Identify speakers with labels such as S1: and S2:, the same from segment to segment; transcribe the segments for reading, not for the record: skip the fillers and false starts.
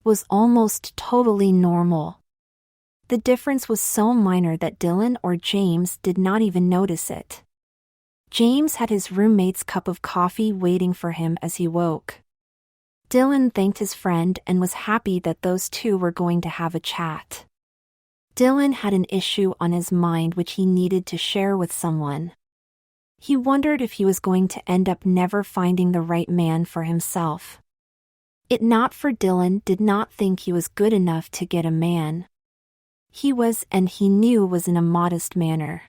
S1: was almost totally normal. The difference was so minor that Dylan or James did not even notice it. James had his roommate's cup of coffee waiting for him as he woke. Dylan thanked his friend and was happy that those two were going to have a chat. Dylan had an issue on his mind which he needed to share with someone. He wondered if he was going to end up never finding the right man for himself. It not for Dylan did not think he was good enough to get a man. He was, and he knew was in a modest manner.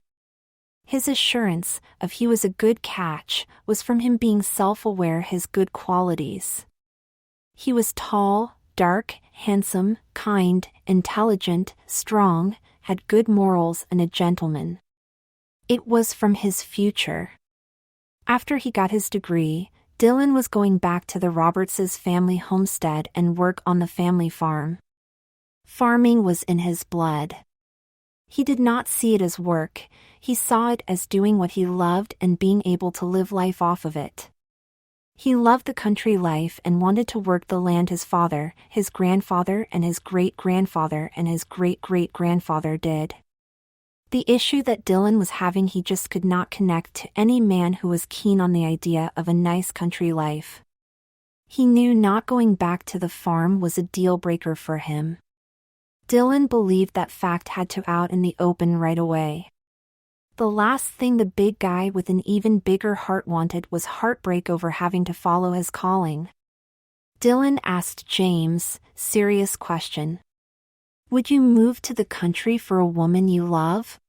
S1: His assurance of he was a good catch was from him being self-aware his good qualities. He was tall, dark, handsome, kind, intelligent, strong, had good morals and a gentleman. It was from his future. After he got his degree, Dylan was going back to the Roberts' family homestead and work on the family farm. Farming was in his blood. He did not see it as work, he saw it as doing what he loved and being able to live life off of it. He loved the country life and wanted to work the land his father, his grandfather and his great-grandfather and his great-great-grandfather did. The issue that Dylan was having, he just could not connect to any man who was keen on the idea of a nice country life. He knew not going back to the farm was a deal-breaker for him. Dylan believed that fact had to out in the open right away. The last thing the big guy with an even bigger heart wanted was heartbreak over having to follow his calling. Dylan asked James, serious question. Would you move to the country for a woman you love?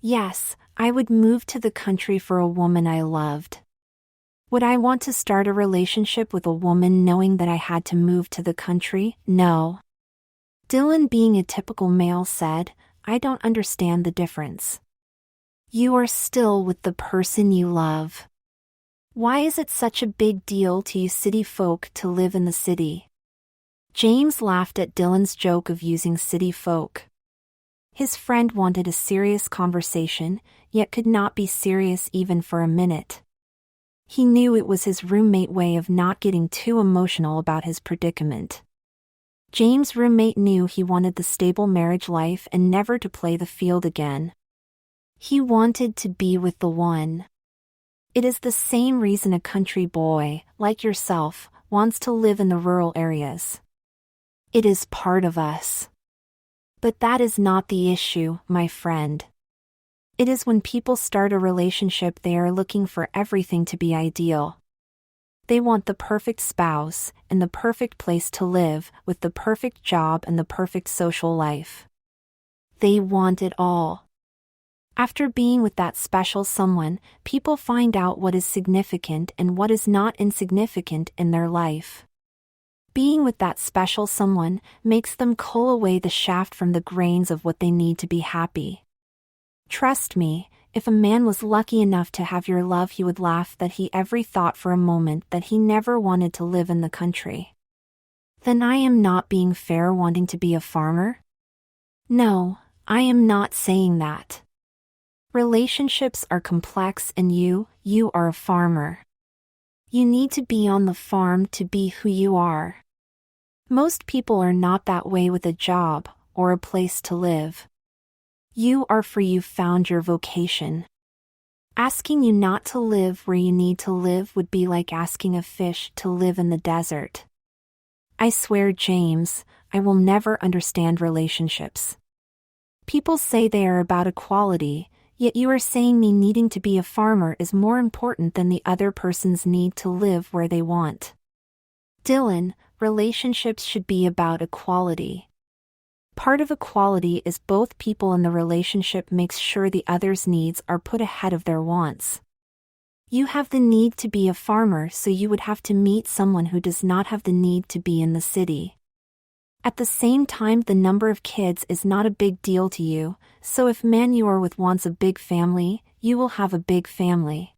S1: Yes, I would move to the country for a woman I loved. Would I want to start a relationship with a woman knowing that I had to move to the country? No. Dylan, being a typical male, said, I don't understand the difference. You are still with the person you love. Why is it such a big deal to you city folk to live in the city? James laughed at Dylan's joke of using city folk. His friend wanted a serious conversation, yet could not be serious even for a minute. He knew it was his roommate way of not getting too emotional about his predicament. James' roommate knew he wanted the stable marriage life and never to play the field again. He wanted to be with the one. It is the same reason a country boy, like yourself, wants to live in the rural areas. It is part of us. But that is not the issue, my friend. It is when people start a relationship they are looking for everything to be ideal. They want the perfect spouse, and the perfect place to live, with the perfect job and the perfect social life. They want it all. After being with that special someone, people find out what is significant and what is not insignificant in their life. Being with that special someone makes them cull away the shaft from the grains of what they need to be happy. Trust me, if a man was lucky enough to have your love, he would laugh that he ever thought for a moment that he never wanted to live in the country. Then I am not being fair wanting to be a farmer? No, I am not saying that. Relationships are complex and you are a farmer. You need to be on the farm to be who you are. Most people are not that way with a job or a place to live. You are, for you found your vocation. Asking you not to live where you need to live would be like asking a fish to live in the desert. I swear, James, I will never understand relationships. People say they are about equality, yet you are saying me needing to be a farmer is more important than the other person's need to live where they want. Dylan, relationships should be about equality. Part of equality is both people in the relationship makes sure the other's needs are put ahead of their wants. You have the need to be a farmer, so you would have to meet someone who does not have the need to be in the city. At the same time, the number of kids is not a big deal to you, so if man you are with wants a big family, you will have a big family.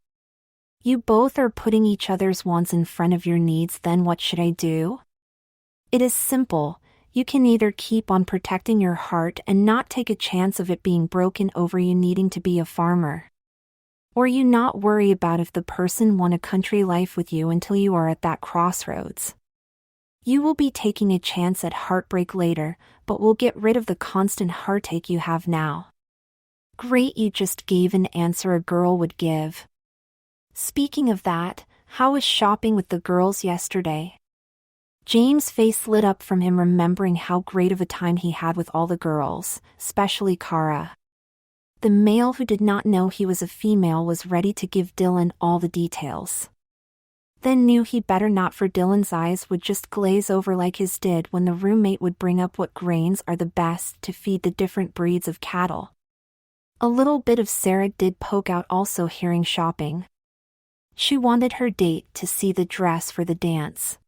S1: You both are putting each other's wants in front of your needs, then what should I do? It is simple. You can either keep on protecting your heart and not take a chance of it being broken over you needing to be a farmer. Or you not worry about if the person want a country life with you until you are at that crossroads. You will be taking a chance at heartbreak later, but will get rid of the constant heartache you have now. Great, you just gave an answer a girl would give. Speaking of that, how was shopping with the girls yesterday? James' face lit up from him remembering how great of a time he had with all the girls, especially Kara. The male who did not know he was a female was ready to give Dylan all the details. Then knew he better not, for Dylan's eyes would just glaze over like his did when the roommate would bring up what grains are the best to feed the different breeds of cattle. A little bit of Sarah did poke out also hearing shopping. She wanted her date to see the dress for the dance.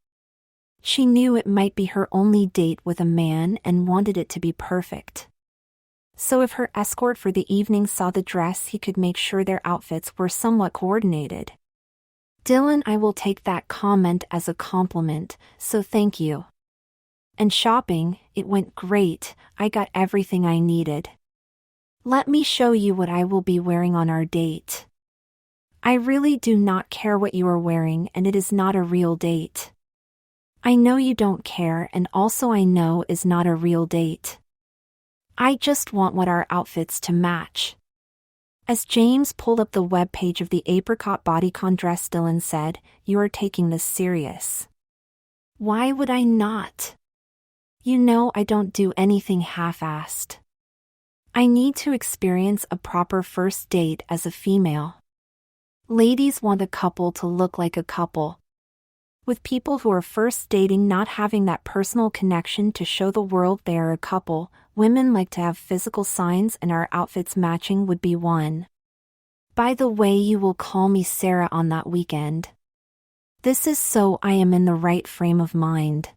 S1: She knew it might be her only date with a man and wanted it to be perfect. So if her escort for the evening saw the dress, he could make sure their outfits were somewhat coordinated. Dylan, I will take that comment as a compliment, so thank you. And shopping, it went great, I got everything I needed. Let me show you what I will be wearing on our date. I really do not care what you are wearing, and it is not a real date. I know you don't care, and also I know is not a real date. I just want what our outfits to match. As James pulled up the web page of the apricot bodycon dress, Dylan said, "You are taking this serious." Why would I not? You know I don't do anything half-assed. I need to experience a proper first date as a female. Ladies want a couple to look like a couple. With people who are first dating not having that personal connection to show the world they are a couple, women like to have physical signs, and our outfits matching would be one. By the way, you will call me Sarah on that weekend. This is so I am in the right frame of mind.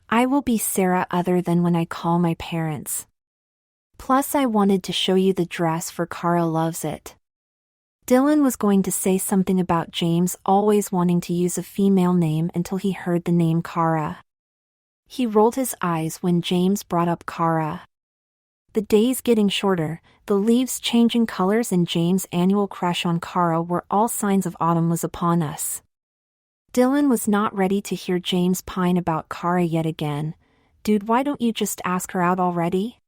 S1: I will be Sarah other than when I call my parents. Plus I wanted to show you the dress for Kara loves it. Dylan was going to say something about James always wanting to use a female name until he heard the name Kara. He rolled his eyes when James brought up Kara. The days getting shorter, the leaves changing colors, and James' annual crush on Kara were all signs of autumn was upon us. Dylan was not ready to hear James pine about Kara yet again. Dude, why don't you just ask her out already?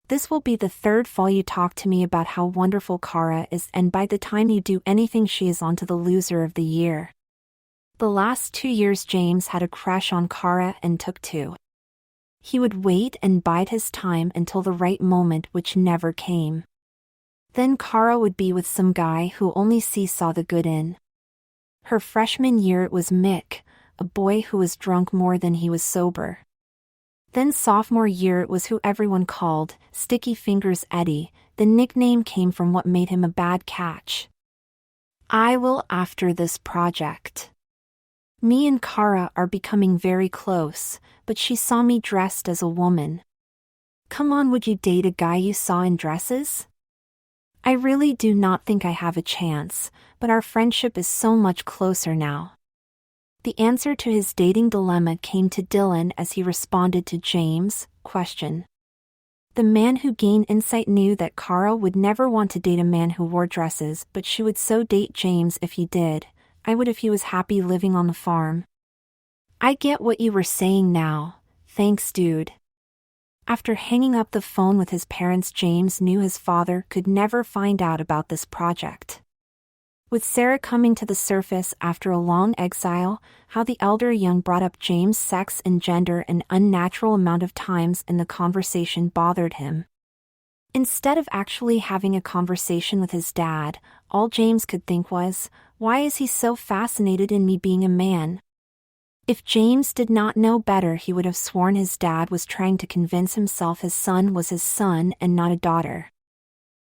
S1: This will be the third fall you talk to me about how wonderful Kara is, and by the time you do anything she is on to the loser of the year. The last 2 years James had a crush on Kara and took to. He would wait and bide his time until the right moment, which never came. Then Kara would be with some guy who only saw the good in. Her freshman year it was Mick, a boy who was drunk more than he was sober. Then sophomore year it was who everyone called Sticky Fingers Eddie. The nickname came from what made him a bad catch. I will after this project. Me and Kara are becoming very close, but she saw me dressed as a woman. Come on, would you date a guy you saw in dresses? I really do not think I have a chance, but our friendship is so much closer now. The answer to his dating dilemma came to Dylan as he responded to James' question. The man who gained insight knew that Kara would never want to date a man who wore dresses, but she would so date James if he did. I would if he was happy living on the farm. I get what you were saying now, thanks dude. After hanging up the phone with his parents, James knew his father could never find out about this project. With Sarah coming to the surface after a long exile, how the elder young brought up James' sex and gender an unnatural amount of times in the conversation bothered him. Instead of actually having a conversation with his dad, all James could think was, why is he so fascinated in me being a man? If James did not know better, he would have sworn his dad was trying to convince himself his son was his son and not a daughter.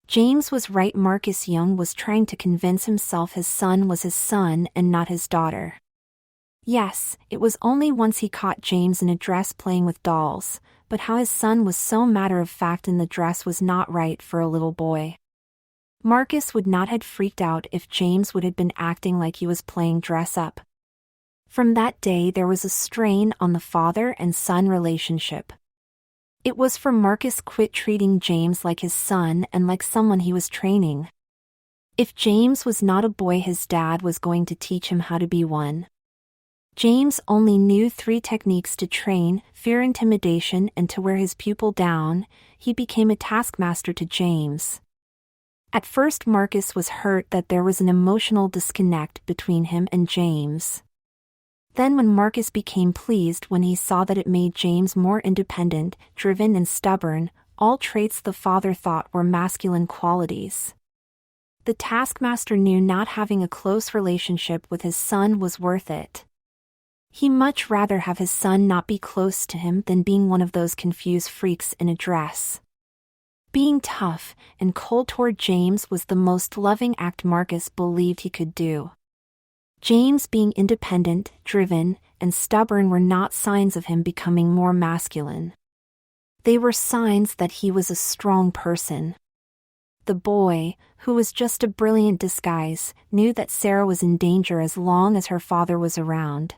S1: James was right. Marcus Young was trying to convince himself his son was his son and not his daughter. Yes, it was only once he caught James in a dress playing with dolls, but how his son was so matter-of-fact in the dress was not right for a little boy. Marcus would not have freaked out if James would have been acting like he was playing dress-up. From that day there was a strain on the father and son relationship. It was for Marcus quit treating James like his son and like someone he was training. If James was not a boy, his dad was going to teach him how to be one. James only knew 3 techniques to train: fear, intimidation, and to wear his pupil down. He became a taskmaster to James. At first, Marcus was hurt that there was an emotional disconnect between him and James. Then when Marcus became pleased when he saw that it made James more independent, driven, and stubborn, all traits the father thought were masculine qualities. The taskmaster knew not having a close relationship with his son was worth it. He'd much rather have his son not be close to him than being one of those confused freaks in a dress. Being tough and cold toward James was the most loving act Marcus believed he could do. James being independent, driven, and stubborn were not signs of him becoming more masculine. They were signs that he was a strong person. The boy, who was just a brilliant disguise, knew that Sarah was in danger as long as her father was around.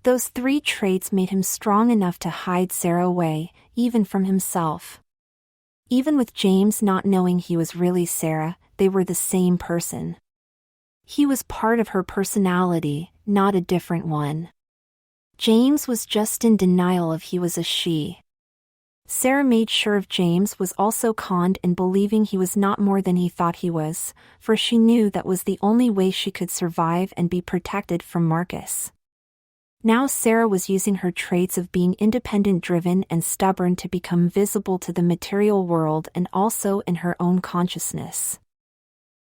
S1: Those 3 traits made him strong enough to hide Sarah away, even from himself. Even with James not knowing he was really Sarah, they were the same person. He was part of her personality, not a different one. James was just in denial of he was a she. Sarah made sure James was also conned in believing he was not more than he thought he was, for she knew that was the only way she could survive and be protected from Marcus. Now Sarah was using her traits of being independent, driven, and stubborn to become visible to the material world and also in her own consciousness.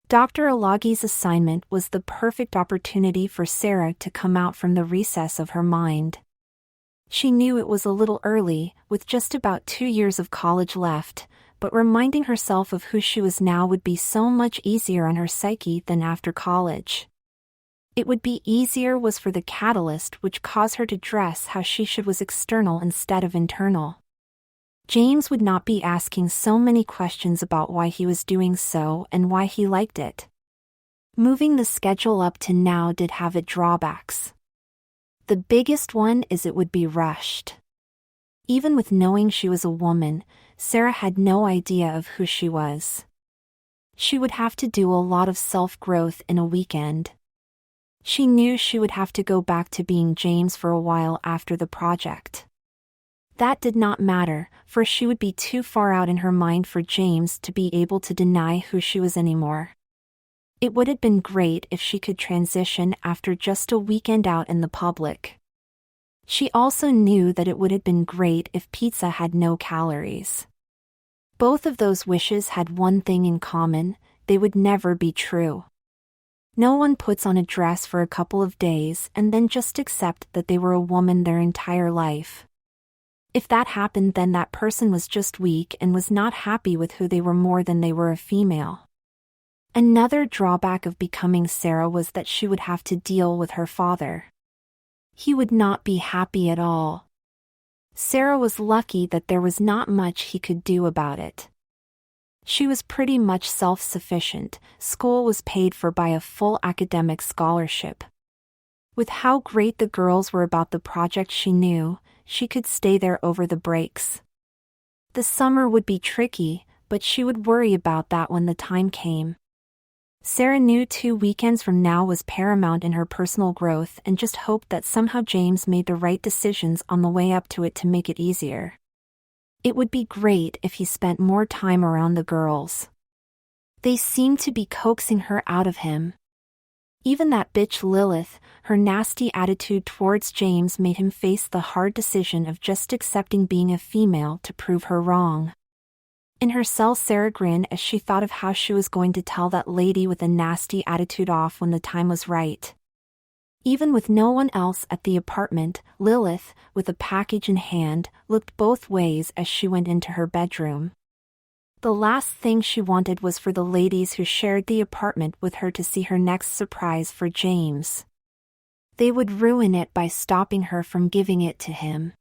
S1: Dr. Alagi's assignment was the perfect opportunity for Sarah to come out from the recess of her mind. She knew it was a little early, with just about 2 years of college left, but reminding herself of who she was now would be so much easier on her psyche than after college. It would be easier was for the catalyst which caused her to dress how she should was external instead of internal. James would not be asking so many questions about why he was doing so and why he liked it. Moving the schedule up to now did have its drawbacks. The biggest one is it would be rushed. Even with knowing she was a woman, Sarah had no idea of who she was. She would have to do a lot of self-growth in a weekend. She knew she would have to go back to being James for a while after the project. That did not matter, for she would be too far out in her mind for James to be able to deny who she was anymore. It would have been great if she could transition after just a weekend out in the public. She also knew that it would have been great if pizza had no calories. Both of those wishes had one thing in common: they would never be true. No one puts on a dress for a couple of days and then just accept that they were a woman their entire life. If that happened, then that person was just weak and was not happy with who they were more than they were a female. Another drawback of becoming Sarah was that she would have to deal with her father. He would not be happy at all. Sarah was lucky that there was not much he could do about it. She was pretty much self-sufficient. School was paid for by a full academic scholarship. With how great the girls were about the project, she knew she could stay there over the breaks. The summer would be tricky, but she would worry about that when the time came. Sarah knew 2 weekends from now was paramount in her personal growth and just hoped that somehow James made the right decisions on the way up to it to make it easier. It would be great if he spent more time around the girls. They seemed to be coaxing her out of him. Even that bitch Lilith, her nasty attitude towards James made him face the hard decision of just accepting being a female to prove her wrong. In her cell, Sarah grinned as she thought of how she was going to tell that lady with a nasty attitude off when the time was right. Even with no one else at the apartment, Lilith, with a package in hand, looked both ways as she went into her bedroom. The last thing she wanted was for the ladies who shared the apartment with her to see her next surprise for James. They would ruin it by stopping her from giving it to him.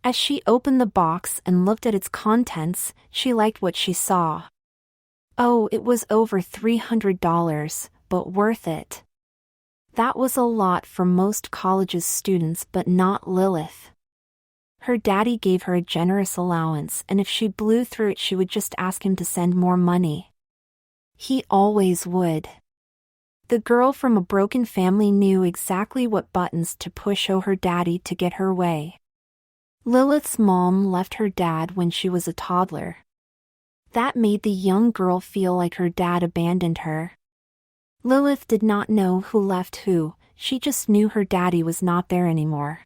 S1: As she opened the box and looked at its contents, she liked what she saw. Oh, it was over $300, but worth it. That was a lot for most college's students, but not Lilith. Her daddy gave her a generous allowance, and if she blew through it, she would just ask him to send more money. He always would. The girl from a broken family knew exactly what buttons to push her daddy to get her way. Lilith's mom left her dad when she was a toddler. That made the young girl feel like her dad abandoned her. Lilith did not know who left who, she just knew her daddy was not there anymore.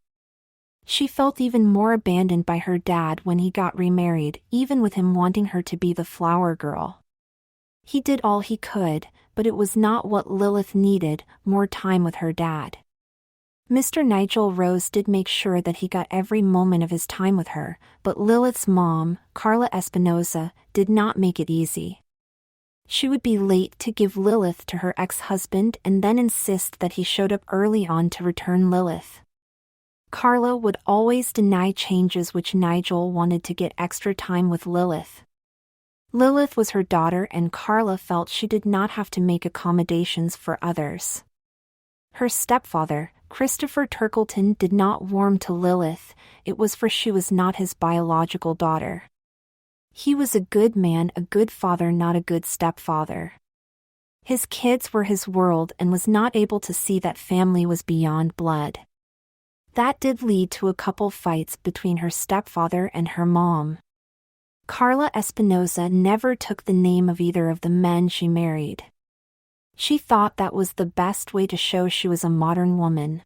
S1: She felt even more abandoned by her dad when he got remarried, even with him wanting her to be the flower girl. He did all he could, but it was not what Lilith needed, more time with her dad. Mr. Nigel Rose did make sure that he got every moment of his time with her, but Lilith's mom, Carla Espinosa, did not make it easy. She would be late to give Lilith to her ex-husband and then insist that he showed up early on to return Lilith. Carla would always deny changes which Nigel wanted to get extra time with Lilith. Lilith was her daughter and Carla felt she did not have to make accommodations for others. Her stepfather, Christopher Turkleton, did not warm to Lilith, it was for she was not his biological daughter. He was a good man, a good father, not a good stepfather. His kids were his world and was not able to see that family was beyond blood. That did lead to a couple fights between her stepfather and her mom. Carla Espinosa never took the name of either of the men she married. She thought that was the best way to show she was a modern woman.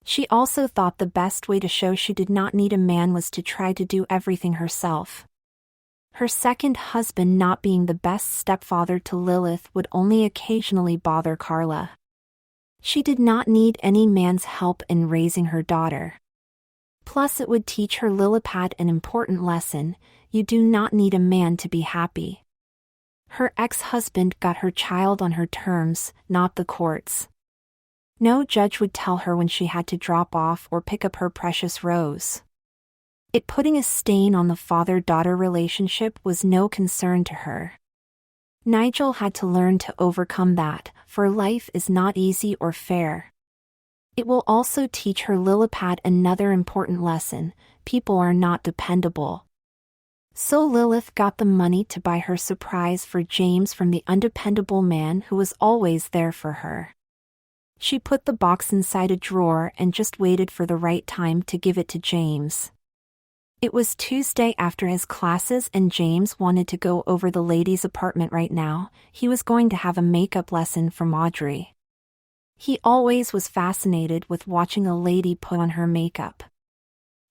S1: She also thought the best way to show she did not need a man was to try to do everything herself. Her second husband not being the best stepfather to Lilith would only occasionally bother Carla. She did not need any man's help in raising her daughter. Plus it would teach her Lilliput an important lesson: you do not need a man to be happy. Her ex-husband got her child on her terms, not the courts. No judge would tell her when she had to drop off or pick up her precious rose. It putting a stain on the father-daughter relationship was no concern to her. Nigel had to learn to overcome that, for life is not easy or fair. It will also teach her Lilliput another important lesson: people are not dependable. So Lilith got the money to buy her surprise for James from the undependable man who was always there for her. She put the box inside a drawer and just waited for the right time to give it to James. It was Tuesday after his classes and James wanted to go over the ladies' apartment right now. He was going to have a makeup lesson from Audrey. He always was fascinated with watching a lady put on her makeup.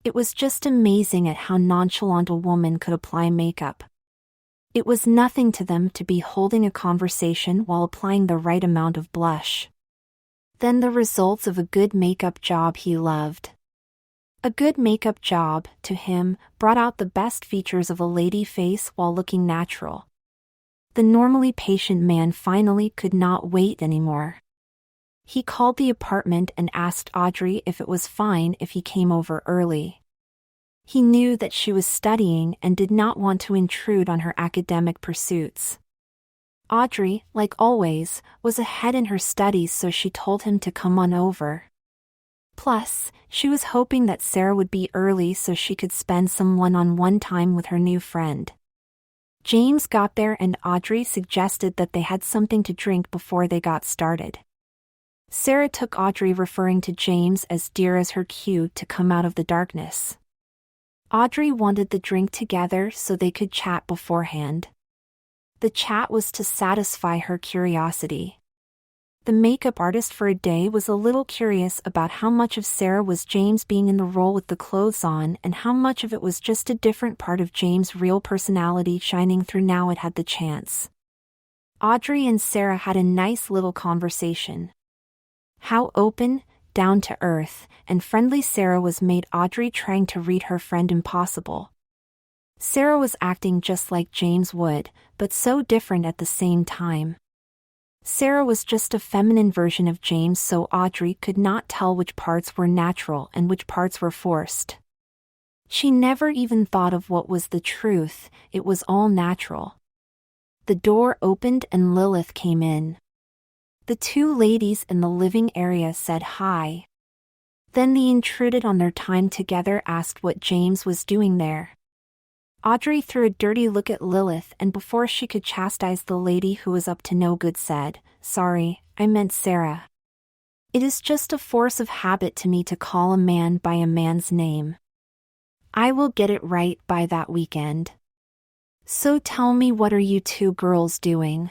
S1: It was just amazing at how nonchalant a woman could apply makeup. It was nothing to them to be holding a conversation while applying the right amount of blush. Then the results of a good makeup job he loved. A good makeup job, to him, brought out the best features of a lady face while looking natural. The normally patient man finally could not wait anymore. He called the apartment and asked Audrey if it was fine if he came over early. He knew that she was studying and did not want to intrude on her academic pursuits. Audrey, like always, was ahead in her studies, so she told him to come on over. Plus, she was hoping that Sarah would be early so she could spend some one-on-one time with her new friend. James got there and Audrey suggested that they had something to drink before they got started. Sarah took Audrey, referring to James as dear, as her cue to come out of the darkness. Audrey wanted the drink together so they could chat beforehand. The chat was to satisfy her curiosity. The makeup artist for a day was a little curious about how much of Sarah was James being in the role with the clothes on and how much of it was just a different part of James' real personality shining through now it had the chance. Audrey and Sarah had a nice little conversation. How open, down to earth, and friendly Sarah was made Audrey trying to read her friend impossible. Sarah was acting just like James would, but so different at the same time. Sarah was just a feminine version of James, so Audrey could not tell which parts were natural and which parts were forced. She never even thought of what was the truth, it was all natural. The door opened and Lilith came in. The two ladies in the living area said hi. Then the intruded on their time together asked what James was doing there. Audrey threw a dirty look at Lilith and before she could chastise the lady who was up to no good said, "Sorry, I meant Sarah. It is just a force of habit to me to call a man by a man's name. I will get it right by that weekend. So tell me, what are you two girls doing?"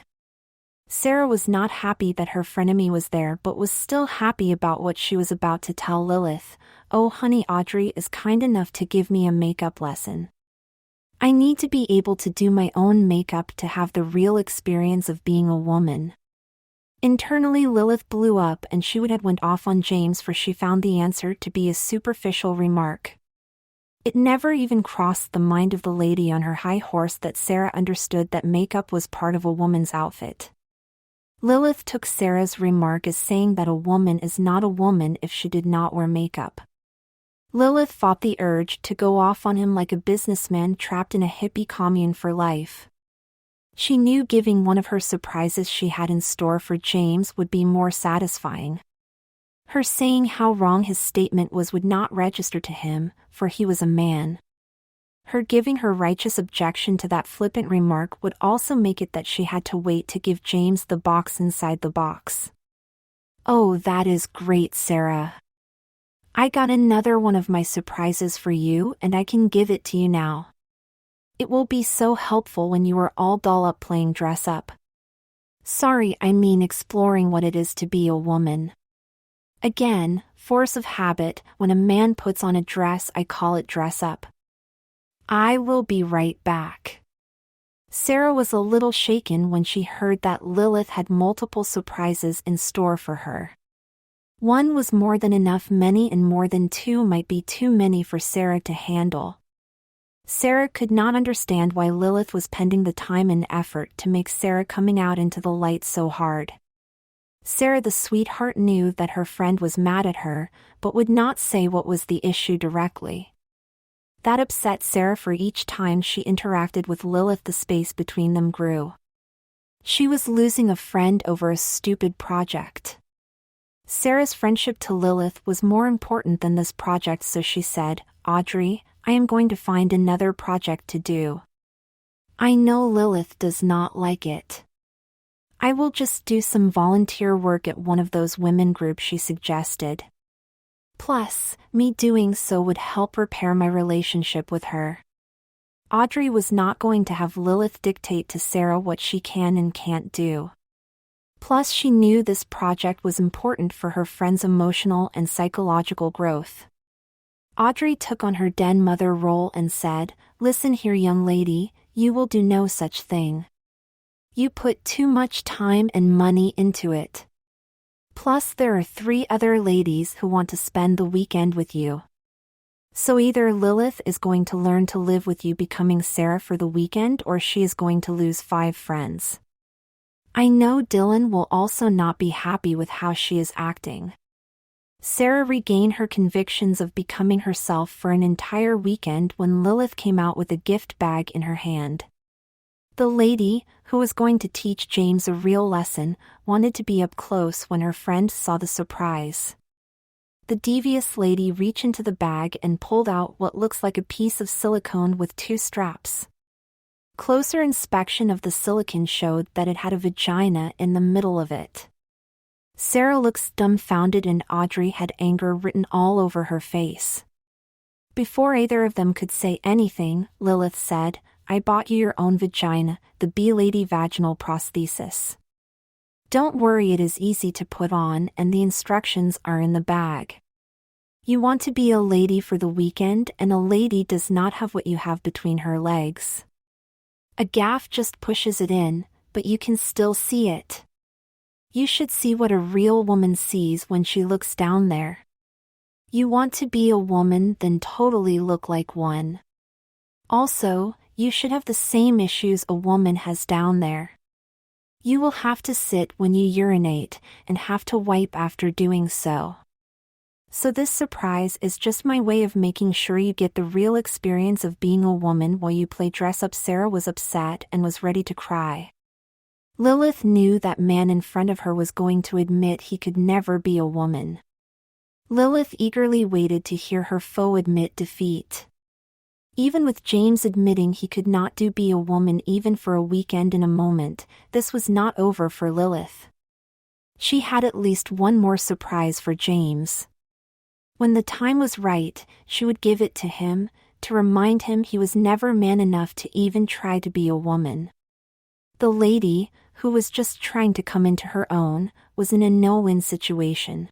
S1: Sarah was not happy that her frenemy was there, but was still happy about what she was about to tell Lilith. "Oh honey, Audrey is kind enough to give me a makeup lesson. I need to be able to do my own makeup to have the real experience of being a woman." Internally, Lilith blew up and she would have went off on James, for she found the answer to be a superficial remark. It never even crossed the mind of the lady on her high horse that Sarah understood that makeup was part of a woman's outfit. Lilith took Sarah's remark as saying that a woman is not a woman if she did not wear makeup. Lilith fought the urge to go off on him like a businessman trapped in a hippie commune for life. She knew giving one of her surprises she had in store for James would be more satisfying. Her saying how wrong his statement was would not register to him, for he was a man. Her giving her righteous objection to that flippant remark would also make it that she had to wait to give James the box inside the box. "Oh, that is great, Sarah. I got another one of my surprises for you and I can give it to you now. It will be so helpful when you are all doll up playing dress up. Sorry, I mean exploring what it is to be a woman. Again, force of habit, when a man puts on a dress I call it dress up. I will be right back." Sarah was a little shaken when she heard that Lilith had multiple surprises in store for her. One was more than enough, many and more than two might be too many for Sarah to handle. Sarah could not understand why Lilith was spending the time and effort to make Sarah coming out into the light so hard. Sarah the sweetheart knew that her friend was mad at her, but would not say what was the issue directly. That upset Sarah, for each time she interacted with Lilith the space between them grew. She was losing a friend over a stupid project. Sarah's friendship to Lilith was more important than this project, so she said, "Audrey, I am going to find another project to do. I know Lilith does not like it. I will just do some volunteer work at one of those women groups," she suggested. "Plus, me doing so would help repair my relationship with her." Audrey was not going to have Lilith dictate to Sarah what she can and can't do. Plus, she knew this project was important for her friend's emotional and psychological growth. Audrey took on her den mother role and said, "Listen here, young lady, you will do no such thing. You put too much time and money into it. Plus, there are 3 other ladies who want to spend the weekend with you. So either Lilith is going to learn to live with you becoming Sarah for the weekend, or she is going to lose 5 friends. I know Dylan will also not be happy with how she is acting." Sarah regained her convictions of becoming herself for an entire weekend when Lilith came out with a gift bag in her hand. The lady, who was going to teach James a real lesson, wanted to be up close when her friend saw the surprise. The devious lady reached into the bag and pulled out what looks like a piece of silicone with 2 straps. Closer inspection of the silicone showed that it had a vagina in the middle of it. Sarah looked dumbfounded and Audrey had anger written all over her face. Before either of them could say anything, Lilith said, "I bought you your own vagina, the B-Lady vaginal prosthesis. Don't worry, it is easy to put on and the instructions are in the bag. You want to be a lady for the weekend, and a lady does not have what you have between her legs. A gaff just pushes it in, but you can still see it. You should see what a real woman sees when she looks down there. You want to be a woman, then totally look like one. Also, you should have the same issues a woman has down there. You will have to sit when you urinate, and have to wipe after doing so. So this surprise is just my way of making sure you get the real experience of being a woman while you play dress up." Sarah was upset and was ready to cry. Lilith knew that man in front of her was going to admit he could never be a woman. Lilith eagerly waited to hear her foe admit defeat. Even with James admitting he could not be a woman even for a weekend in a moment, this was not over for Lilith. She had at least one more surprise for James. When the time was right, she would give it to him, to remind him he was never man enough to even try to be a woman. The lady, who was just trying to come into her own, was in a no-win situation.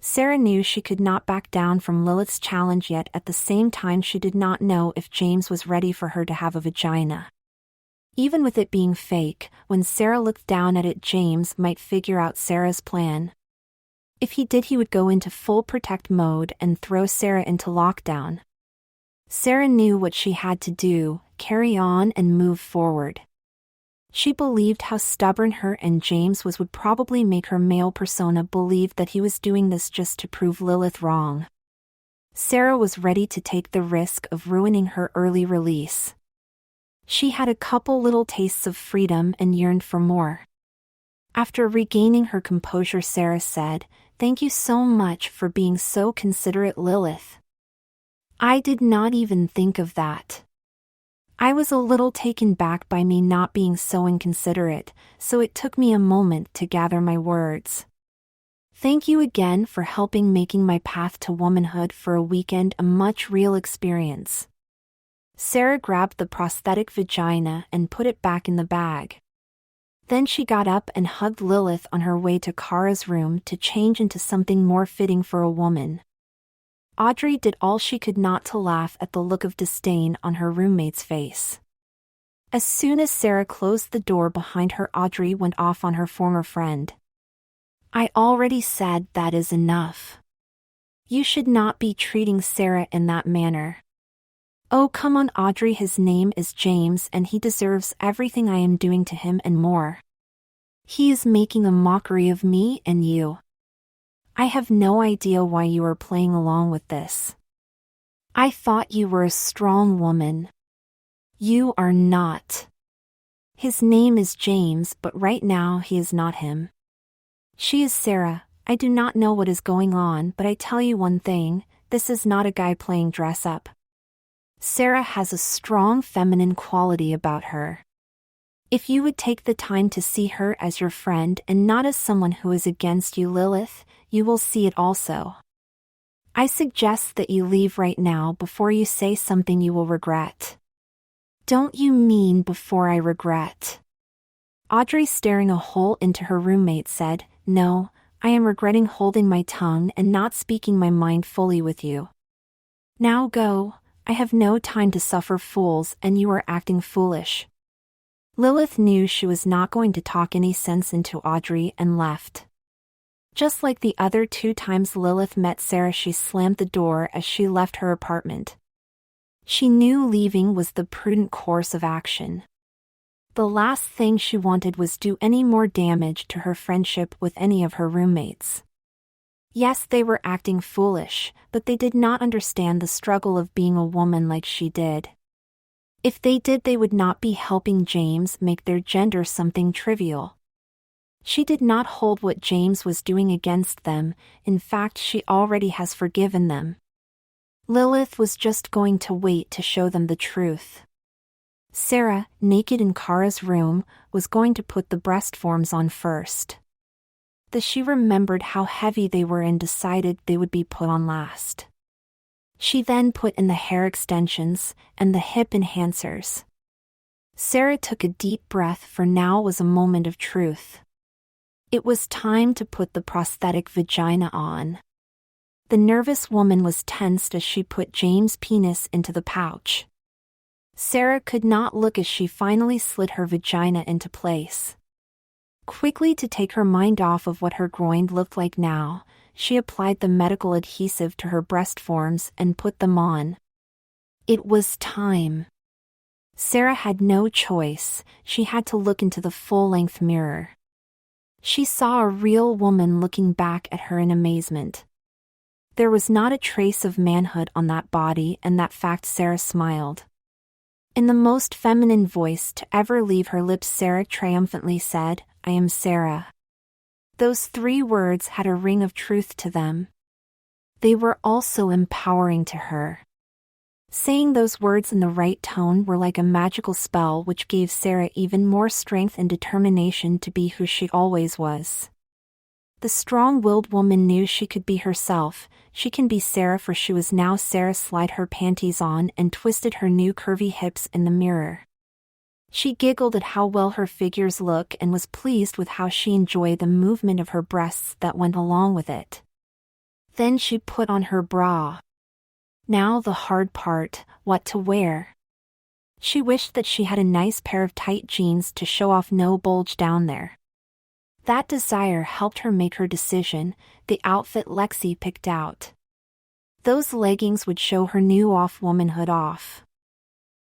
S1: Sarah knew she could not back down from Lilith's challenge, yet at the same time she did not know if James was ready for her to have a vagina. Even with it being fake, when Sarah looked down at it, James might figure out Sarah's plan. If he did, he would go into full protect mode and throw Sarah into lockdown. Sarah knew what she had to do: carry on and move forward. She believed how stubborn her and James would probably make her male persona believe that he was doing this just to prove Lilith wrong. Sarah was ready to take the risk of ruining her early release. She had a couple little tastes of freedom and yearned for more. After regaining her composure, Sarah said, "Thank you so much for being so considerate, Lilith. I did not even think of that. I was a little taken back by me not being so inconsiderate, so it took me a moment to gather my words. Thank you again for helping making my path to womanhood for a weekend a much real experience." Sarah grabbed the prosthetic vagina and put it back in the bag. Then she got up and hugged Lilith on her way to Kara's room to change into something more fitting for a woman. Audrey did all she could not to laugh at the look of disdain on her roommate's face. As soon as Sarah closed the door behind her, Audrey went off on her former friend. "I already said that is enough. You should not be treating Sarah in that manner. Oh, come on, Audrey, his name is James and he deserves everything I am doing to him and more. He is making a mockery of me and you. I have no idea why you are playing along with this. I thought you were a strong woman. You are not. His name is James, but right now he is not him. She is Sarah. I do not know what is going on, but I tell you one thing, this is not a guy playing dress up. Sarah has a strong feminine quality about her. If you would take the time to see her as your friend and not as someone who is against you, Lilith, you will see it also. I suggest that you leave right now before you say something you will regret." "Don't you mean before I regret?" Audrey, staring a hole into her roommate, said, "No, I am regretting holding my tongue and not speaking my mind fully with you. Now go, I have no time to suffer fools and you are acting foolish." Lilith knew she was not going to talk any sense into Audrey and left. Just like the other 2 times Lilith met Sarah, she slammed the door as she left her apartment. She knew leaving was the prudent course of action. The last thing she wanted was do any more damage to her friendship with any of her roommates. Yes, they were acting foolish, but they did not understand the struggle of being a woman like she did. If they did, they would not be helping James make their gender something trivial. She did not hold what James was doing against them, in fact she already has forgiven them. Lilith was just going to wait to show them the truth. Sarah, naked in Kara's room, was going to put the breast forms on first. She remembered how heavy they were and decided they would be put on last. She then put in the hair extensions and the hip enhancers. Sarah took a deep breath, for now was a moment of truth. It was time to put the prosthetic vagina on. The nervous woman was tensed as she put James' penis into the pouch. Sarah could not look as she finally slid her vagina into place. Quickly, to take her mind off of what her groin looked like now, she applied the medical adhesive to her breast forms and put them on. It was time. Sarah had no choice, she had to look into the full-length mirror. She saw a real woman looking back at her in amazement. There was not a trace of manhood on that body, and that fact Sarah smiled. In the most feminine voice to ever leave her lips, Sarah triumphantly said, "I am Sarah." Those 3 words had a ring of truth to them. They were also empowering to her. Saying those words in the right tone were like a magical spell which gave Sarah even more strength and determination to be who she always was. The strong-willed woman knew she could be herself. She can be Sarah, for she was now Sarah. Slid her panties on and twisted her new curvy hips in the mirror. She giggled at how well her figures look and was pleased with how she enjoyed the movement of her breasts that went along with it. Then she put on her bra. Now the hard part, what to wear. She wished that she had a nice pair of tight jeans to show off no bulge down there. That desire helped her make her decision, the outfit Lexi picked out. Those leggings would show her new off-womanhood off.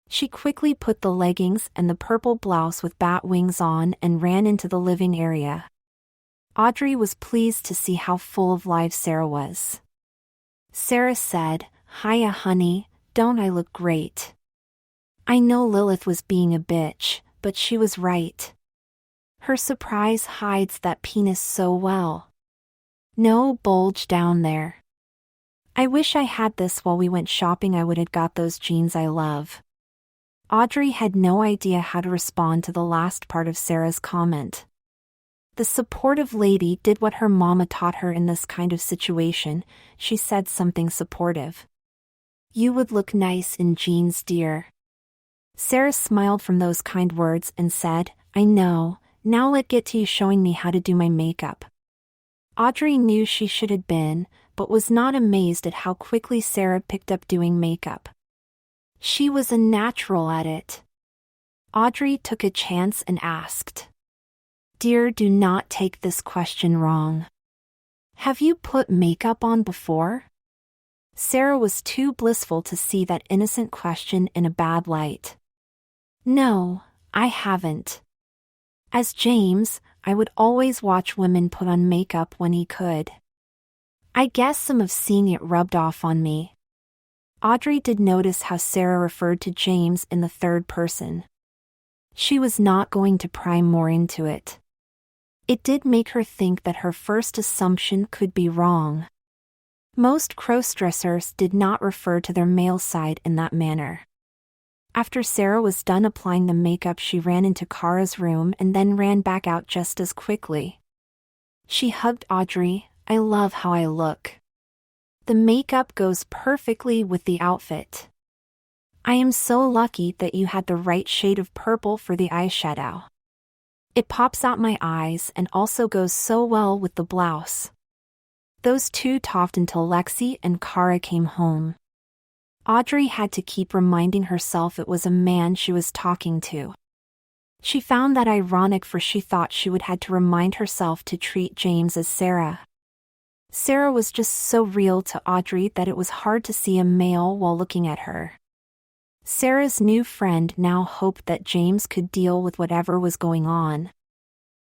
S1: She quickly put the leggings and the purple blouse with bat wings on and ran into the living area. Audrey was pleased to see how full of life Sarah was. Sarah said, "Hiya, honey, don't I look great?" I know Lilith was being a bitch, but she was right. Her surprise hides that penis so well. No bulge down there. I wish I had this while we went shopping. I would have got those jeans I love. Audrey had no idea how to respond to the last part of Sarah's comment. The supportive lady did what her mama taught her in this kind of situation. She said something supportive. "You would look nice in jeans, dear." Sarah smiled from those kind words and said, "I know, now let's get to you showing me how to do my makeup." Audrey knew she should have been, but was not amazed at how quickly Sarah picked up doing makeup. She was a natural at it. Audrey took a chance and asked, "Dear, do not take this question wrong. Have you put makeup on before?" Sarah was too blissful to see that innocent question in a bad light. "No, I haven't. As James, I would always watch women put on makeup when he could. I guess some of seeing it rubbed off on me." Audrey did notice how Sarah referred to James in the third person. She was not going to pry more into it. It did make her think that her first assumption could be wrong. Most crossdressers did not refer to their male side in that manner. After Sarah was done applying the makeup, she ran into Kara's room and then ran back out just as quickly. She hugged Audrey. "I love how I look. The makeup goes perfectly with the outfit. I am so lucky that you had the right shade of purple for the eyeshadow. It pops out my eyes and also goes so well with the blouse." Those two talked until Lexi and Kara came home. Audrey had to keep reminding herself it was a man she was talking to. She found that ironic, for she thought she would have to remind herself to treat James as Sarah. Sarah was just so real to Audrey that it was hard to see a male while looking at her. Sarah's new friend now hoped that James could deal with whatever was going on.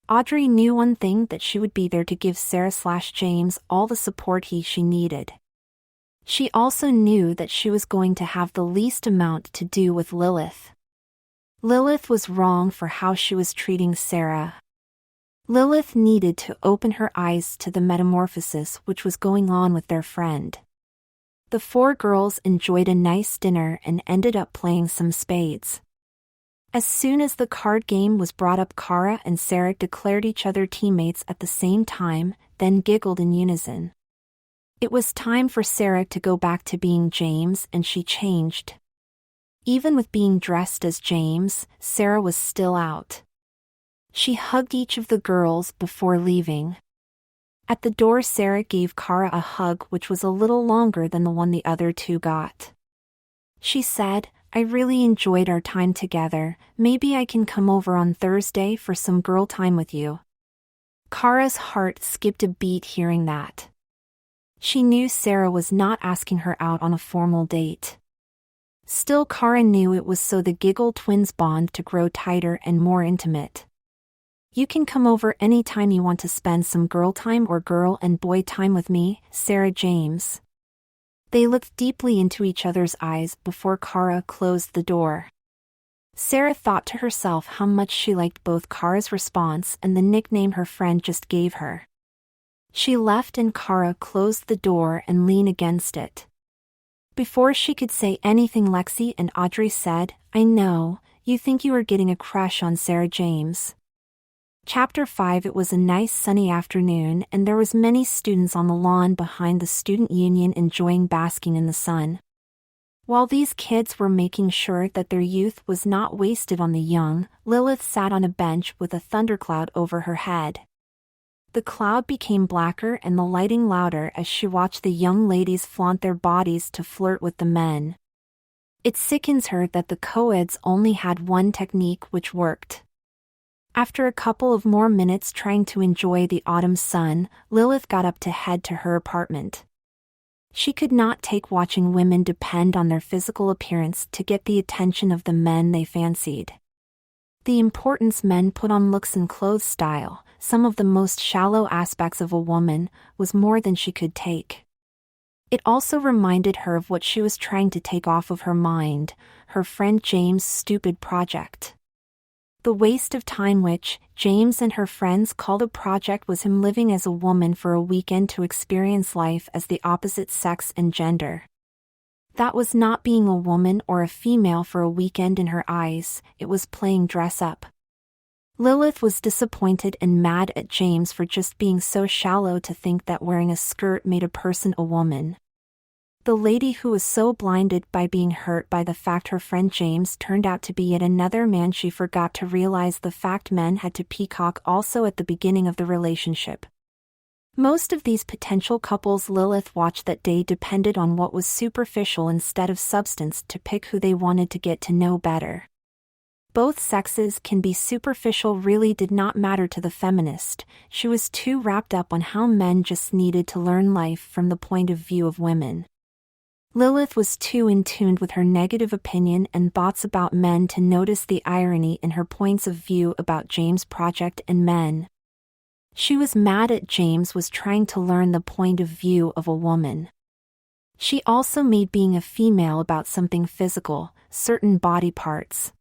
S1: Audrey knew one thing, that she would be there to give Sarah/James all the support she needed. She also knew that she was going to have the least amount to do with Lilith. Lilith was wrong for how she was treating Sarah. Lilith needed to open her eyes to the metamorphosis which was going on with their friend. The four girls enjoyed a nice dinner and ended up playing some spades. As soon as the card game was brought up, Kara and Sarah declared each other teammates at the same time, then giggled in unison. It was time for Sarah to go back to being James, and she changed. Even with being dressed as James, Sarah was still out. She hugged each of the girls before leaving. At the door, Sarah gave Kara a hug which was a little longer than the one the other two got. She said, "I really enjoyed our time together. Maybe I can come over on Thursday for some girl time with you." Kara's heart skipped a beat hearing that. She knew Sarah was not asking her out on a formal date. Still, Kara knew it was so the Giggle twins' bond to grow tighter and more intimate. "You can come over anytime you want to spend some girl time or girl and boy time with me, Sarah James." They looked deeply into each other's eyes before Kara closed the door. Sarah thought to herself how much she liked both Kara's response and the nickname her friend just gave her. She left and Kara closed the door and leaned against it. Before she could say anything, Lexi and Audrey said, "I know, you think you are getting a crush on Sarah James. Chapter 5. It was a nice sunny afternoon and there was many students on the lawn behind the student union enjoying basking in the sun. While these kids were making sure that their youth was not wasted on the young, Lilith sat on a bench with a thundercloud over her head. The cloud became blacker and the lighting louder as she watched the young ladies flaunt their bodies to flirt with the men. It sickens her that the co-eds only had one technique which worked. After a couple of more minutes trying to enjoy the autumn sun, Lilith got up to head to her apartment. She could not take watching women depend on their physical appearance to get the attention of the men they fancied. The importance men put on looks and clothes style, some of the most shallow aspects of a woman, was more than she could take. It also reminded her of what she was trying to take off of her mind, her friend James' stupid project. The waste of time which, James and her friends called a project was him living as a woman for a weekend to experience life as the opposite sex and gender. That was not being a woman or a female for a weekend in her eyes, it was playing dress up. Lilith was disappointed and mad at James for just being so shallow to think that wearing a skirt made a person a woman. The lady who was so blinded by being hurt by the fact her friend James turned out to be yet another man, she forgot to realize the fact men had to peacock also at the beginning of the relationship. Most of these potential couples Lilith watched that day depended on what was superficial instead of substance to pick who they wanted to get to know better. Both sexes can be superficial really did not matter to the feminist, she was too wrapped up on how men just needed to learn life from the point of view of women. Lilith was too in tune with her negative opinion and thoughts about men to notice the irony in her points of view about James' project and men. She was mad at James was trying to learn the point of view of a woman. She also made being a female about something physical, certain body parts.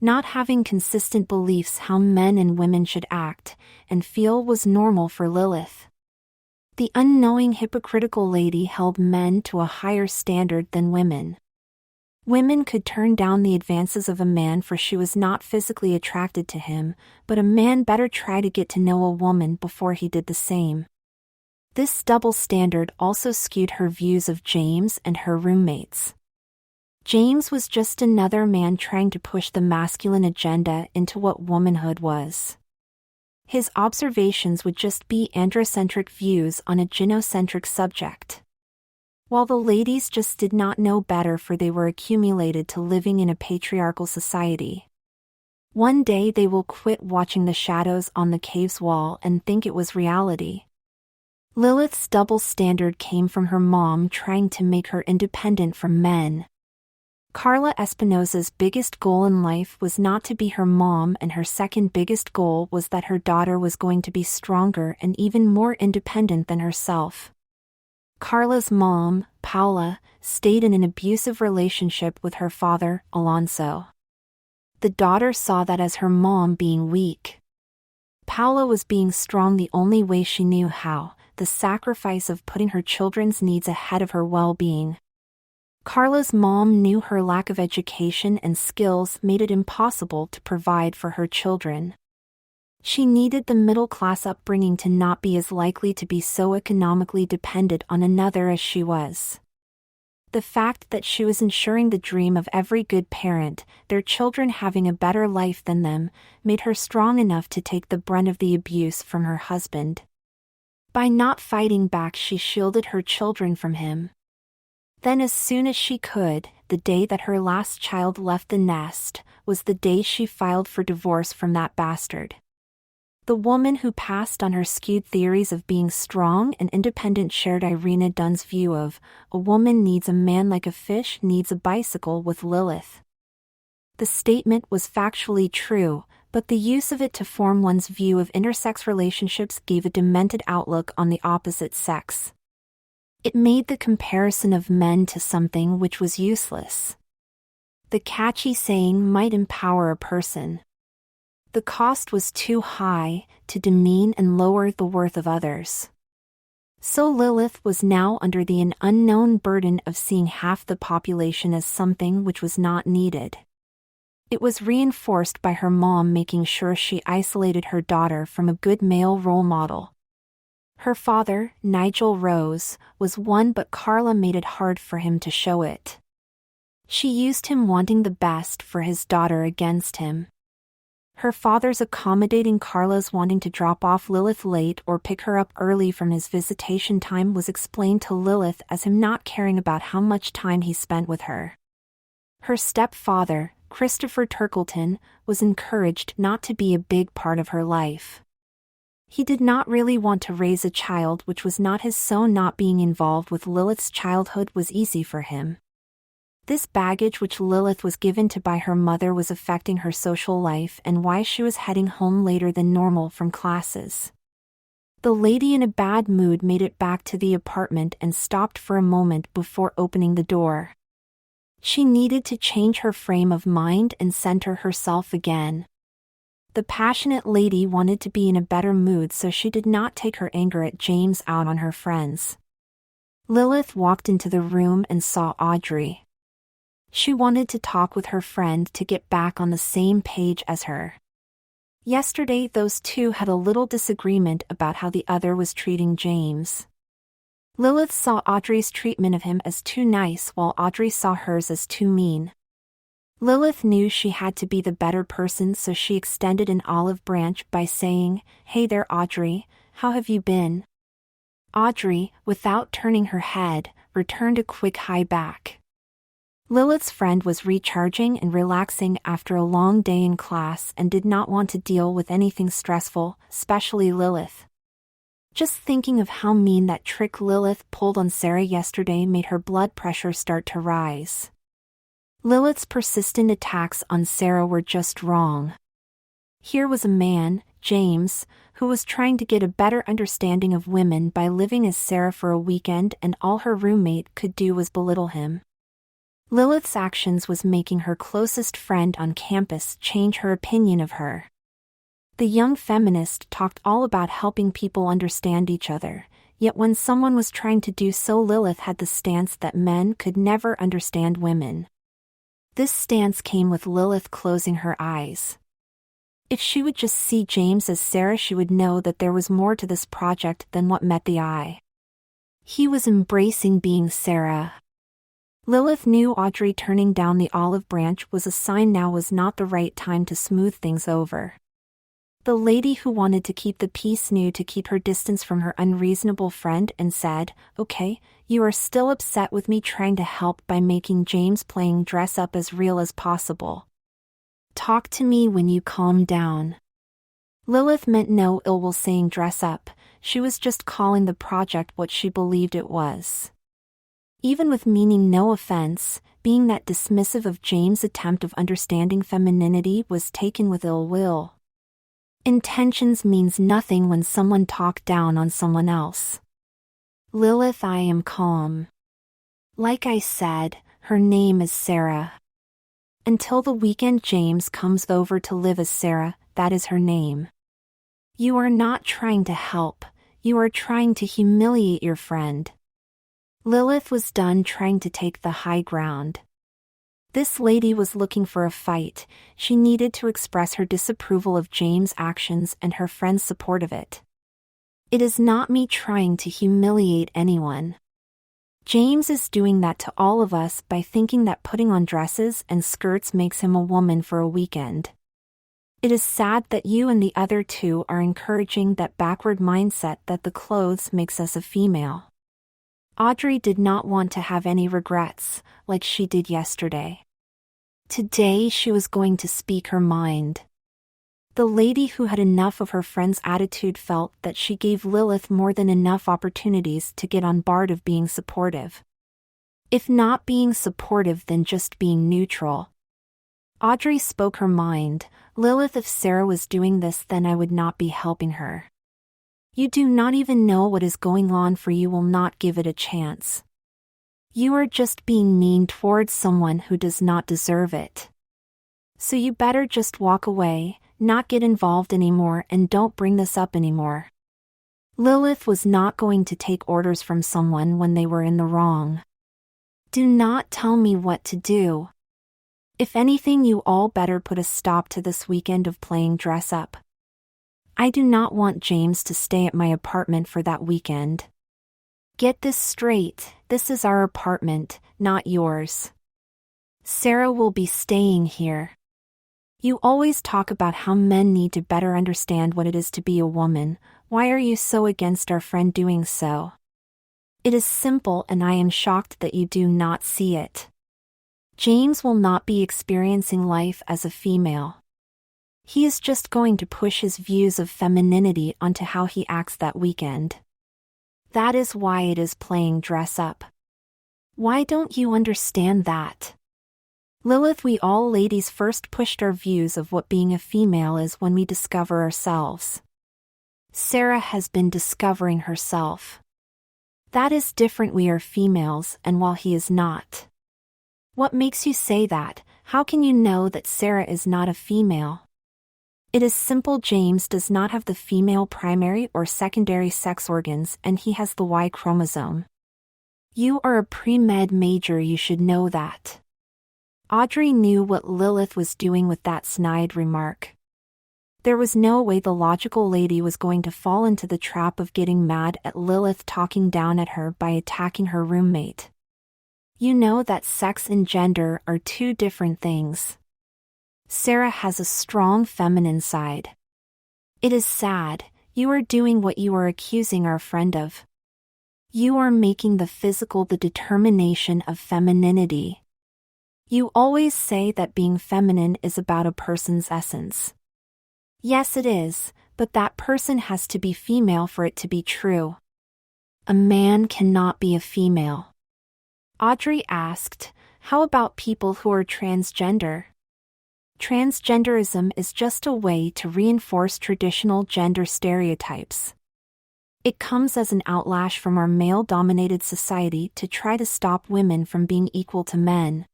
S1: Not having consistent beliefs how men and women should act and feel was normal for Lilith. The unknowing hypocritical lady held men to a higher standard than women. Women could turn down the advances of a man for she was not physically attracted to him, but a man better try to get to know a woman before he did the same. This double standard also skewed her views of James and her roommates. James was just another man trying to push the masculine agenda into what womanhood was. His observations would just be androcentric views on a gynocentric subject. While the ladies just did not know better for they were accumulated to living in a patriarchal society. One day they will quit watching the shadows on the cave's wall and think it was reality. Lilith's double standard came from her mom trying to make her independent from men. Carla Espinosa's biggest goal in life was not to be her mom, and her second biggest goal was that her daughter was going to be stronger and even more independent than herself. Carla's mom, Paula, stayed in an abusive relationship with her father, Alonso. The daughter saw that as her mom being weak. Paula was being strong the only way she knew how, the sacrifice of putting her children's needs ahead of her well-being. Carla's mom knew her lack of education and skills made it impossible to provide for her children. She needed the middle-class upbringing to not be as likely to be so economically dependent on another as she was. The fact that she was ensuring the dream of every good parent, their children having a better life than them, made her strong enough to take the brunt of the abuse from her husband. By not fighting back, she shielded her children from him. Then as soon as she could, the day that her last child left the nest, was the day she filed for divorce from that bastard. The woman who passed on her skewed theories of being strong and independent shared Irina Dunn's view of, a woman needs a man like a fish needs a bicycle with Lilith. The statement was factually true, but the use of it to form one's view of intersex relationships gave a demented outlook on the opposite sex. It made the comparison of men to something which was useless. The catchy saying might empower a person. The cost was too high to demean and lower the worth of others. So Lilith was now under the unknown burden of seeing half the population as something which was not needed. It was reinforced by her mom making sure she isolated her daughter from a good male role model. Her father, Nigel Rose, was one, but Carla made it hard for him to show it. She used him wanting the best for his daughter against him. Her father's accommodating Carla's wanting to drop off Lilith late or pick her up early from his visitation time was explained to Lilith as him not caring about how much time he spent with her. Her stepfather, Christopher Turkleton, was encouraged not to be a big part of her life. He did not really want to raise a child which was not his, so not being involved with Lilith's childhood was easy for him. This baggage which Lilith was given to by her mother was affecting her social life and why she was heading home later than normal from classes. The lady in a bad mood made it back to the apartment and stopped for a moment before opening the door. She needed to change her frame of mind and center herself again. The passionate lady wanted to be in a better mood, so she did not take her anger at James out on her friends. Lilith walked into the room and saw Audrey. She wanted to talk with her friend to get back on the same page as her. Yesterday those two had a little disagreement about how the other was treating James. Lilith saw Audrey's treatment of him as too nice while Audrey saw hers as too mean. Lilith knew she had to be the better person, so she extended an olive branch by saying, "Hey there, Audrey, how have you been?" Audrey, without turning her head, returned a quick hi back. Lilith's friend was recharging and relaxing after a long day in class and did not want to deal with anything stressful, especially Lilith. Just thinking of how mean that trick Lilith pulled on Sarah yesterday made her blood pressure start to rise. Lilith's persistent attacks on Sarah were just wrong. Here was a man, James, who was trying to get a better understanding of women by living as Sarah for a weekend, and all her roommate could do was belittle him. Lilith's actions was making her closest friend on campus change her opinion of her. The young feminist talked all about helping people understand each other, yet when someone was trying to do so, Lilith had the stance that men could never understand women. This stance came with Lilith closing her eyes. If she would just see James as Sarah, she would know that there was more to this project than what met the eye. He was embracing being Sarah. Lilith knew Audrey turning down the olive branch was a sign now was not the right time to smooth things over. The lady who wanted to keep the peace knew to keep her distance from her unreasonable friend and said, "Okay, you are still upset with me trying to help by making James playing dress up as real as possible. Talk to me when you calm down." Lilith meant no ill will saying dress up, she was just calling the project what she believed it was. Even with meaning no offense, being that dismissive of James' attempt of understanding femininity was taken with ill will. Intentions means nothing when someone talked down on someone else. Lilith, I am calm. Like I said, her name is Sarah. Until the weekend James comes over to live as Sarah, that is her name. You are not trying to help, you are trying to humiliate your friend. Lilith was done trying to take the high ground. This lady was looking for a fight. She needed to express her disapproval of James' actions and her friend's support of it. It is not me trying to humiliate anyone. James is doing that to all of us by thinking that putting on dresses and skirts makes him a woman for a weekend. It is sad that you and the other two are encouraging that backward mindset that the clothes makes us a female. Audrey did not want to have any regrets, like she did yesterday. Today she was going to speak her mind. The lady who had enough of her friend's attitude felt that she gave Lilith more than enough opportunities to get on board of being supportive. If not being supportive, then just being neutral. Audrey spoke her mind. Lilith, if Sarah was doing this, then I would not be helping her. You do not even know what is going on, for you will not give it a chance. You are just being mean towards someone who does not deserve it. So you better just walk away, not get involved anymore, and don't bring this up anymore. Lilith was not going to take orders from someone when they were in the wrong. Do not tell me what to do. If anything, you all better put a stop to this weekend of playing dress up. I do not want James to stay at my apartment for that weekend. Get this straight, this is our apartment, not yours. Sarah will be staying here. You always talk about how men need to better understand what it is to be a woman. Why are you so against our friend doing so? It is simple, and I am shocked that you do not see it. James will not be experiencing life as a female. He is just going to push his views of femininity onto how he acts that weekend. That is why it is playing dress up. Why don't you understand that? Lilith, we all ladies first pushed our views of what being a female is when we discover ourselves. Sarah has been discovering herself. That is different. We are females, and while he is not. What makes you say that? How can you know that Sarah is not a female? It is simple. James does not have the female primary or secondary sex organs, and he has the Y chromosome. You are a pre-med major, you should know that. Audrey knew what Lilith was doing with that snide remark. There was no way the logical lady was going to fall into the trap of getting mad at Lilith talking down at her by attacking her roommate. You know that sex and gender are two different things. Sarah has a strong feminine side. It is sad, you are doing what you are accusing our friend of. You are making the physical the determination of femininity. You always say that being feminine is about a person's essence. Yes, it is, but that person has to be female for it to be true. A man cannot be a female. Audrey asked, how about people who are transgender? Transgenderism is just a way to reinforce traditional gender stereotypes. It comes as an outlash from our male-dominated society to try to stop women from being equal to men.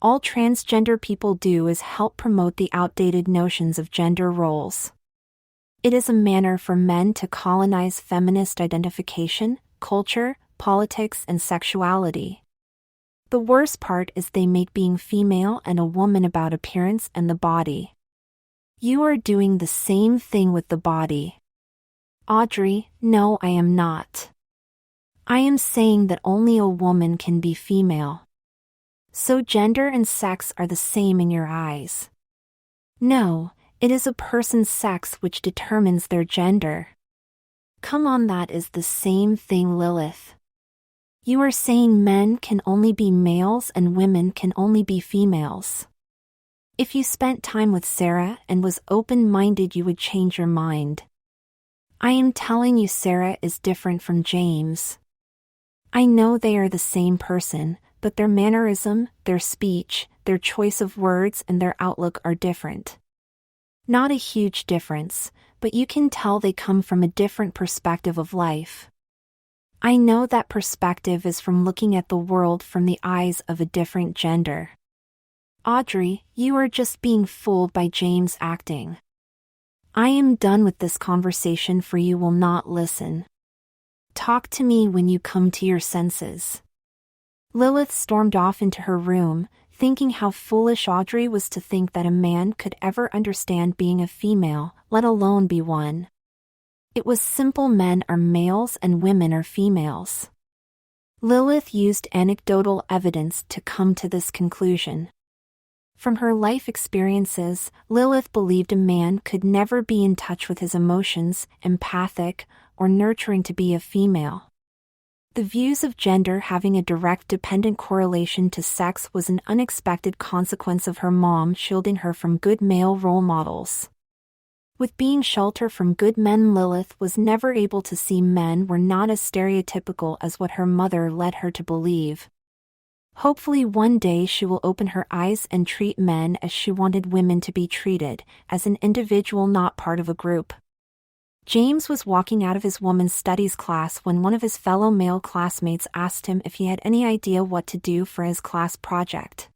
S1: All transgender people do is help promote the outdated notions of gender roles. It is a manner for men to colonize feminist identification, culture, politics, and sexuality. The worst part is they make being female and a woman about appearance and the body. You are doing the same thing with the body. Audrey, no, I am not. I am saying that only a woman can be female. So gender and sex are the same in your eyes. No, it is a person's sex which determines their gender. Come on, that is the same thing, Lilith. You are saying men can only be males and women can only be females. If you spent time with Sarah and was open-minded, you would change your mind. I am telling you, Sarah is different from James. I know they are the same person, but their mannerism, their speech, their choice of words, and their outlook are different. Not a huge difference, but you can tell they come from a different perspective of life. I know that perspective is from looking at the world from the eyes of a different gender. Audrey, you are just being fooled by James' acting. I am done with this conversation, for you will not listen. Talk to me when you come to your senses. Lilith stormed off into her room, thinking how foolish Audrey was to think that a man could ever understand being a female, let alone be one. It was simple. Men are males and women are females. Lilith used anecdotal evidence to come to this conclusion. From her life experiences, Lilith believed a man could never be in touch with his emotions, empathic, or nurturing to be a female. The views of gender having a direct dependent correlation to sex was an unexpected consequence of her mom shielding her from good male role models. With being sheltered from good men, Lilith was never able to see men were not as stereotypical as what her mother led her to believe. Hopefully one day she will open her eyes and treat men as she wanted women to be treated, as an individual, not part of a group. James was walking out of his women's studies class when one of his fellow male classmates asked him if he had any idea what to do for his class project.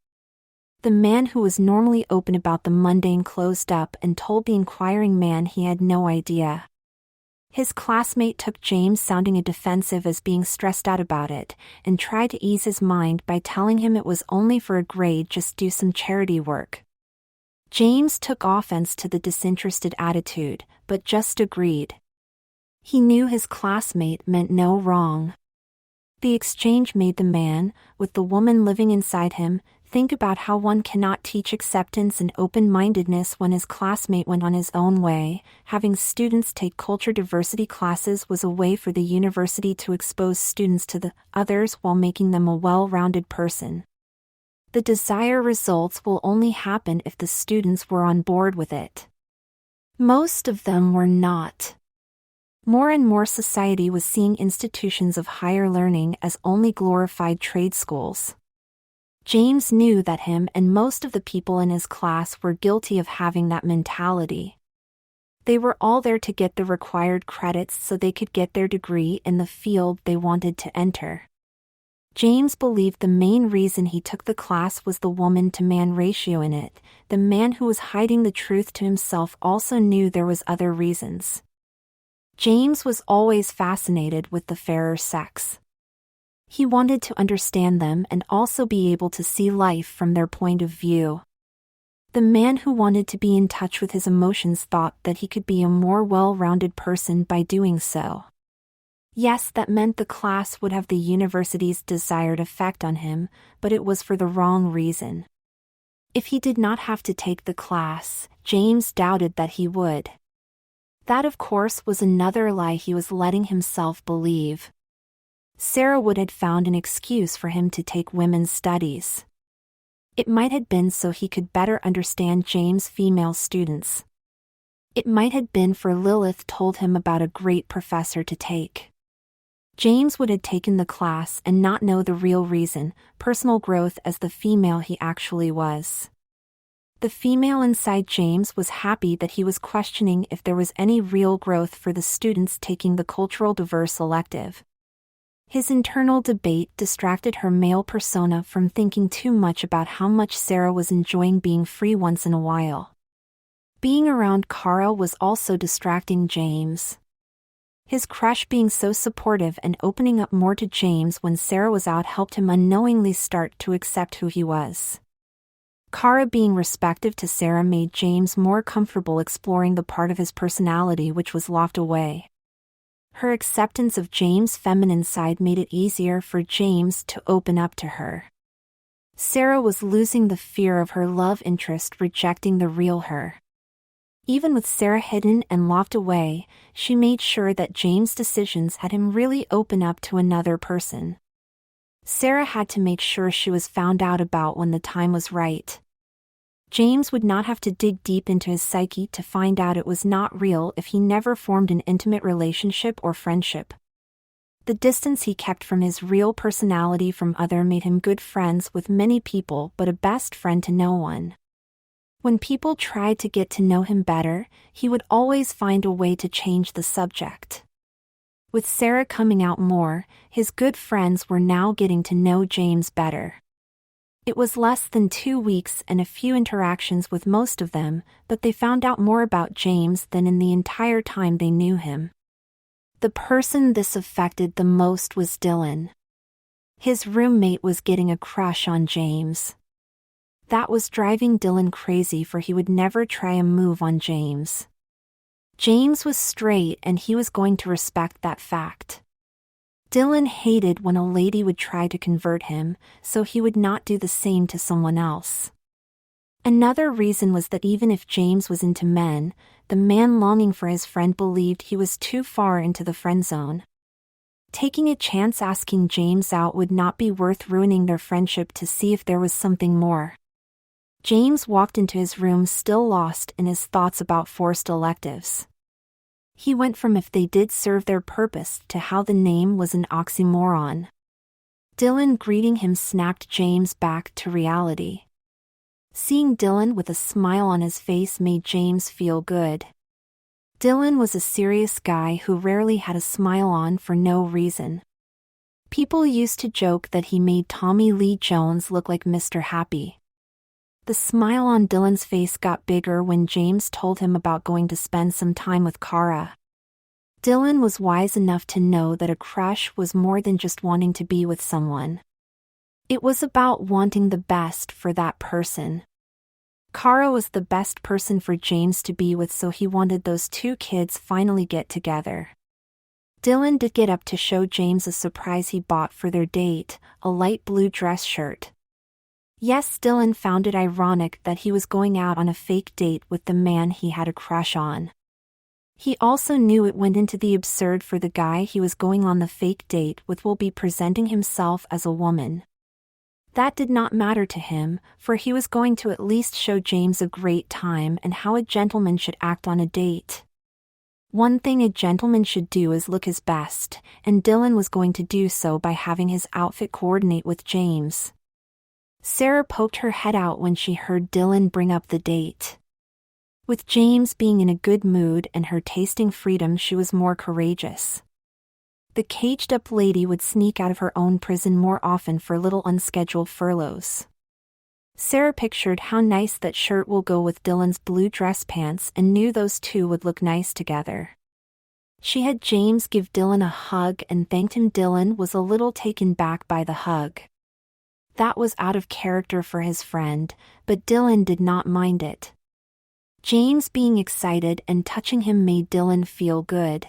S1: The man who was normally open about the mundane closed up and told the inquiring man he had no idea. His classmate took James sounding a defensive as being stressed out about it, and tried to ease his mind by telling him it was only for a grade, just do some charity work. James took offense to the disinterested attitude, but just agreed. He knew his classmate meant no wrong. The exchange made the man, with the woman living inside him, think about how one cannot teach acceptance and open-mindedness when his classmate went on his own way. Having students take culture diversity classes was a way for the university to expose students to the others while making them a well-rounded person. The desired results will only happen if the students were on board with it. Most of them were not. More and more society was seeing institutions of higher learning as only glorified trade schools. James knew that him and most of the people in his class were guilty of having that mentality. They were all there to get the required credits so they could get their degree in the field they wanted to enter. James believed the main reason he took the class was the woman-to-man ratio in it. The man who was hiding the truth to himself also knew there was other reasons. James was always fascinated with the fairer sex. He wanted to understand them and also be able to see life from their point of view. The man who wanted to be in touch with his emotions thought that he could be a more well-rounded person by doing so. Yes, that meant the class would have the university's desired effect on him, but it was for the wrong reason. If he did not have to take the class, James doubted that he would. That, of course, was another lie he was letting himself believe. Sarah Wood had found an excuse for him to take women's studies. It might have been so he could better understand James' female students. It might have been for Lilith told him about a great professor to take. James would have taken the class and not know the real reason, personal growth as the female he actually was. The female inside James was happy that he was questioning if there was any real growth for the students taking the cultural diverse elective. His internal debate distracted her male persona from thinking too much about how much Sarah was enjoying being free once in a while. Being around Kara was also distracting James. His crush being so supportive and opening up more to James when Sarah was out helped him unknowingly start to accept who he was. Kara being respectful to Sarah made James more comfortable exploring the part of his personality which was locked away. Her acceptance of James' feminine side made it easier for James to open up to her. Sarah was losing the fear of her love interest rejecting the real her. Even with Sarah hidden and locked away, she made sure that James' decisions had him really open up to another person. Sarah had to make sure she was found out about when the time was right. James would not have to dig deep into his psyche to find out it was not real if he never formed an intimate relationship or friendship. The distance he kept from his real personality from other made him good friends with many people but a best friend to no one. When people tried to get to know him better, he would always find a way to change the subject. With Sarah coming out more, his good friends were now getting to know James better. It was less than 2 weeks and a few interactions with most of them, but they found out more about James than in the entire time they knew him. The person this affected the most was Dylan. His roommate was getting a crush on James. That was driving Dylan crazy, for he would never try a move on James. James was straight and he was going to respect that fact. Dylan hated when a lady would try to convert him, so he would not do the same to someone else. Another reason was that even if James was into men, the man longing for his friend believed he was too far into the friend zone. Taking a chance asking James out would not be worth ruining their friendship to see if there was something more. James walked into his room still lost in his thoughts about forced electives. He went from if they did serve their purpose to how the name was an oxymoron. Dylan greeting him snapped James back to reality. Seeing Dylan with a smile on his face made James feel good. Dylan was a serious guy who rarely had a smile on for no reason. People used to joke that he made Tommy Lee Jones look like Mr. Happy. The smile on Dylan's face got bigger when James told him about going to spend some time with Kara. Dylan was wise enough to know that a crush was more than just wanting to be with someone. It was about wanting the best for that person. Kara was the best person for James to be with, so he wanted those two kids finally get together. Dylan did get up to show James a surprise he bought for their date, a light blue dress shirt. Yes, Dylan found it ironic that he was going out on a fake date with the man he had a crush on. He also knew it went into the absurd for the guy he was going on the fake date with will be presenting himself as a woman. That did not matter to him, for he was going to at least show James a great time and how a gentleman should act on a date. One thing a gentleman should do is look his best, and Dylan was going to do so by having his outfit coordinate with James. Sarah poked her head out when she heard Dylan bring up the date. With James being in a good mood and her tasting freedom, she was more courageous. The caged-up lady would sneak out of her own prison more often for little unscheduled furloughs. Sarah pictured how nice that shirt will go with Dylan's blue dress pants and knew those two would look nice together. She had James give Dylan a hug and thanked him. Dylan was a little taken back by the hug. That was out of character for his friend, but Dylan did not mind it. James being excited and touching him made Dylan feel good.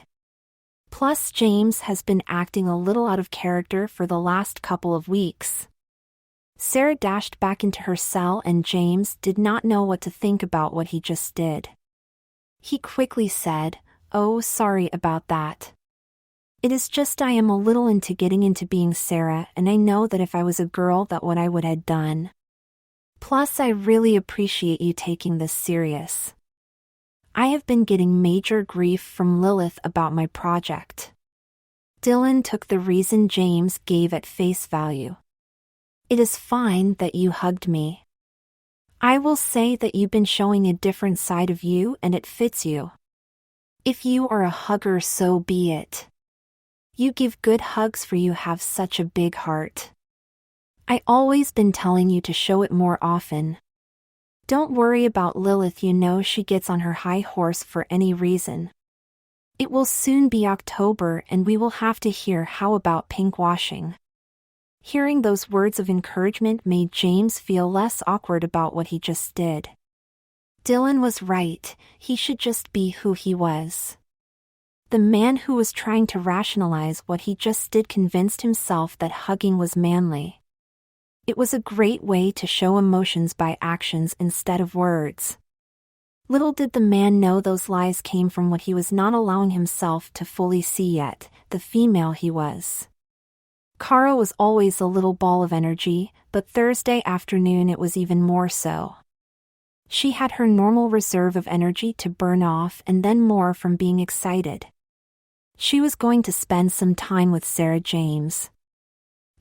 S1: Plus, James has been acting a little out of character for the last couple of weeks. Sarah dashed back into her cell and James did not know what to think about what he just did. He quickly said, "Oh, sorry about that. It is just I am a little into getting into being Sarah, and I know that if I was a girl that what I would have done. Plus, I really appreciate you taking this serious. I have been getting major grief from Lilith about my project." Dylan took the reason James gave at face value. "It is fine that you hugged me. I will say that you've been showing a different side of you and it fits you. If you are a hugger, so be it. You give good hugs, for you have such a big heart. I always been telling you to show it more often. Don't worry about Lilith, you know she gets on her high horse for any reason. It will soon be October and we will have to hear how about pink washing." Hearing those words of encouragement made James feel less awkward about what he just did. Dylan was right, he should just be who he was. The man who was trying to rationalize what he just did convinced himself that hugging was manly. It was a great way to show emotions by actions instead of words. Little did the man know those lies came from what he was not allowing himself to fully see yet, the female he was. Kara was always a little ball of energy, but Thursday afternoon it was even more so. She had her normal reserve of energy to burn off and then more from being excited. She was going to spend some time with Sarah James.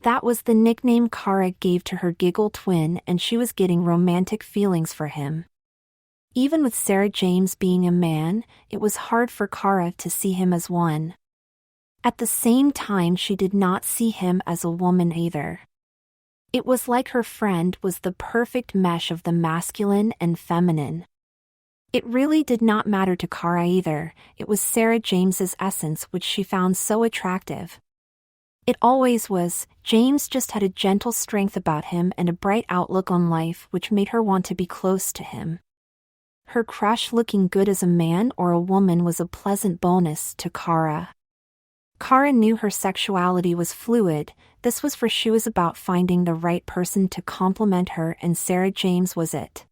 S1: That was the nickname Kara gave to her giggle twin, and she was getting romantic feelings for him. Even with Sarah James being a man, it was hard for Kara to see him as one. At the same time, she did not see him as a woman either. It was like her friend was the perfect mesh of the masculine and feminine. It really did not matter to Kara either, it was Sarah James's essence which she found so attractive. It always was. James just had a gentle strength about him and a bright outlook on life which made her want to be close to him. Her crush looking good as a man or a woman was a pleasant bonus to Kara. Kara knew her sexuality was fluid, this was for she was about finding the right person to complement her, and Sarah James was it.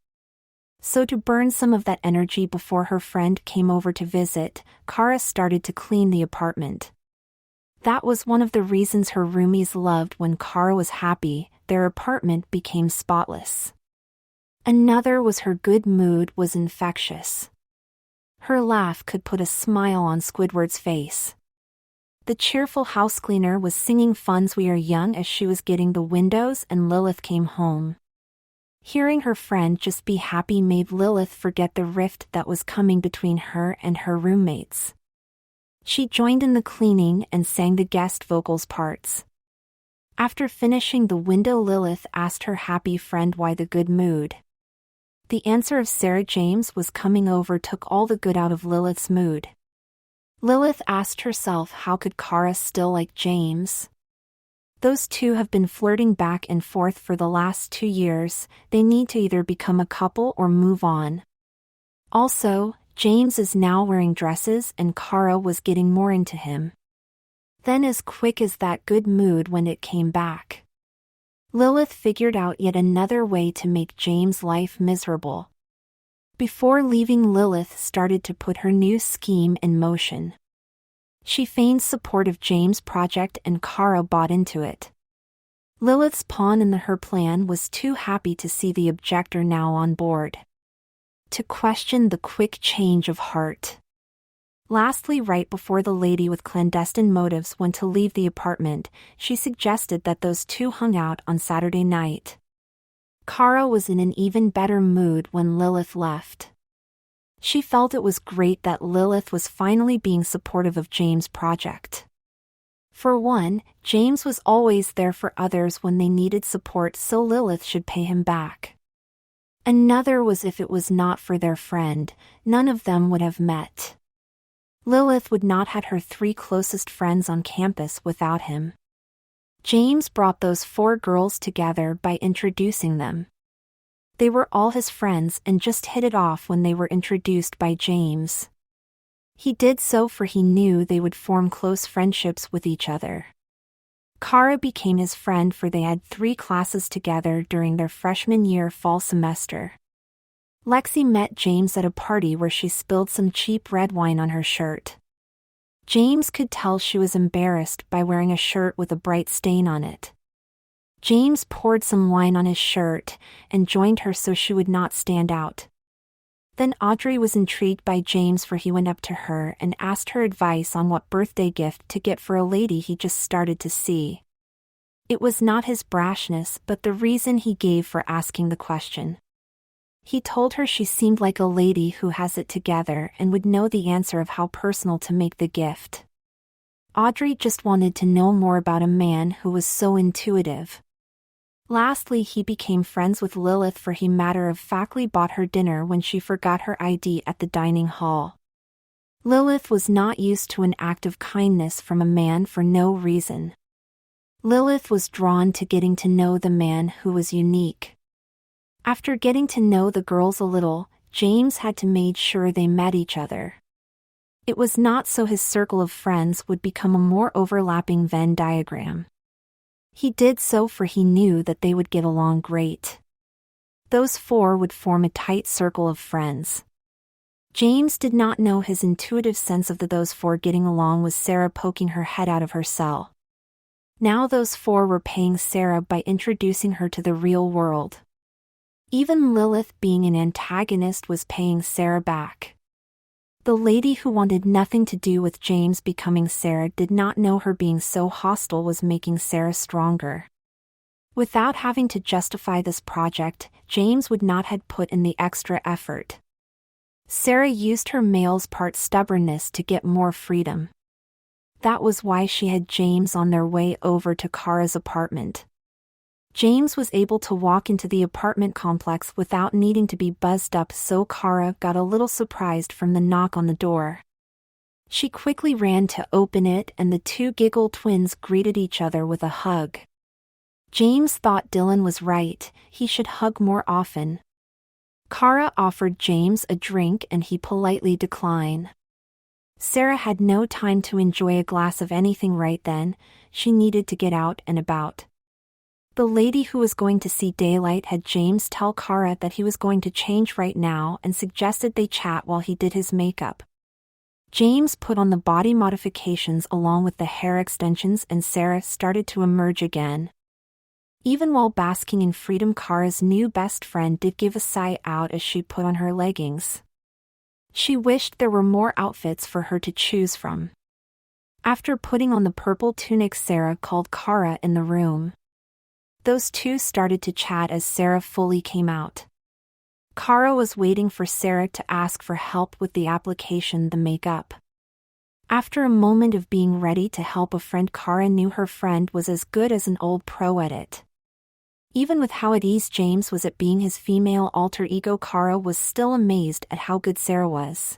S1: So to burn some of that energy before her friend came over to visit, Kara started to clean the apartment. That was one of the reasons her roomies loved when Kara was happy, their apartment became spotless. Another was her good mood was infectious. Her laugh could put a smile on Squidward's face. The cheerful house cleaner was singing Fun's We Are Young as she was getting the windows and Lilith came home. Hearing her friend just be happy made Lilith forget the rift that was coming between her and her roommates. She joined in the cleaning and sang the guest vocals parts. After finishing the window, Lilith asked her happy friend why the good mood. The answer of Sarah James was coming over took all the good out of Lilith's mood. Lilith asked herself, how could Kara still like James? Those two have been flirting back and forth for the last 2 years. They need to either become a couple or move on. Also, James is now wearing dresses and Kara was getting more into him. Then as quick as that good mood when it came back. Lilith figured out yet another way to make James' life miserable. Before leaving, Lilith started to put her new scheme in motion. She feigned support of James' project and Kara bought into it. Lilith's pawn in her plan was too happy to see the objector now on board. To question the quick change of heart. Lastly, right before the lady with clandestine motives went to leave the apartment, she suggested that those two hung out on Saturday night. Kara was in an even better mood when Lilith left. She felt it was great that Lilith was finally being supportive of James' project. For one, James was always there for others when they needed support, so Lilith should pay him back. Another was if it was not for their friend, none of them would have met. Lilith would not have her 3 closest friends on campus without him. James brought those 4 girls together by introducing them. They were all his friends and just hit it off when they were introduced by James. He did so for he knew they would form close friendships with each other. Kara became his friend for they had 3 classes together during their freshman year fall semester. Lexi met James at a party where she spilled some cheap red wine on her shirt. James could tell she was embarrassed by wearing a shirt with a bright stain on it. James poured some wine on his shirt and joined her so she would not stand out. Then Audrey was intrigued by James for he went up to her and asked her advice on what birthday gift to get for a lady he just started to see. It was not his brashness but the reason he gave for asking the question. He told her she seemed like a lady who has it together and would know the answer of how personal to make the gift. Audrey just wanted to know more about a man who was so intuitive. Lastly, he became friends with Lilith for he matter-of-factly bought her dinner when she forgot her ID at the dining hall. Lilith was not used to an act of kindness from a man for no reason. Lilith was drawn to getting to know the man who was unique. After getting to know the girls a little, James had to make sure they met each other. It was not so his circle of friends would become a more overlapping Venn diagram. He did so for he knew that they would get along great. Those 4 would form a tight circle of friends. James did not know his intuitive sense of those 4 getting along was Sarah poking her head out of her cell. Now those 4 were paying Sarah by introducing her to the real world. Even Lilith, being an antagonist, was paying Sarah back. The lady who wanted nothing to do with James becoming Sarah did not know her being so hostile was making Sarah stronger. Without having to justify this project, James would not have put in the extra effort. Sarah used her male's part stubbornness to get more freedom. That was why she had James on their way over to Kara's apartment. James was able to walk into the apartment complex without needing to be buzzed up, so Kara got a little surprised from the knock on the door. She quickly ran to open it and the 2 giggle twins greeted each other with a hug. James thought Dylan was right, he should hug more often. Kara offered James a drink and he politely declined. Sarah had no time to enjoy a glass of anything right then, she needed to get out and about. The lady who was going to see daylight had James tell Kara that he was going to change right now and suggested they chat while he did his makeup. James put on the body modifications along with the hair extensions and Sarah started to emerge again. Even while basking in freedom, Kara's new best friend did give a sigh out as she put on her leggings. She wished there were more outfits for her to choose from. After putting on the purple tunic, Sarah called Kara in the room. Those 2 started to chat as Sarah fully came out. Kara was waiting for Sarah to ask for help with the application, the makeup. After a moment of being ready to help a friend, Kara knew her friend was as good as an old pro at it. Even with how at ease James was at being his female alter ego, Kara was still amazed at how good Sarah was.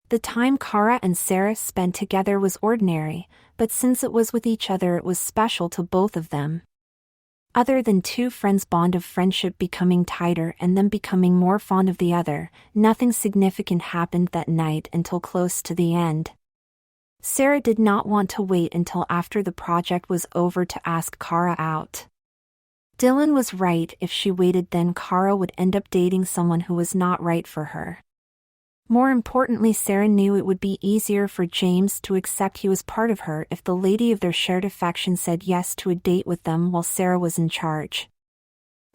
S1: The time Kara and Sarah spent together was ordinary, but since it was with each other, it was special to both of them. Other than two friends' bond of friendship becoming tighter and them becoming more fond of the other, nothing significant happened that night until close to the end. Sarah did not want to wait until after the project was over to ask Kara out. Dylan was right. If she waited, then Kara would end up dating someone who was not right for her. More importantly, Sarah knew it would be easier for James to accept he was part of her if the lady of their shared affection said yes to a date with them while Sarah was in charge.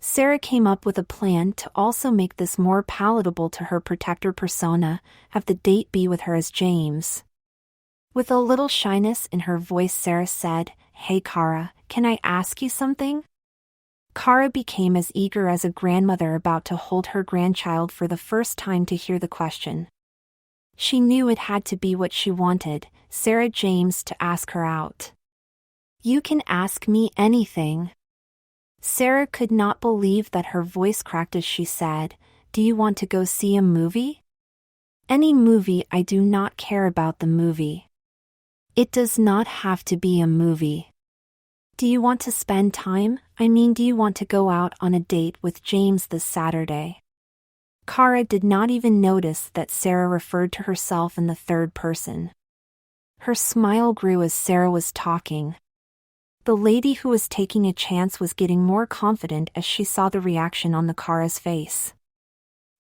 S1: Sarah came up with a plan to also make this more palatable to her protector persona, have the date be with her as James. With a little shyness in her voice, Sarah said, "Hey Kara, can I ask you something?" Kara became as eager as a grandmother about to hold her grandchild for the first time to hear the question. She knew it had to be what she wanted, Sarah James to ask her out. "You can ask me anything." Sarah could not believe that her voice cracked as she said, "Do you want to go see a movie?" "Any movie. I do not care about the movie." "It does not have to be a movie." "Do you want to spend time? Do you want to go out on a date with James this Saturday?" Kara did not even notice that Sarah referred to herself in the third person. Her smile grew as Sarah was talking. The lady who was taking a chance was getting more confident as she saw the reaction on Kara's face.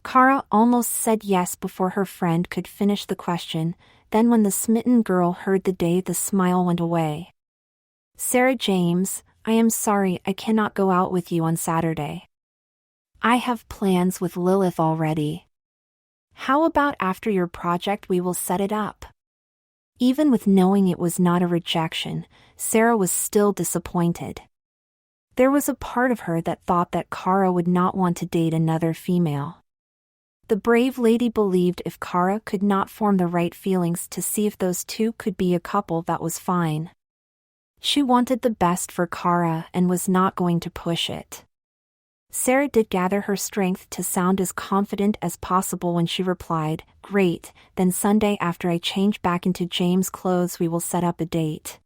S1: Kara almost said yes before her friend could finish the question, then when the smitten girl heard the date, the smile went away. "Sarah James, I am sorry I cannot go out with you on Saturday. I have plans with Lilith already. How about after your project we will set it up?" Even with knowing it was not a rejection, Sarah was still disappointed. There was a part of her that thought that Kara would not want to date another female. The brave lady believed if Kara could not form the right feelings to see if those two could be a couple, that was fine. She wanted the best for Kara and was not going to push it. Sarah did gather her strength to sound as confident as possible when she replied, "Great, then Sunday after I change back into James' clothes we will set up a date."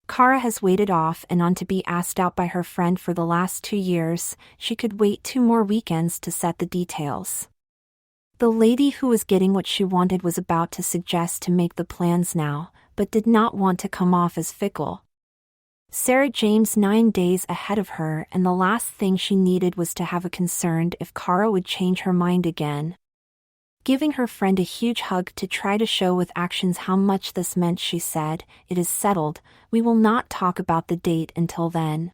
S1: Kara has waited off and on to be asked out by her friend for the last 2 years. She could wait 2 more weekends to set the details. The lady who was getting what she wanted was about to suggest to make the plans now, but did not want to come off as fickle. Sarah James 9 days ahead of her, and the last thing she needed was to have a concern if Kara would change her mind again. Giving her friend a huge hug to try to show with actions how much this meant, she said, "It is settled, we will not talk about the date until then."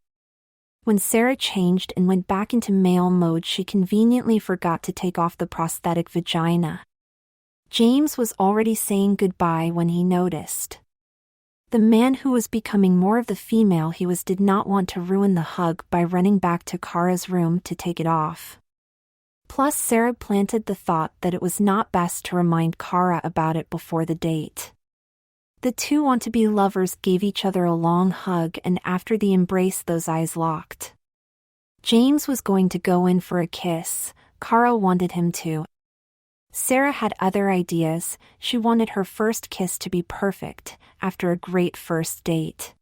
S1: When Sarah changed and went back into male mode, she conveniently forgot to take off the prosthetic vagina. James was already saying goodbye when he noticed. The man who was becoming more of the female he was did not want to ruin the hug by running back to Kara's room to take it off. Plus, Sarah planted the thought that it was not best to remind Kara about it before the date. The two want-to-be lovers gave each other a long hug, and after the embrace those eyes locked. James was going to go in for a kiss. Kara wanted him to. Sarah had other ideas. She wanted her first kiss to be perfect, after a great first date.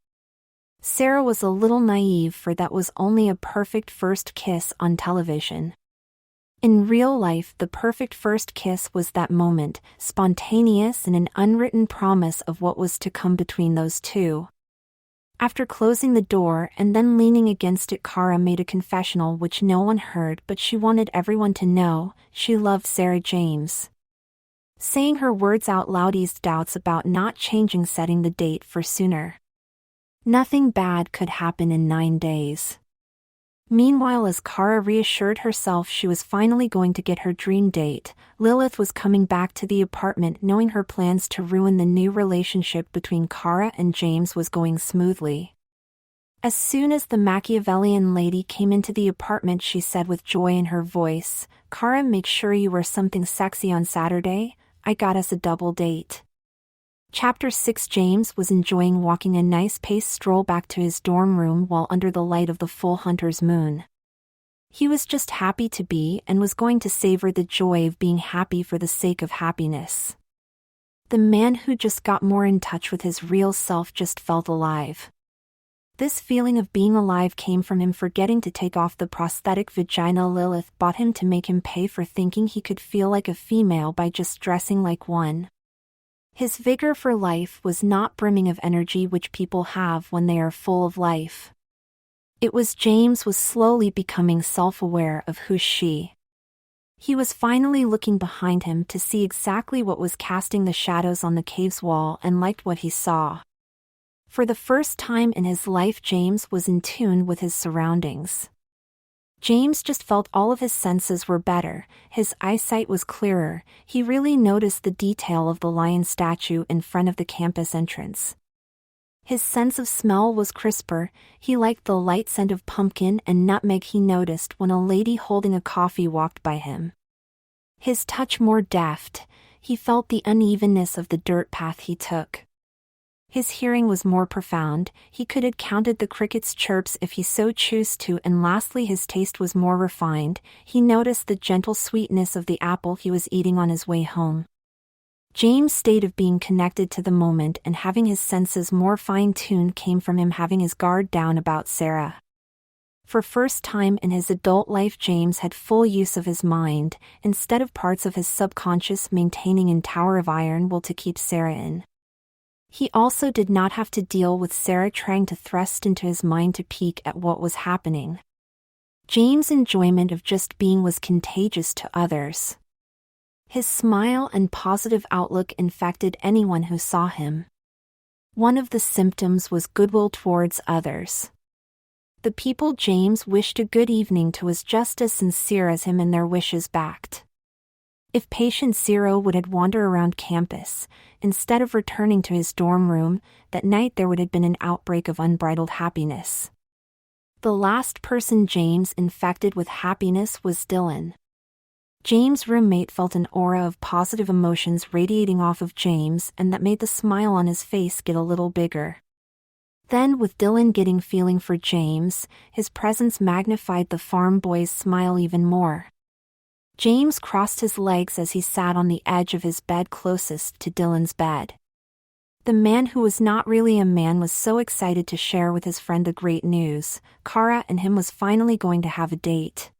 S1: Sarah was a little naive, for that was only a perfect first kiss on television. In real life, the perfect first kiss was that moment, spontaneous and an unwritten promise of what was to come between those two. After closing the door and then leaning against it, Kara made a confessional which no one heard, but she wanted everyone to know she loved Sarah James. Saying her words out loud eased doubts about not changing, setting the date for sooner. Nothing bad could happen in 9 days. Meanwhile, as Kara reassured herself she was finally going to get her dream date, Lilith was coming back to the apartment, knowing her plans to ruin the new relationship between Kara and James was going smoothly. As soon as the Machiavellian lady came into the apartment, she said with joy in her voice, "Kara, make sure you wear something sexy on Saturday. I got us a double date." Chapter 6. James was enjoying walking a nice pace stroll back to his dorm room while under the light of the full hunter's moon. He was just happy to be and was going to savor the joy of being happy for the sake of happiness. The man who just got more in touch with his real self just felt alive. This feeling of being alive came from him forgetting to take off the prosthetic vagina Lilith bought him to make him pay for thinking he could feel like a female by just dressing like one. His vigor for life was not brimming of energy which people have when they are full of life. It was James was slowly becoming self-aware of who she. He was finally looking behind him to see exactly what was casting the shadows on the cave's wall and liked what he saw. For the first time in his life, James was in tune with his surroundings. James just felt all of his senses were better, his eyesight was clearer, he really noticed the detail of the lion statue in front of the campus entrance. His sense of smell was crisper, he liked the light scent of pumpkin and nutmeg he noticed when a lady holding a coffee walked by him. His touch more deft, he felt the unevenness of the dirt path he took. His hearing was more profound, he could have counted the crickets' chirps if he so chose to, and lastly his taste was more refined, he noticed the gentle sweetness of the apple he was eating on his way home. James' state of being connected to the moment and having his senses more fine-tuned came from him having his guard down about Sarah. For first time in his adult life, James had full use of his mind, instead of parts of his subconscious maintaining in Tower of Iron will to keep Sarah in. He also did not have to deal with Sarah trying to thrust into his mind to peek at what was happening. James' enjoyment of just being was contagious to others. His smile and positive outlook infected anyone who saw him. One of the symptoms was goodwill towards others. The people James wished a good evening to was just as sincere as him, and their wishes backed. If patient Zero would have wandered around campus, instead of returning to his dorm room, that night there would have been an outbreak of unbridled happiness. The last person James infected with happiness was Dylan. James' roommate felt an aura of positive emotions radiating off of James, and that made the smile on his face get a little bigger. Then, with Dylan getting feeling for James, his presence magnified the farm boy's smile even more. James crossed his legs as he sat on the edge of his bed closest to Dylan's bed. The man who was not really a man was so excited to share with his friend the great news. Kara and him was finally going to have a date.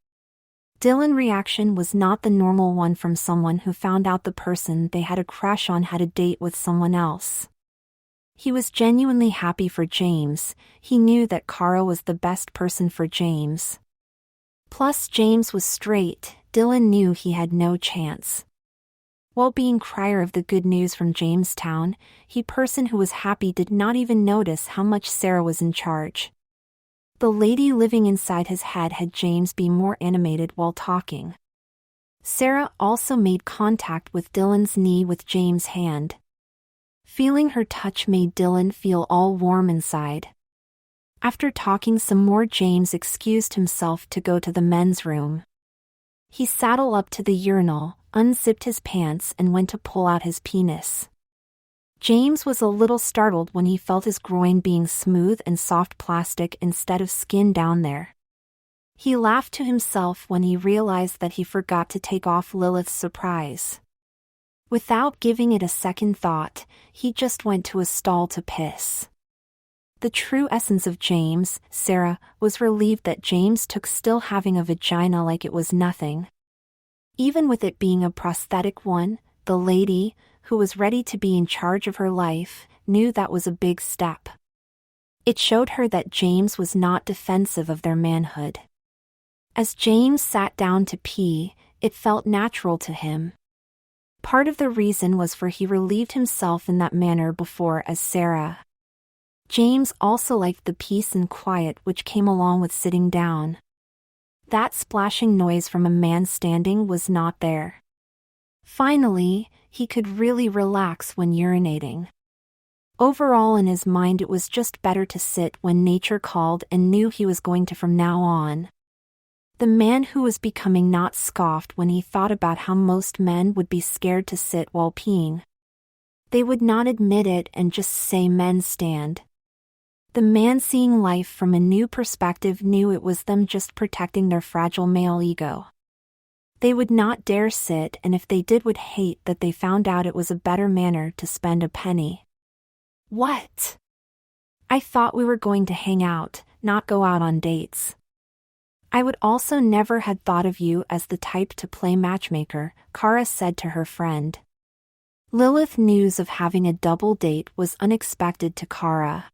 S1: Dylan's reaction was not the normal one from someone who found out the person they had a crush on had a date with someone else. He was genuinely happy for James, he knew that Kara was the best person for James. Plus James was straight, Dylan knew he had no chance. While being crier of the good news from Jamestown, he person who was happy did not even notice how much Sarah was in charge. The lady living inside his head had James be more animated while talking. Sarah also made contact with Dylan's knee with James' hand. Feeling her touch made Dylan feel all warm inside. After talking some more, James excused himself to go to the men's room. He saddled up to the urinal, unzipped his pants and went to pull out his penis. James was a little startled when he felt his groin being smooth and soft plastic instead of skin down there. He laughed to himself when he realized that he forgot to take off Lilith's surprise. Without giving it a second thought, he just went to a stall to piss. The true essence of James, Sarah, was relieved that James took still having a vagina like it was nothing. Even with it being a prosthetic one, the lady, who was ready to be in charge of her life, knew that was a big step. It showed her that James was not defensive of their manhood. As James sat down to pee, it felt natural to him. Part of the reason was for he relieved himself in that manner before as Sarah. James also liked the peace and quiet which came along with sitting down. That splashing noise from a man standing was not there. Finally, he could really relax when urinating. Overall in his mind it was just better to sit when nature called and knew he was going to from now on. The man who was becoming not scoffed when he thought about how most men would be scared to sit while peeing. They would not admit it and just say men stand. The man seeing life from a new perspective knew it was them just protecting their fragile male ego. They would not dare sit, and if they did would hate that they found out it was a better manner to spend a penny. What? I thought we were going to hang out, not go out on dates. I would also never had thought of you as the type to play matchmaker, Kara said to her friend. Lilith's news of having a double date was unexpected to Kara.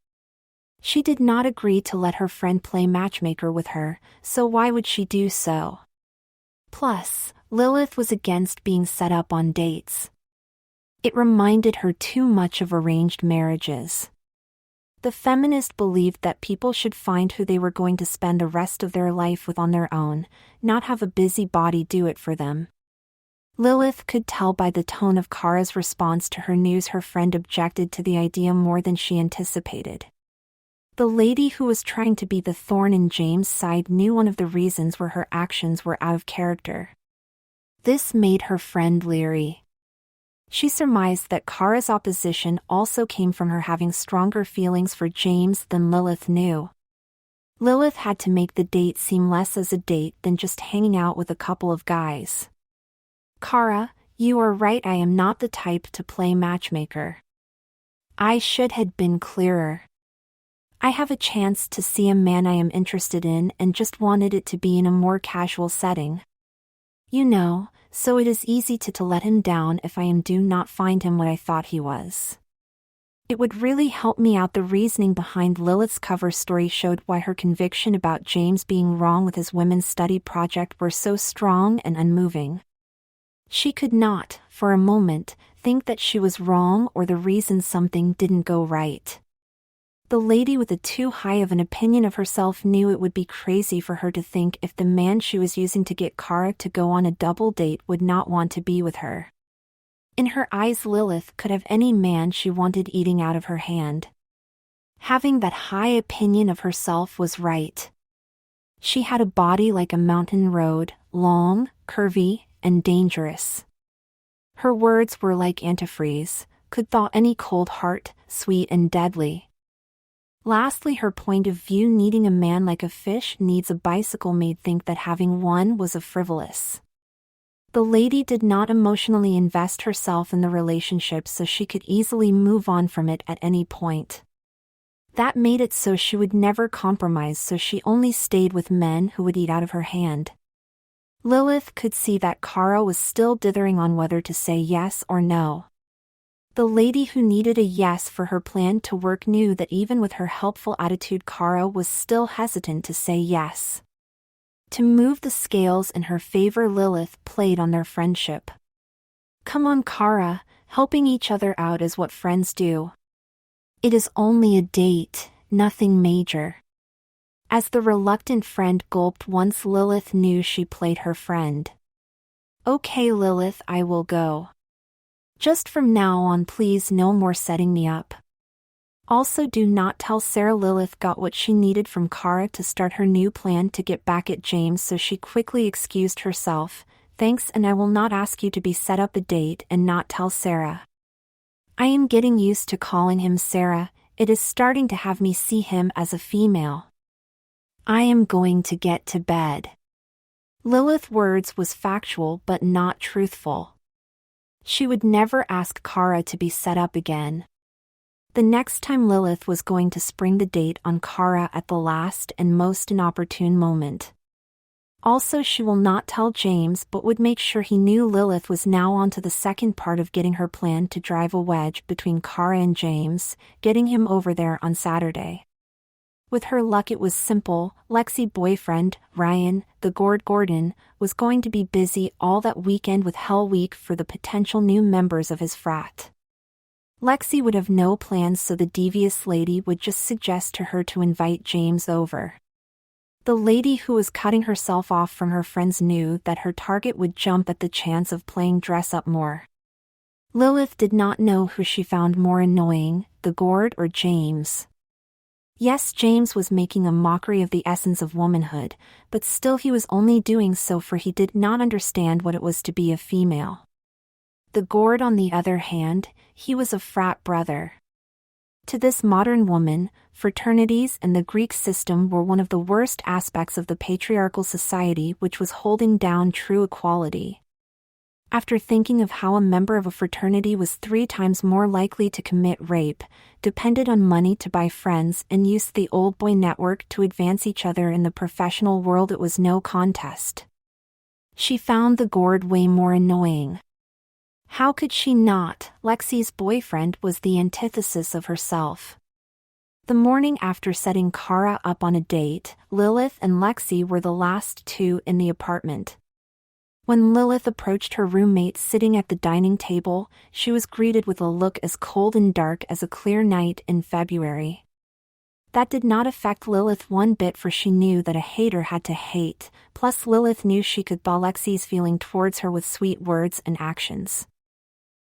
S1: She did not agree to let her friend play matchmaker with her, so why would she do so? Plus, Lilith was against being set up on dates. It reminded her too much of arranged marriages. The feminist believed that people should find who they were going to spend the rest of their life with on their own, not have a busybody do it for them. Lilith could tell by the tone of Kara's response to her news her friend objected to the idea more than she anticipated. The lady who was trying to be the thorn in James' side knew one of the reasons were her actions were out of character. This made her friend leery. She surmised that Kara's opposition also came from her having stronger feelings for James than Lilith knew. Lilith had to make the date seem less as a date than just hanging out with a couple of guys. Kara, you are right, I am not the type to play matchmaker. I should have been clearer. I have a chance to see a man I am interested in and just wanted it to be in a more casual setting. You know, so it is easy to let him down if I do not find him what I thought he was. It would really help me out. The reasoning behind Lilith's cover story showed why her conviction about James being wrong with his women's study project were so strong and unmoving. She could not, for a moment, think that she was wrong or the reason something didn't go right. The lady with a too high of an opinion of herself knew it would be crazy for her to think if the man she was using to get Kara to go on a double date would not want to be with her. In her eyes, Lilith could have any man she wanted eating out of her hand. Having that high opinion of herself was right. She had a body like a mountain road, long, curvy, and dangerous. Her words were like antifreeze, could thaw any cold heart, sweet and deadly. Lastly, her point of view, needing a man like a fish needs a bicycle, made think that having one was a frivolous. The lady did not emotionally invest herself in the relationship, so she could easily move on from it at any point. That made it so she would never compromise, so she only stayed with men who would eat out of her hand. Lilith could see that Kara was still dithering on whether to say yes or no. The lady who needed a yes for her plan to work knew that even with her helpful attitude, Kara was still hesitant to say yes. To move the scales in her favor, Lilith played on their friendship. Come on, Kara, helping each other out is what friends do. It is only a date, nothing major. As the reluctant friend gulped once, Lilith knew she played her friend. Okay, Lilith, I will go. Just from now on, please, no more setting me up. Also, do not tell Sarah. Lilith got what she needed from Kara to start her new plan to get back at James, so she quickly excused herself. Thanks, and I will not ask you to be set up a date and not tell Sarah. I am getting used to calling him Sarah. It is starting to have me see him as a female. I am going to get to bed. Lilith's words was factual but not truthful. She would never ask Kara to be set up again. The next time Lilith was going to spring the date on Kara at the last and most inopportune moment. Also, she will not tell James, but would make sure he knew Lilith was now on to the second part of getting her plan to drive a wedge between Kara and James, getting him over there on Saturday. With her luck, it was simple. Lexi's boyfriend, Ryan, the Gordon, was going to be busy all that weekend with Hell Week for the potential new members of his frat. Lexi would have no plans, so the devious lady would just suggest to her to invite James over. The lady who was cutting herself off from her friends knew that her target would jump at the chance of playing dress up more. Lilith did not know who she found more annoying, the Gord or James. Yes, James was making a mockery of the essence of womanhood, but still he was only doing so for he did not understand what it was to be a female. The Gord, on the other hand, he was a frat brother. To this modern woman, fraternities and the Greek system were one of the worst aspects of the patriarchal society which was holding down true equality. After thinking of how a member of a fraternity was 3 times more likely to commit rape, depended on money to buy friends, and used the old boy network to advance each other in the professional world, it was no contest. She found the gourd way more annoying. How could she not? Lexi's boyfriend was the antithesis of herself. The morning after setting Kara up on a date, Lilith and Lexi were the last 2 in the apartment. When Lilith approached her roommate sitting at the dining table, she was greeted with a look as cold and dark as a clear night in February. That did not affect Lilith one bit, for she knew that a hater had to hate, plus Lilith knew she could thaw Lexi's feeling towards her with sweet words and actions.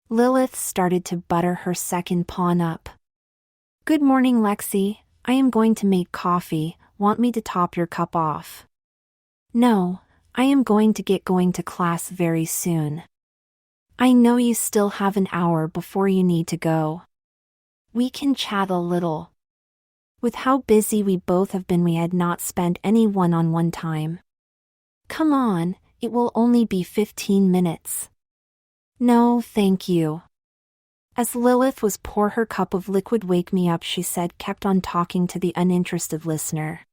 S1: Lilith started to butter her second pawn up. "Good morning, Lexi. I am going to make coffee. Want me to top your cup off?" "No, I am going to get going to class very soon." "I know you still have an hour before you need to go. We can chat a little." With how busy we both have been, we had not spent any one-on-one time. "Come on, it will only be 15 minutes. "No, thank you." As Lilith was pour her cup of liquid wake me up, she said, kept on talking to the uninterested listener.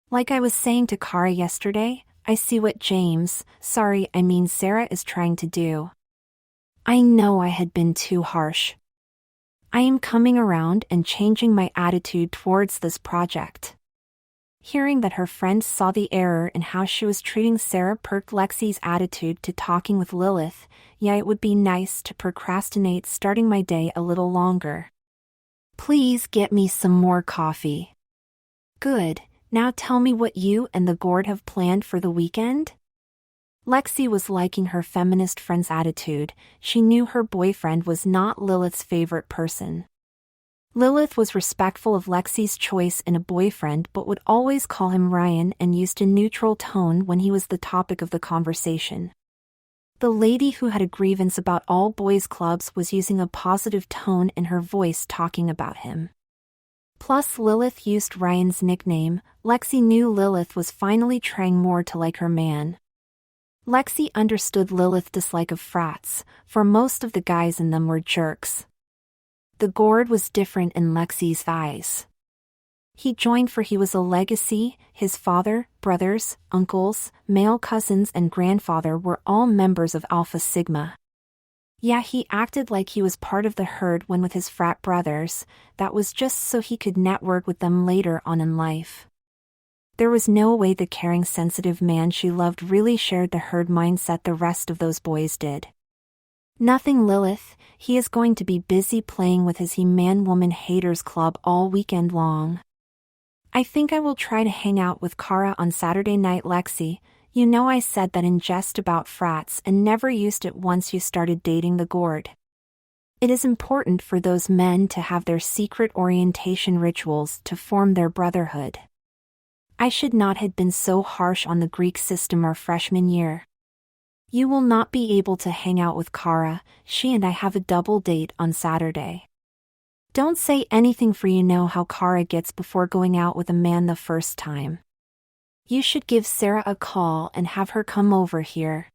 S1: "Like I was saying to Kara yesterday, I see what Sarah is trying to do. I know I had been too harsh. I am coming around and changing my attitude towards this project." Hearing that her friend saw the error in how she was treating Sarah perked Lexi's attitude to talking with Lilith. "Yeah, it would be nice to procrastinate starting my day a little longer. Please get me some more coffee." "Good, now tell me what you and the gourd have planned for the weekend?" Lexi was liking her feminist friend's attitude. She knew her boyfriend was not Lilith's favorite person. Lilith was respectful of Lexi's choice in a boyfriend, but would always call him Ryan and used a neutral tone when he was the topic of the conversation. The lady who had a grievance about all boys' clubs was using a positive tone in her voice talking about him. Plus Lilith used Ryan's nickname. Lexi knew Lilith was finally trying more to like her man. Lexi understood Lilith's dislike of frats, for most of the guys in them were jerks. The gourd was different in Lexi's eyes. He joined for he was a legacy. His father, brothers, uncles, male cousins and grandfather were all members of Alpha Sigma. Yeah, he acted like he was part of the herd when with his frat brothers. That was just so he could network with them later on in life. There was no way the caring, sensitive man she loved really shared the herd mindset the rest of those boys did. "Nothing, Lilith. He is going to be busy playing with his man-woman haters club all weekend long. I think I will try to hang out with Kara on Saturday night." "Lexi, you know I said that in jest about frats and never used it once you started dating the gourd. It is important for those men to have their secret orientation rituals to form their brotherhood. I should not have been so harsh on the Greek system our freshman year. You will not be able to hang out with Kara. She and I have a double date on Saturday. Don't say anything, for you know how Kara gets before going out with a man the first time. You should give Sarah a call and have her come over here.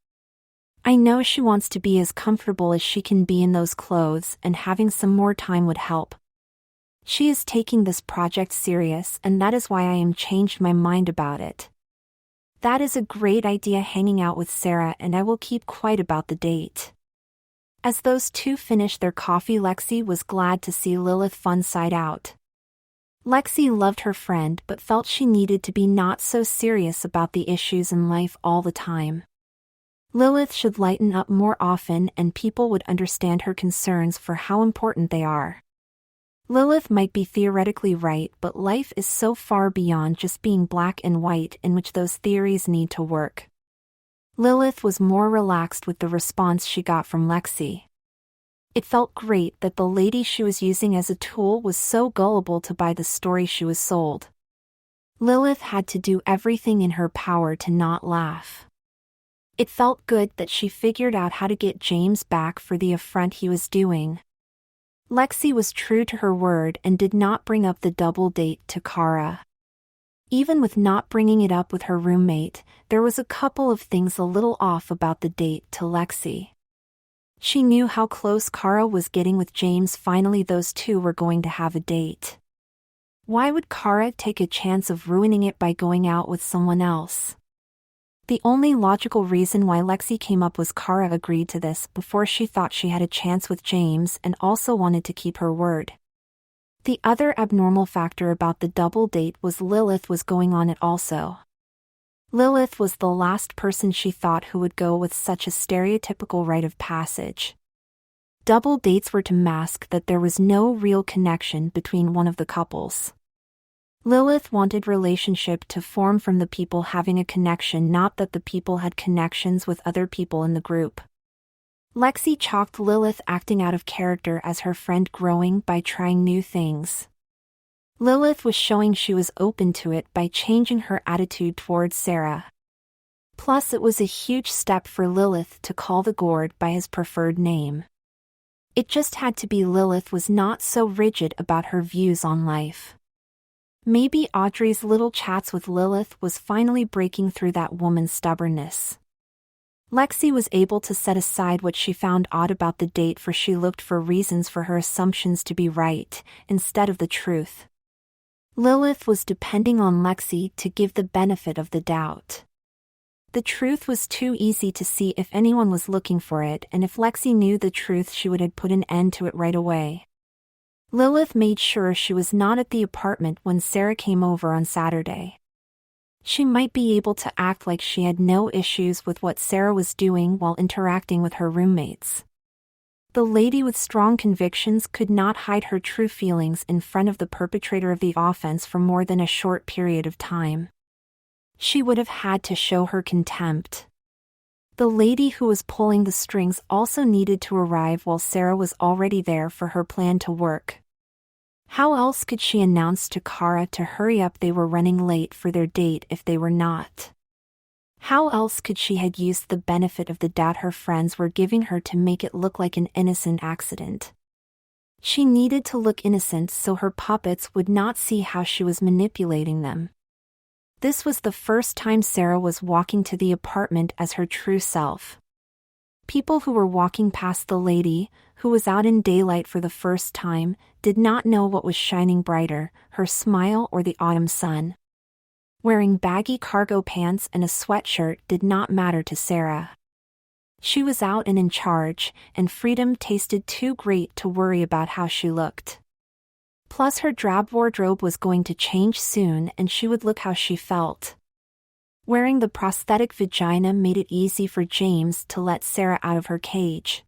S1: I know she wants to be as comfortable as she can be in those clothes, and having some more time would help. She is taking this project serious, and that is why I am changed my mind about it. That is a great idea, hanging out with Sarah, and I will keep quiet about the date." As those two finished their coffee, Lexi was glad to see Lilith fun side out. Lexi loved her friend but felt she needed to be not so serious about the issues in life all the time. Lilith should lighten up more often and people would understand her concerns for how important they are. Lilith might be theoretically right, but life is so far beyond just being black and white in which those theories need to work. Lilith was more relaxed with the response she got from Lexi. It felt great that the lady she was using as a tool was so gullible to buy the story she was sold. Lilith had to do everything in her power to not laugh. It felt good that she figured out how to get James back for the affront he was doing. Lexi was true to her word and did not bring up the double date to Kara. Even with not bringing it up with her roommate, there was a couple of things a little off about the date to Lexi. She knew how close Kara was getting with James. Finally, those two were going to have a date. Why would Kara take a chance of ruining it by going out with someone else? The only logical reason why Lexi came up was Kara agreed to this before she thought she had a chance with James and also wanted to keep her word. The other abnormal factor about the double date was Lilith was going on it also. Lilith was the last person she thought who would go with such a stereotypical rite of passage. Double dates were to mask that there was no real connection between one of the couples. Lilith wanted relationship to form from the people having a connection, not that the people had connections with other people in the group. Lexi chalked Lilith acting out of character as her friend growing by trying new things. Lilith was showing she was open to it by changing her attitude towards Sarah. Plus, it was a huge step for Lilith to call the gourd by his preferred name. It just had to be. Lilith was not so rigid about her views on life. Maybe Audrey's little chats with Lilith was finally breaking through that woman's stubbornness. Lexi was able to set aside what she found odd about the date, for she looked for reasons for her assumptions to be right, instead of the truth. Lilith was depending on Lexi to give the benefit of the doubt. The truth was too easy to see if anyone was looking for it, and if Lexi knew the truth, she would have put an end to it right away. Lilith made sure she was not at the apartment when Sarah came over on Saturday. She might be able to act like she had no issues with what Sarah was doing while interacting with her roommates. The lady with strong convictions could not hide her true feelings in front of the perpetrator of the offense for more than a short period of time. She would have had to show her contempt. The lady who was pulling the strings also needed to arrive while Sarah was already there for her plan to work. How else could she announce to Kara to hurry up they were running late for their date if they were not? How else could she have used the benefit of the doubt her friends were giving her to make it look like an innocent accident? She needed to look innocent so her puppets would not see how she was manipulating them. This was the first time Sarah was walking to the apartment as her true self. People who were walking past the lady, who was out in daylight for the first time, did not know what was shining brighter, her smile or the autumn sun. Wearing baggy cargo pants and a sweatshirt did not matter to Sarah. She was out and in charge, and freedom tasted too great to worry about how she looked. Plus, her drab wardrobe was going to change soon and she would look how she felt. Wearing the prosthetic vagina made it easy for James to let Sarah out of her cage.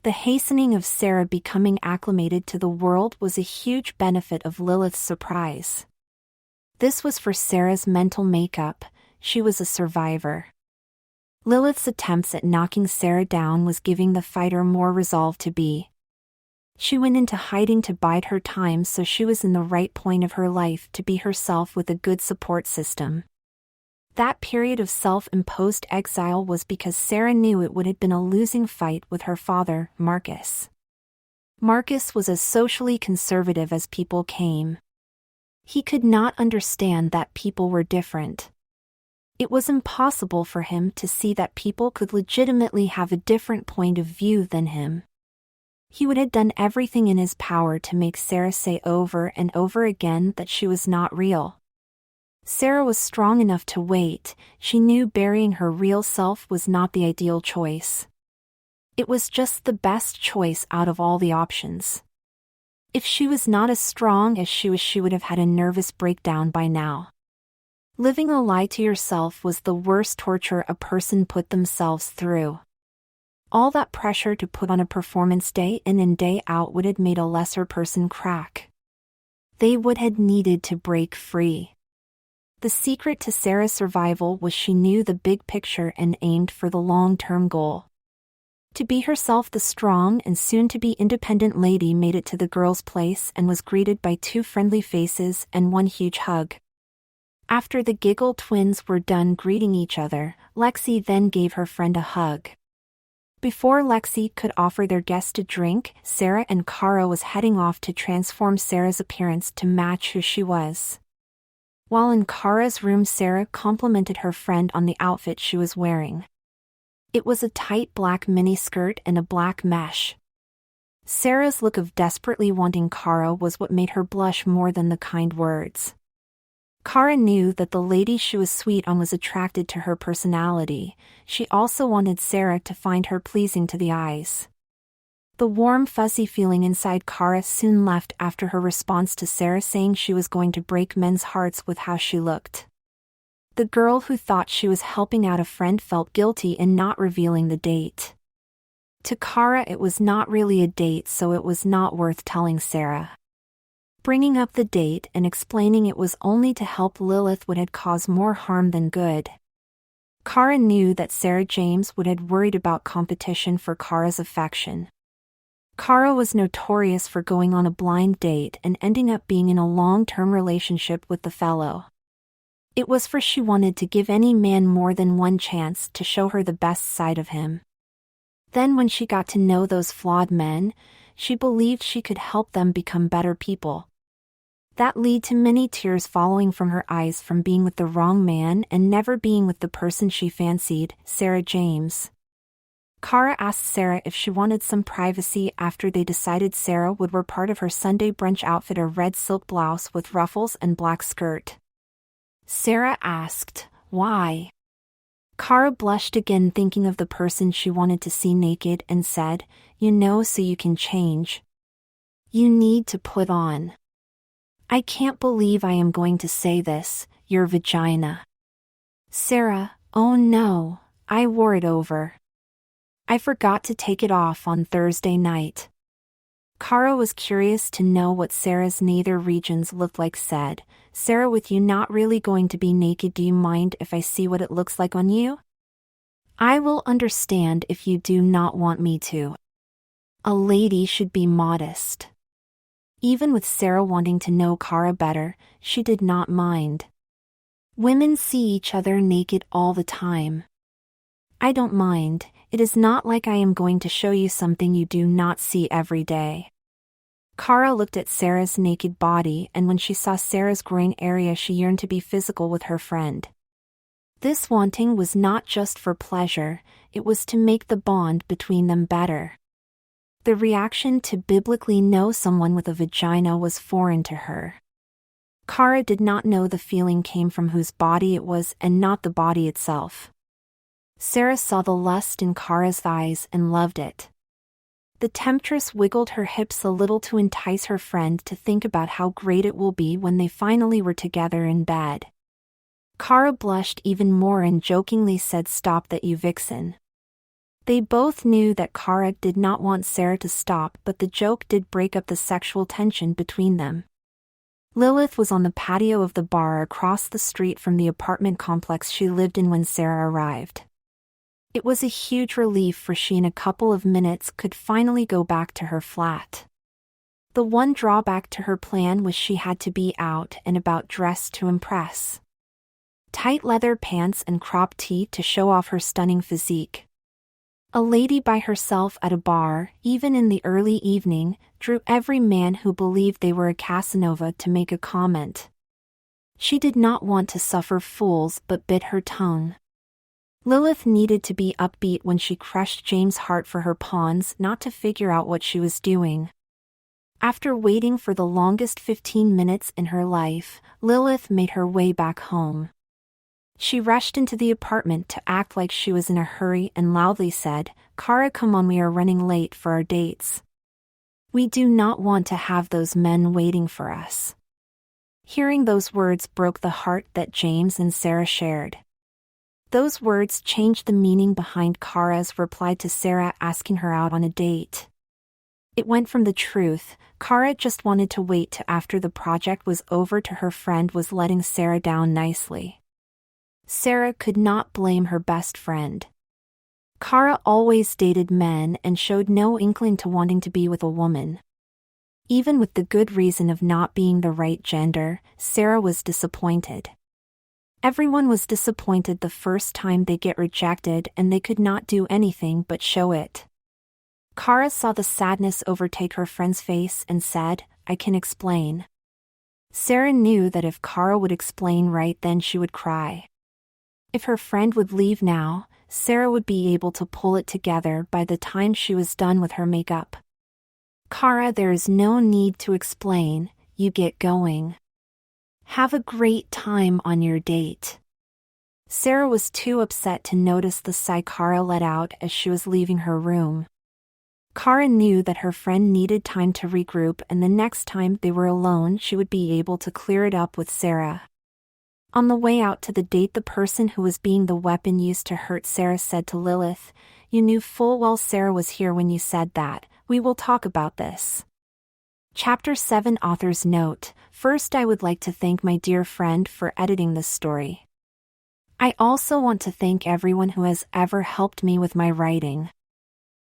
S1: The hastening of Sarah becoming acclimated to the world was a huge benefit of Lilith's surprise. This was for Sarah's mental makeup. She was a survivor. Lilith's attempts at knocking Sarah down was giving the fighter more resolve to be. She went into hiding to bide her time so she was in the right point of her life to be herself with a good support system. That period of self-imposed exile was because Sarah knew it would have been a losing fight with her father, Marcus. Marcus was as socially conservative as people came. He could not understand that people were different. It was impossible for him to see that people could legitimately have a different point of view than him. He would have done everything in his power to make Sarah say over and over again that she was not real. Sarah was strong enough to wait. She knew burying her real self was not the ideal choice. It was just the best choice out of all the options. If she was not as strong as she was, she would have had a nervous breakdown by now. Living a lie to yourself was the worst torture a person put themselves through. All that pressure to put on a performance day in and day out would have made a lesser person crack. They would have needed to break free. The secret to Sarah's survival was she knew the big picture and aimed for the long-term goal. To be herself, the strong and soon-to-be independent lady made it to the girls' place and was greeted by two friendly faces and one huge hug. After the giggle twins were done greeting each other, Lexi then gave her friend a hug. Before Lexi could offer their guest a drink, Sarah and Kara was heading off to transform Sarah's appearance to match who she was. While in Kara's room, Sarah complimented her friend on the outfit she was wearing. It was a tight black miniskirt and a black mesh. Sarah's look of desperately wanting Kara was what made her blush more than the kind words. Kara knew that the lady she was sweet on was attracted to her personality. She also wanted Sarah to find her pleasing to the eyes. The warm, fuzzy feeling inside Kara soon left after her response to Sarah saying she was going to break men's hearts with how she looked. The girl who thought she was helping out a friend felt guilty in not revealing the date. To Kara, it was not really a date, so it was not worth telling Sarah. Bringing up the date and explaining it was only to help Lilith would cause more harm than good. Kara knew that Sarah James would have worried about competition for Kara's affection. Kara was notorious for going on a blind date and ending up being in a long-term relationship with the fellow. It was for she wanted to give any man more than one chance to show her the best side of him. Then when she got to know those flawed men, she believed she could help them become better people. That led to many tears falling from her eyes from being with the wrong man and never being with the person she fancied, Sarah James. Kara asked Sarah if she wanted some privacy after they decided Sarah would wear part of her Sunday brunch outfit, a red silk blouse with ruffles and black skirt. Sarah asked, "Why?" Kara blushed again, thinking of the person she wanted to see naked, and said, "You know, so you can change. You need to put on. I can't believe I am going to say this, your vagina." Sarah, "Oh no, I wore it over. I forgot to take it off on Thursday night." Kara was curious to know what Sarah's nether regions looked like. Said, "Sarah, with you not really going to be naked, do you mind if I see what it looks like on you? I will understand if you do not want me to. A lady should be modest." Even with Sarah wanting to know Kara better, she did not mind. Women see each other naked all the time. "I don't mind. It is not like I am going to show you something you do not see every day." Kara looked at Sarah's naked body, and when she saw Sarah's groin area, she yearned to be physical with her friend. This wanting was not just for pleasure, it was to make the bond between them better. The reaction to biblically know someone with a vagina was foreign to her. Kara did not know the feeling came from whose body it was and not the body itself. Sarah saw the lust in Kara's eyes and loved it. The temptress wiggled her hips a little to entice her friend to think about how great it will be when they finally were together in bed. Kara blushed even more and jokingly said, "Stop that, you vixen." They both knew that Kara did not want Sarah to stop, but the joke did break up the sexual tension between them. Lilith was on the patio of the bar across the street from the apartment complex she lived in when Sarah arrived. It was a huge relief, for she in a couple of minutes could finally go back to her flat. The one drawback to her plan was she had to be out and about dressed to impress. Tight leather pants and crop tee to show off her stunning physique. A lady by herself at a bar, even in the early evening, drew every man who believed they were a Casanova to make a comment. She did not want to suffer fools but bit her tongue. Lilith needed to be upbeat when she crushed James' heart for her pawns, not to figure out what she was doing. After waiting for the longest 15 minutes in her life, Lilith made her way back home. She rushed into the apartment to act like she was in a hurry and loudly said, "Kara, come on, we are running late for our dates. We do not want to have those men waiting for us." Hearing those words broke the heart that James and Sarah shared. Those words changed the meaning behind Kara's reply to Sarah asking her out on a date. It went from the truth, Kara just wanted to wait, to after the project was over, to her friend was letting Sarah down nicely. Sarah could not blame her best friend. Kara always dated men and showed no inkling to wanting to be with a woman. Even with the good reason of not being the right gender, Sarah was disappointed. Everyone was disappointed the first time they get rejected, and they could not do anything but show it. Kara saw the sadness overtake her friend's face and said, "I can explain." Sarah knew that if Kara would explain right then she would cry. If her friend would leave now, Sarah would be able to pull it together by the time she was done with her makeup. "Kara, there is no need to explain, you get going. Have a great time on your date." Sarah was too upset to notice the sigh Kara let out as she was leaving her room. Kara knew that her friend needed time to regroup, and the next time they were alone she would be able to clear it up with Sarah. On the way out to the date, the person who was being the weapon used to hurt Sarah said to Lilith, "You knew full well Sarah was here when you said that. We will talk about this." Chapter 7 Author's Note: First, I would like to thank my dear friend for editing this story. I also want to thank everyone who has ever helped me with my writing.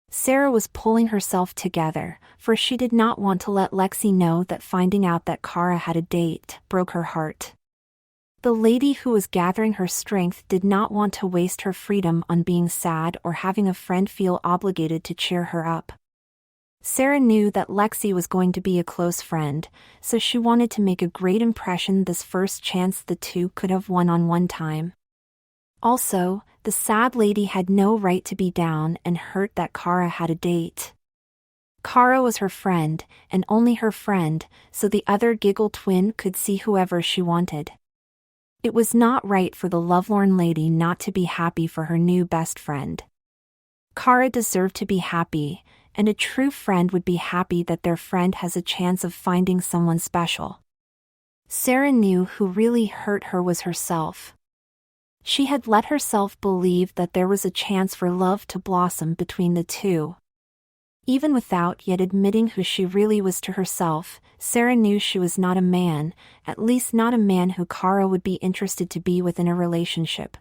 S1: Sarah was pulling herself together, for she did not want to let Lexi know that finding out that Kara had a date broke her heart. The lady who was gathering her strength did not want to waste her freedom on being sad or having a friend feel obligated to cheer her up. Sarah knew that Lexi was going to be a close friend, so she wanted to make a great impression this first chance the two could have one-on-one time. Also, the sad lady had no right to be down and hurt that Kara had a date. Kara was her friend, and only her friend, so the other giggle twin could see whoever she wanted. It was not right for the lovelorn lady not to be happy for her new best friend. Kara deserved to be happy, and a true friend would be happy that their friend has a chance of finding someone special. Sarah knew who really hurt her was herself. She had let herself believe that there was a chance for love to blossom between the two. Even without yet admitting who she really was to herself, Sarah knew she was not a man, at least not a man who Kara would be interested to be with in a relationship.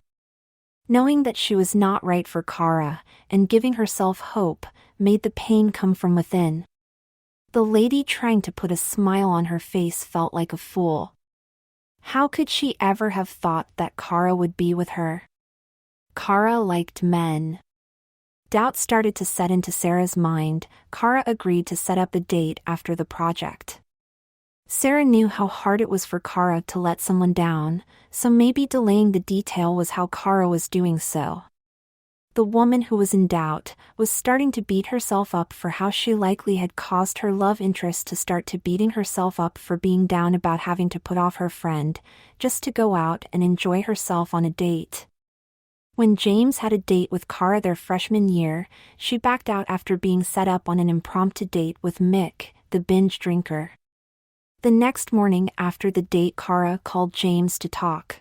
S1: Knowing that she was not right for Kara, and giving herself hope, made the pain come from within. The lady trying to put a smile on her face felt like a fool. How could she ever have thought that Kara would be with her? Kara liked men. Doubt started to set into Sarah's mind. Kara agreed to set up a date after the project. Sarah knew how hard it was for Kara to let someone down, so maybe delaying the detail was how Kara was doing so. The woman who was in doubt was starting to beat herself up for how she likely had caused her love interest to start to beating herself up for being down about having to put off her friend, just to go out and enjoy herself on a date. When James had a date with Kara their freshman year, she backed out after being set up on an impromptu date with Mick, the binge drinker. The next morning after the date, Kara called James to talk.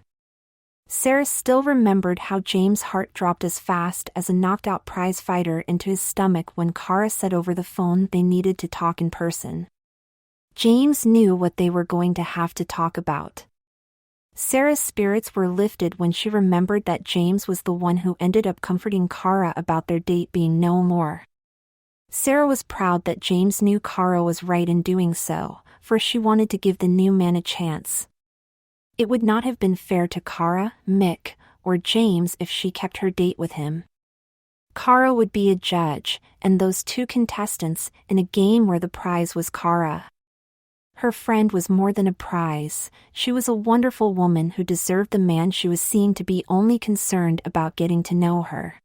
S1: Sarah still remembered how James' heart dropped as fast as a knocked-out prize fighter into his stomach when Kara said over the phone they needed to talk in person. James knew what they were going to have to talk about. Sarah's spirits were lifted when she remembered that James was the one who ended up comforting Kara about their date being no more. Sarah was proud that James knew Kara was right in doing so, for she wanted to give the new man a chance. It would not have been fair to Kara, Mick, or James if she kept her date with him. Kara would be a judge, and those two contestants, in a game where the prize was Kara. Her friend was more than a prize. She was a wonderful woman who deserved the man she was seeing to be only concerned about getting to know her.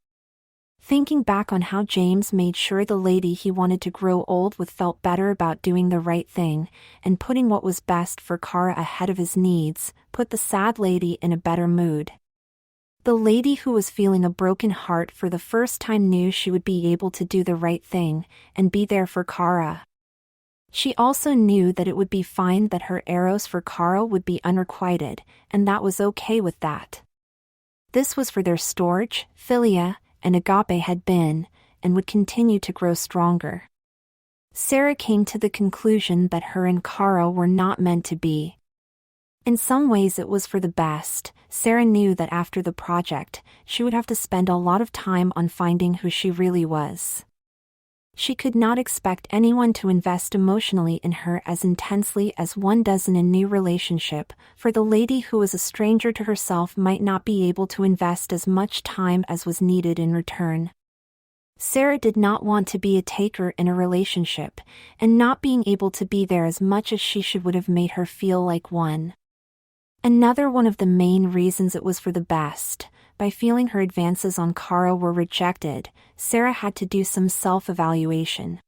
S1: Thinking back on how James made sure the lady he wanted to grow old with felt better about doing the right thing, and putting what was best for Kara ahead of his needs, put the sad lady in a better mood. The lady who was feeling a broken heart for the first time knew she would be able to do the right thing, and be there for Kara. She also knew that it would be fine that her arrows for Kara would be unrequited, and that was okay with that. This was for their storge, philia, and agape had been, and would continue to grow stronger. Sarah came to the conclusion that her and Kara were not meant to be. In some ways it was for the best. Sarah knew that after the project, she would have to spend a lot of time on finding who she really was. She could not expect anyone to invest emotionally in her as intensely as one does in a new relationship, for the lady who was a stranger to herself might not be able to invest as much time as was needed in return. Sarah did not want to be a taker in a relationship, and not being able to be there as much as she should would have made her feel like one. Another one of the main reasons it was for the best. By feeling her advances on Kara were rejected, Sarah had to do some self-evaluation.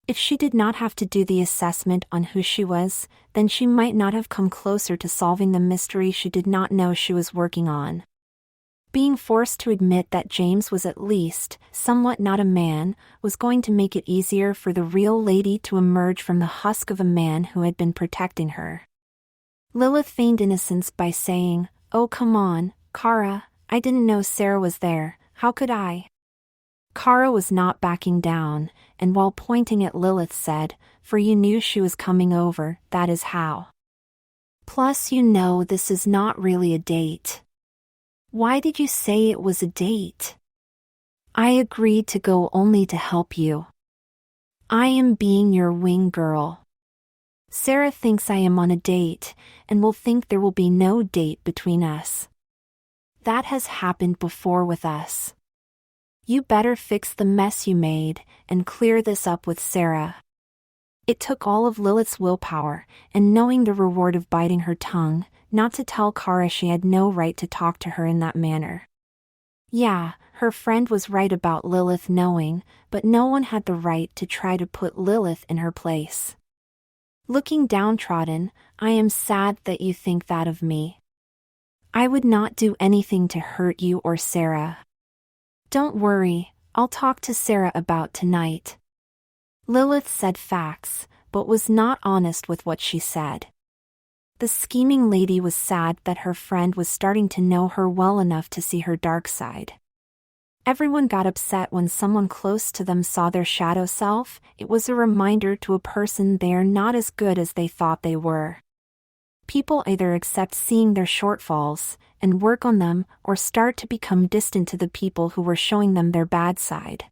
S1: If she did not have to do the assessment on who she was, then she might not have come closer to solving the mystery she did not know she was working on. Being forced to admit that James was at least somewhat not a man was going to make it easier for the real lady to emerge from the husk of a man who had been protecting her. Lilith feigned innocence by saying, "Oh, come on, Kara, I didn't know Sarah was there, how could I?" Kara was not backing down, and while pointing at Lilith said, "For you knew she was coming over, that is how. Plus you know this is not really a date. Why did you say it was a date? I agreed to go only to help you. I am being your wing girl. Sarah thinks I am on a date, and will think there will be no date between us. That has happened before with us. You better fix the mess you made, and clear this up with Sarah." It took all of Lilith's willpower, and knowing the reward of biting her tongue, not to tell Kara she had no right to talk to her in that manner. Yeah, her friend was right about Lilith knowing, but no one had the right to try to put Lilith in her place. Looking downtrodden, "I am sad that you think that of me. I would not do anything to hurt you or Sarah. Don't worry, I'll talk to Sarah about tonight." Lilith said facts, but was not honest with what she said. The scheming lady was sad that her friend was starting to know her well enough to see her dark side. Everyone got upset when someone close to them saw their shadow self. It was a reminder to a person they are not as good as they thought they were. People either accept seeing their shortfalls and work on them, or start to become distant to the people who were showing them their bad side.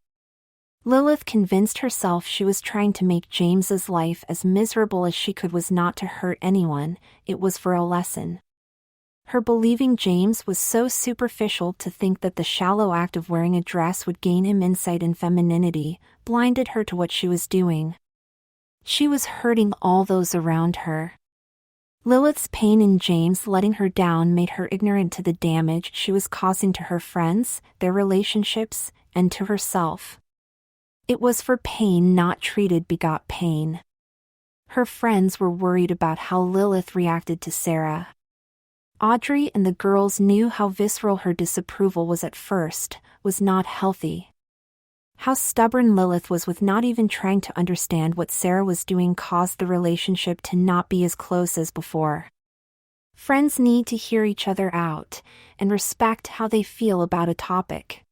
S1: Lilith convinced herself she was trying to make James's life as miserable as she could was not to hurt anyone, it was for a lesson. Her believing James was so superficial to think that the shallow act of wearing a dress would gain him insight in femininity, blinded her to what she was doing. She was hurting all those around her. Lilith's pain in James letting her down made her ignorant to the damage she was causing to her friends, their relationships, and to herself. It was for pain not treated begot pain. Her friends were worried about how Lilith reacted to Sarah. Audrey and the girls knew how visceral her disapproval was at first, was not healthy. How stubborn Lilith was with not even trying to understand what Sarah was doing caused the relationship to not be as close as before. Friends need to hear each other out, and respect how they feel about a topic.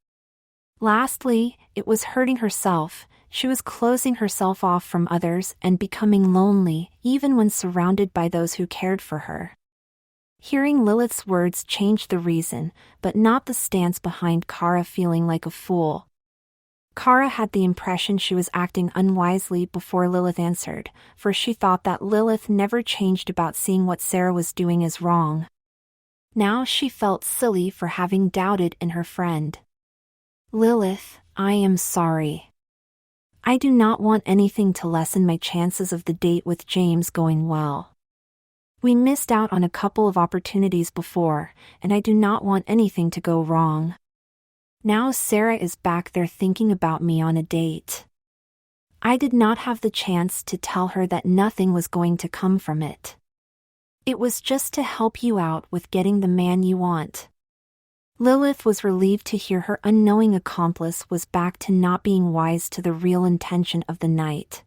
S1: Lastly, it was hurting herself. She was closing herself off from others and becoming lonely, even when surrounded by those who cared for her. Hearing Lilith's words changed the reason, but not the stance behind Kara feeling like a fool. Kara had the impression she was acting unwisely before Lilith answered, for she thought that Lilith never changed about seeing what Sarah was doing as wrong. Now she felt silly for having doubted in her friend. "Lilith, I am sorry. I do not want anything to lessen my chances of the date with James going well. We missed out on a couple of opportunities before, and I do not want anything to go wrong. Now Sarah is back there thinking about me on a date. I did not have the chance to tell her that nothing was going to come from it. It was just to help you out with getting the man you want." Lilith was relieved to hear her unknowing accomplice was back to not being wise to the real intention of the night.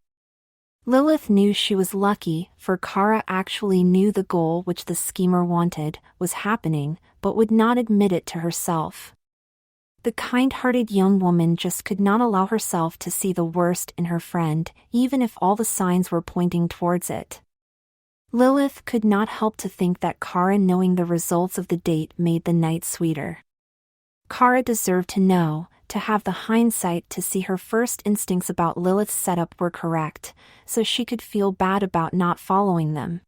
S1: Lilith knew she was lucky, for Kara actually knew the goal which the schemer wanted was happening, but would not admit it to herself. The kind-hearted young woman just could not allow herself to see the worst in her friend, even if all the signs were pointing towards it. Lilith could not help to think that Kara knowing the results of the date made the night sweeter. Kara deserved to know to have the hindsight to see her first instincts about Lilith's setup were correct, so she could feel bad about not following them.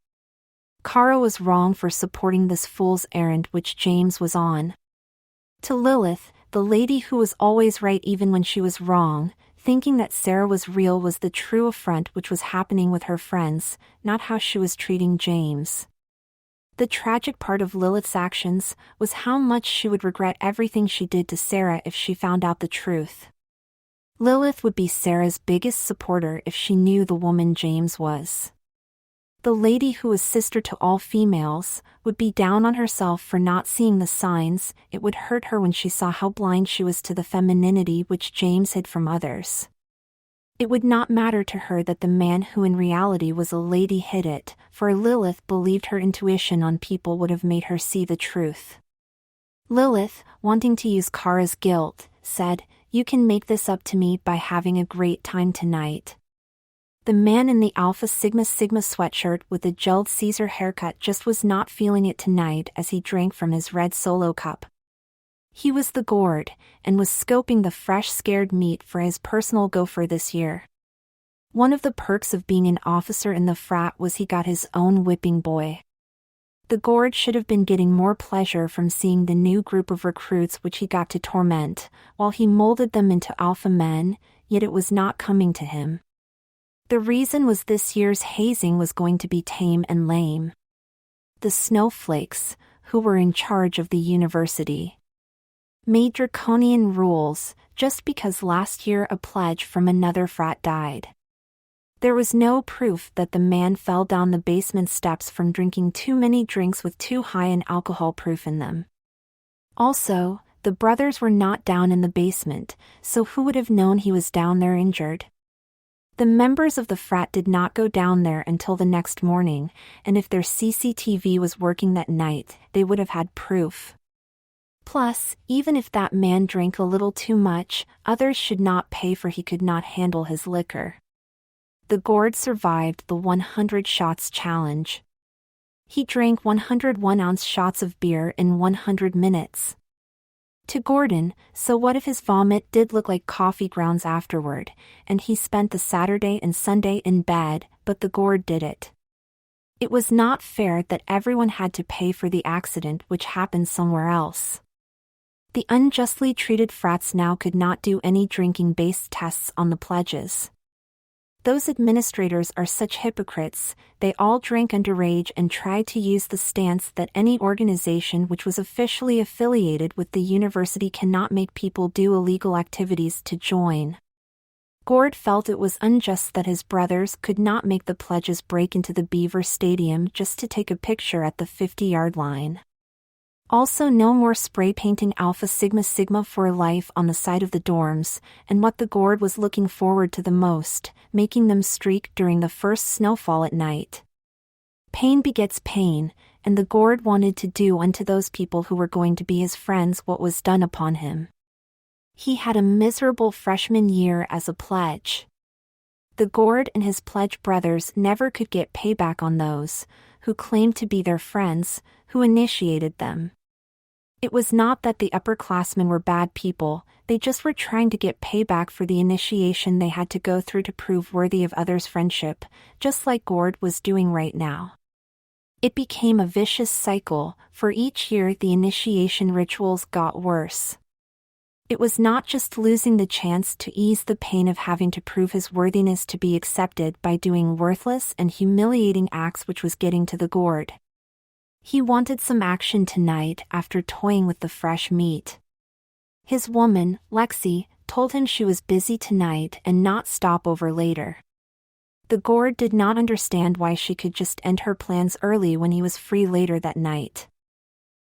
S1: Kara was wrong for supporting this fool's errand which James was on. To Lilith, the lady who was always right even when she was wrong, thinking that Sarah was real was the true affront which was happening with her friends, not how she was treating James. The tragic part of Lilith's actions was how much she would regret everything she did to Sarah if she found out the truth. Lilith would be Sarah's biggest supporter if she knew the woman James was. The lady who was sister to all females would be down on herself for not seeing the signs. It would hurt her when she saw how blind she was to the femininity which James hid from others. It would not matter to her that the man who in reality was a lady hid it, for Lilith believed her intuition on people would have made her see the truth. Lilith, wanting to use Kara's guilt, said, "You can make this up to me by having a great time tonight." The man in the Alpha Sigma Sigma sweatshirt with the gelled Caesar haircut just was not feeling it tonight as he drank from his red Solo cup. He was the gourd, and was scoping the fresh scared meat for his personal gopher this year. One of the perks of being an officer in the frat was he got his own whipping boy. The gourd should have been getting more pleasure from seeing the new group of recruits which he got to torment, while he molded them into alpha men, yet it was not coming to him. The reason was this year's hazing was going to be tame and lame. The snowflakes, who were in charge of the university, made draconian rules just because last year a pledge from another frat died. There was no proof that the man fell down the basement steps from drinking too many drinks with too high an alcohol proof in them. Also, the brothers were not down in the basement, so who would have known he was down there injured? The members of the frat did not go down there until the next morning, and if their CCTV was working that night, they would have had proof. Plus, even if that man drank a little too much, others should not pay for he could not handle his liquor. The gourd survived the 100 shots challenge. He drank 101-ounce shots of beer in 100 minutes. To Gordon, so what if his vomit did look like coffee grounds afterward, and he spent the Saturday and Sunday in bed, but the gourd did it. It was not fair that everyone had to pay for the accident which happened somewhere else. The unjustly treated frats now could not do any drinking-based tests on the pledges. Those administrators are such hypocrites, they all drank underage and tried to use the stance that any organization which was officially affiliated with the university cannot make people do illegal activities to join. Gord felt it was unjust that his brothers could not make the pledges break into the Beaver Stadium just to take a picture at the 50-yard line. Also, no more spray painting Alpha Sigma Sigma for life on the side of the dorms, and what the gourd was looking forward to the most, making them streak during the first snowfall at night. Pain begets pain, and the gourd wanted to do unto those people who were going to be his friends what was done upon him. He had a miserable freshman year as a pledge. The gourd and his pledge brothers never could get payback on those who claimed to be their friends, who initiated them. It was not that the upperclassmen were bad people, they just were trying to get payback for the initiation they had to go through to prove worthy of others' friendship, just like Gord was doing right now. It became a vicious cycle, for each year the initiation rituals got worse. It was not just losing the chance to ease the pain of having to prove his worthiness to be accepted by doing worthless and humiliating acts which was getting to the gourd. He wanted some action tonight after toying with the fresh meat. His woman, Lexi, told him she was busy tonight and not stop over later. The gourd did not understand why she could just end her plans early when he was free later that night.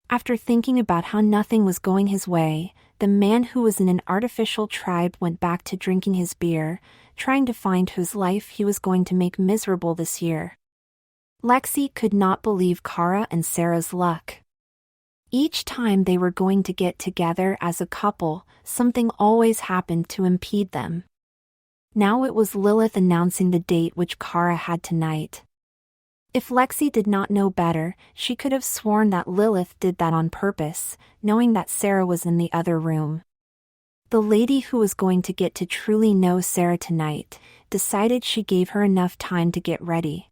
S1: After thinking about how nothing was going his way, the man who was in an artificial tribe went back to drinking his beer, trying to find whose life he was going to make miserable this year. Lexi could not believe Kara and Sarah's luck. Each time they were going to get together as a couple, something always happened to impede them. Now it was Lilith announcing the date which Kara had tonight. If Lexi did not know better, she could have sworn that Lilith did that on purpose, knowing that Sarah was in the other room. The lady who was going to get to truly know Sarah tonight decided she gave her enough time to get ready.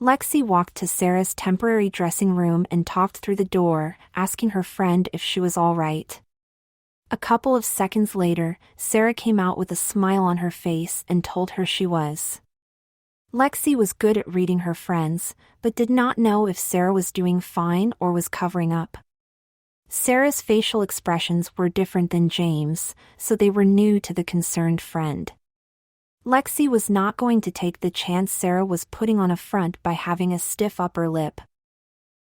S1: Lexi walked to Sarah's temporary dressing room and talked through the door, asking her friend if she was all right. A couple of seconds later, Sarah came out with a smile on her face and told her she was. Lexi was good at reading her friends, but did not know if Sarah was doing fine or was covering up. Sarah's facial expressions were different than James, so they were new to the concerned friend. Lexi was not going to take the chance Sarah was putting on a front by having a stiff upper lip.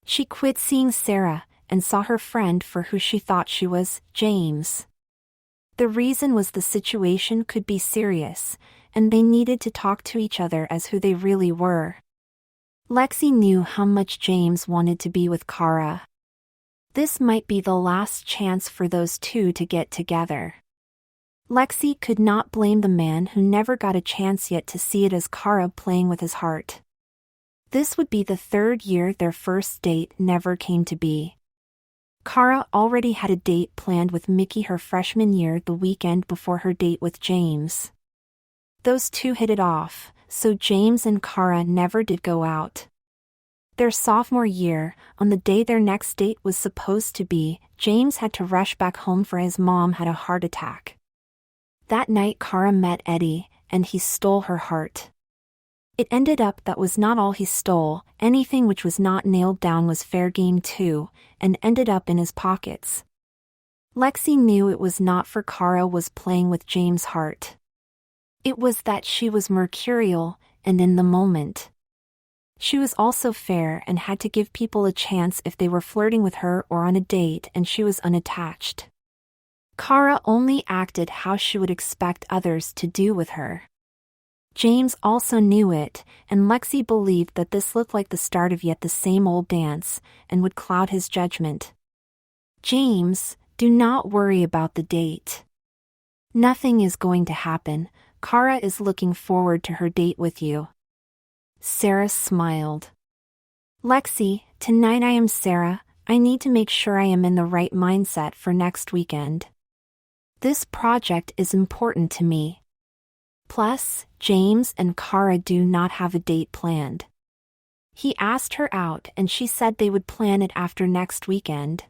S1: She quit seeing Sarah and saw her friend for who she thought she was, James. The reason was the situation could be serious, and they needed to talk to each other as who they really were. Lexi knew how much James wanted to be with Kara. This might be the last chance for those two to get together. Lexi could not blame the man who never got a chance yet to see it as Kara playing with his heart. This would be the third year their first date never came to be. Kara already had a date planned with Mickey her freshman year the weekend before her date with James. Those two hit it off, so James and Kara never did go out. Their sophomore year, on the day their next date was supposed to be, James had to rush back home for his mom had a heart attack. That night Kara met Eddie, and he stole her heart. It ended up that was not all he stole, anything which was not nailed down was fair game too, and ended up in his pockets. Lexi knew it was not for Kara was playing with James' heart. It was that she was mercurial, and in the moment. She was also fair and had to give people a chance if they were flirting with her or on a date, and she was unattached. Kara only acted how she would expect others to do with her. James also knew it, and Lexi believed that this looked like the start of yet the same old dance, and would cloud his judgment. James, do not worry about the date. Nothing is going to happen. Kara is looking forward to her date with you. Sarah smiled. Lexi, tonight I am Sarah. I need to make sure I am in the right mindset for next weekend. This project is important to me. Plus, James and Kara do not have a date planned. He asked her out and she said they would plan it after next weekend.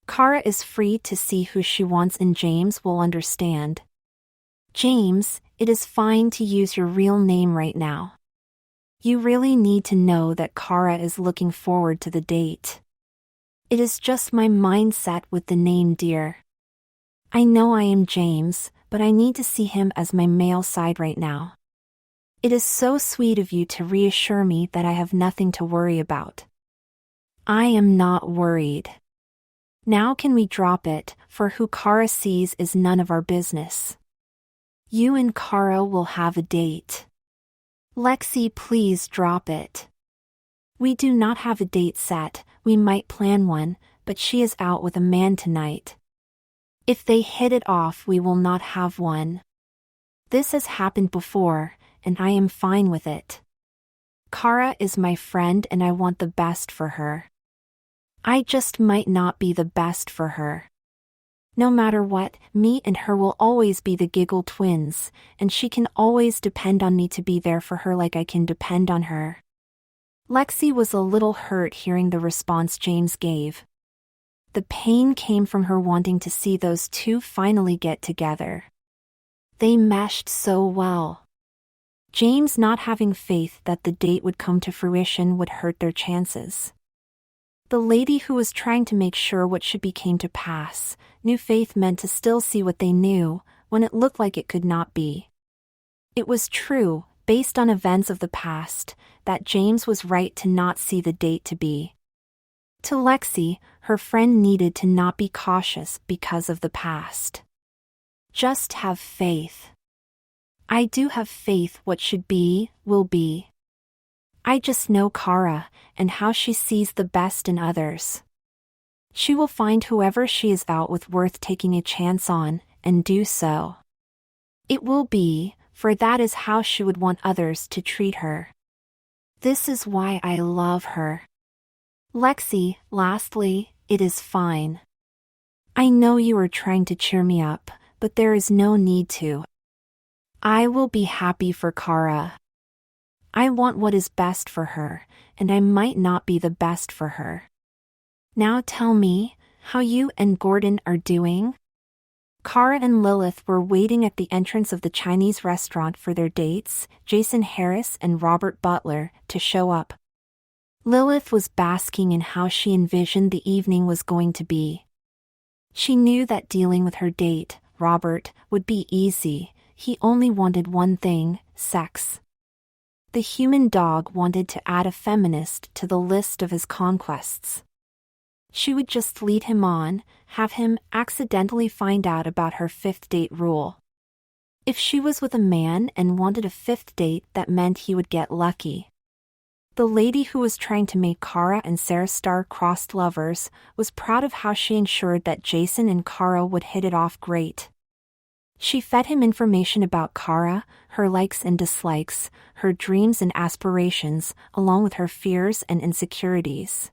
S1: Kara is free to see who she wants and James will understand. James, it is fine to use your real name right now. You really need to know that Kara is looking forward to the date. It is just my mindset with the name dear. I know I am James, but I need to see him as my male side right now. It is so sweet of you to reassure me that I have nothing to worry about. I am not worried. Now can we drop it, for who Kara sees is none of our business. You and Kara will have a date. Lexi, please drop it. We do not have a date set, we might plan one, but she is out with a man tonight. If they hit it off, we will not have one. This has happened before, and I am fine with it. Kara is my friend and I want the best for her. I just might not be the best for her. No matter what, me and her will always be the giggle twins, and she can always depend on me to be there for her like I can depend on her. Lexi was a little hurt hearing the response James gave. The pain came from her wanting to see those two finally get together. They meshed so well. James not having faith that the date would come to fruition would hurt their chances. The lady who was trying to make sure what should be came to pass, knew faith meant to still see what they knew, when it looked like it could not be. It was true, based on events of the past, that James was right to not see the date to be. To Lexi, her friend needed to not be cautious because of the past. Just have faith. I do have faith what should be, will be. I just know Kara, and how she sees the best in others. She will find whoever she is out with worth taking a chance on, and do so. It will be, for that is how she would want others to treat her. This is why I love her. Lexi, lastly, it is fine. I know you are trying to cheer me up, but there is no need to. I will be happy for Kara. I want what is best for her, and I might not be the best for her. Now tell me, how you and Gordon are doing? Kara and Lilith were waiting at the entrance of the Chinese restaurant for their dates, Jason Harris and Robert Butler, to show up. Lilith was basking in how she envisioned the evening was going to be. She knew that dealing with her date, Robert, would be easy. He only wanted one thing, sex. The human dog wanted to add a feminist to the list of his conquests. She would just lead him on, have him accidentally find out about her fifth date rule. If she was with a man and wanted a fifth date, that meant he would get lucky. The lady who was trying to make Kara and Sarah star-crossed lovers was proud of how she ensured that Jason and Kara would hit it off great. She fed him information about Kara, her likes and dislikes, her dreams and aspirations, along with her fears and insecurities.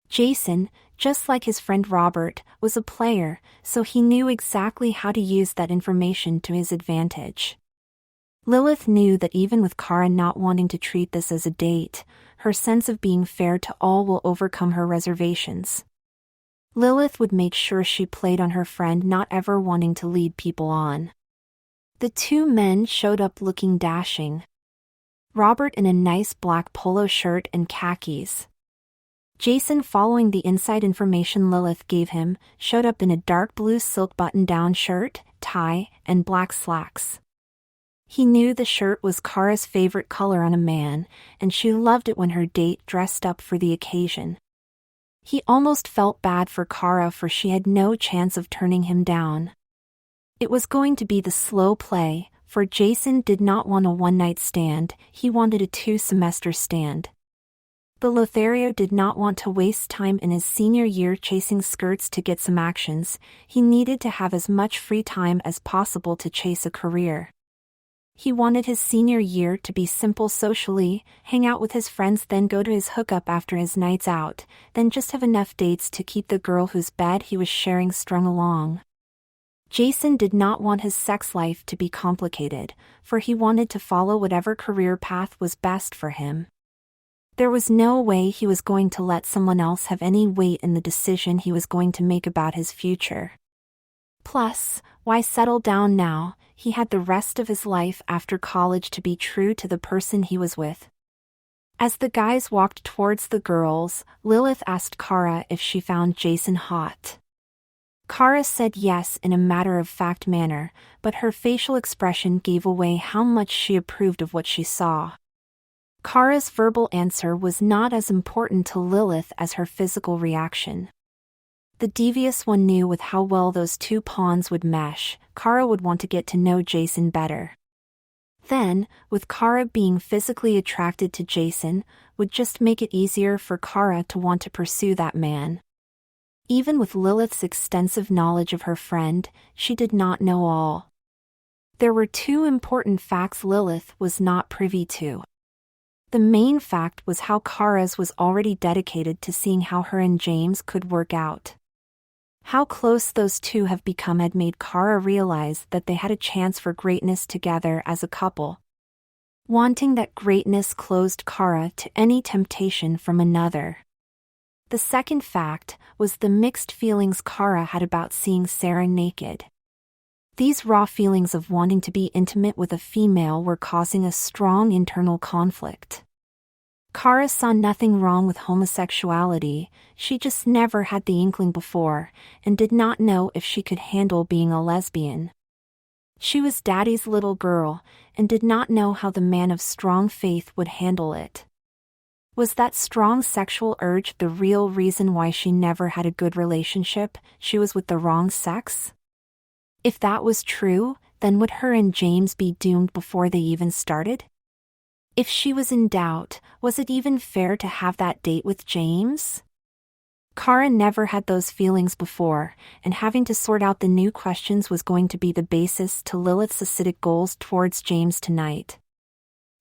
S1: Jason, just like his friend Robert, was a player, so he knew exactly how to use that information to his advantage. Lilith knew that even with Kara not wanting to treat this as a date, her sense of being fair to all will overcome her reservations. Lilith would make sure she played on her friend not ever wanting to lead people on. The two men showed up looking dashing. Robert in a nice black polo shirt and khakis. Jason, following the inside information Lilith gave him, showed up in a dark blue silk button-down shirt, tie, and black slacks. He knew the shirt was Kara's favorite color on a man, and she loved it when her date dressed up for the occasion. He almost felt bad for Kara, for she had no chance of turning him down. It was going to be the slow play, for Jason did not want a one-night stand, he wanted a 2-semester stand. The Lothario did not want to waste time in his senior year chasing skirts to get some actions. He needed to have as much free time as possible to chase a career. He wanted his senior year to be simple socially, hang out with his friends, then go to his hookup after his nights out, then just have enough dates to keep the girl whose bed he was sharing strung along. Jason did not want his sex life to be complicated, for he wanted to follow whatever career path was best for him. There was no way he was going to let someone else have any weight in the decision he was going to make about his future. Plus, why settle down now? He had the rest of his life after college to be true to the person he was with. As the guys walked towards the girls, Lilith asked Kara if she found Jason hot. Kara said yes in a matter-of-fact manner, but her facial expression gave away how much she approved of what she saw. Kara's verbal answer was not as important to Lilith as her physical reaction. The devious one knew with how well those two pawns would mesh, Kara would want to get to know Jason better. Then, with Kara being physically attracted to Jason, would just make it easier for Kara to want to pursue that man. Even with Lilith's extensive knowledge of her friend, she did not know all. There were two important facts Lilith was not privy to. The main fact was how Kara's was already dedicated to seeing how her and James could work out. How close those two have become had made Kara realize that they had a chance for greatness together as a couple. Wanting that greatness closed Kara to any temptation from another. The second fact was the mixed feelings Kara had about seeing Sarah naked. These raw feelings of wanting to be intimate with a female were causing a strong internal conflict. Kara saw nothing wrong with homosexuality, she just never had the inkling before, and did not know if she could handle being a lesbian. She was Daddy's little girl, and did not know how the man of strong faith would handle it. Was that strong sexual urge the real reason why she never had a good relationship? She was with the wrong sex? If that was true, then would her and James be doomed before they even started? If she was in doubt, was it even fair to have that date with James? Kara never had those feelings before, and having to sort out the new questions was going to be the basis to Lilith's acidic goals towards James tonight.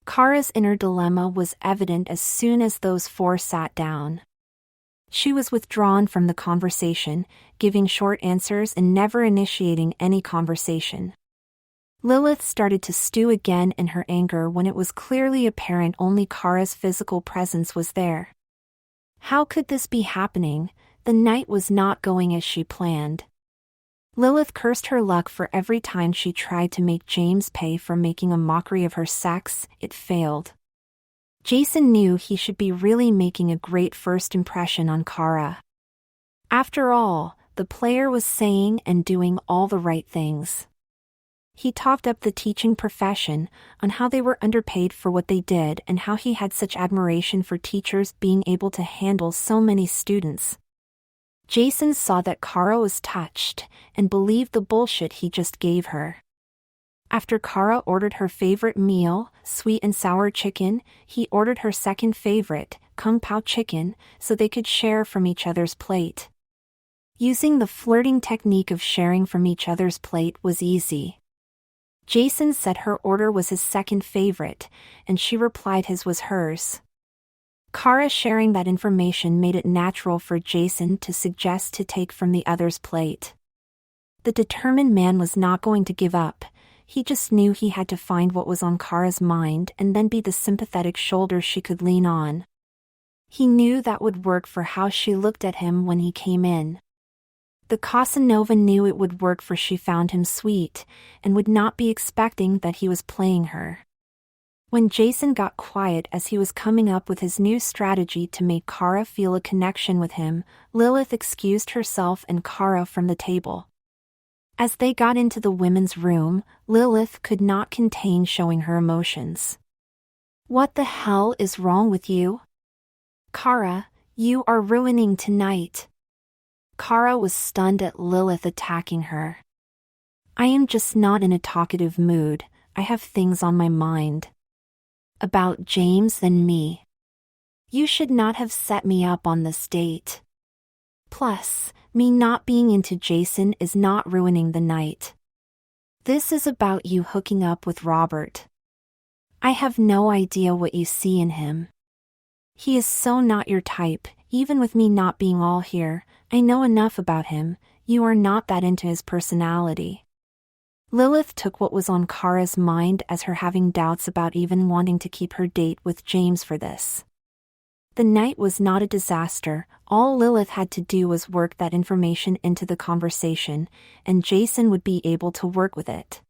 S1: Kara's inner dilemma was evident as soon as those four sat down. She was withdrawn from the conversation, giving short answers and never initiating any conversation. Lilith started to stew again in her anger when it was clearly apparent only Kara's physical presence was there. How could this be happening? The night was not going as she planned. Lilith cursed her luck for every time she tried to make James pay for making a mockery of her sex. It failed. Jason knew he should be really making a great first impression on Kara. After all, the player was saying and doing all the right things. He talked up the teaching profession, on how they were underpaid for what they did and how he had such admiration for teachers being able to handle so many students. Jason saw that Kara was touched and believed the bullshit he just gave her. After Kara ordered her favorite meal, sweet and sour chicken, he ordered her second favorite, kung pao chicken, so they could share from each other's plate. Using the flirting technique of sharing from each other's plate was easy. Jason said her order was his second favorite, and she replied his was hers. Kara sharing that information made it natural for Jason to suggest to take from the other's plate. The determined man was not going to give up. He just knew he had to find what was on Kara's mind and then be the sympathetic shoulder she could lean on. He knew that would work for how she looked at him when he came in. The Casanova knew it would work for she found him sweet, and would not be expecting that he was playing her. When Jason got quiet as he was coming up with his new strategy to make Kara feel a connection with him, Lilith excused herself and Kara from the table. As they got into the women's room, Lilith could not contain showing her emotions. "What the hell is wrong with you? Kara, you are ruining tonight." Kara was stunned at Lilith attacking her. "I am just not in a talkative mood. I have things on my mind. About James and me. You should not have set me up on this date. Plus, me not being into Jason is not ruining the night. This is about you hooking up with Robert. I have no idea what you see in him. He is so not your type. Even with me not being all here, I know enough about him. You are not that into his personality." Lilith took what was on Kara's mind as her having doubts about even wanting to keep her date with James for this. The night was not a disaster. All Lilith had to do was work that information into the conversation, and Jason would be able to work with it.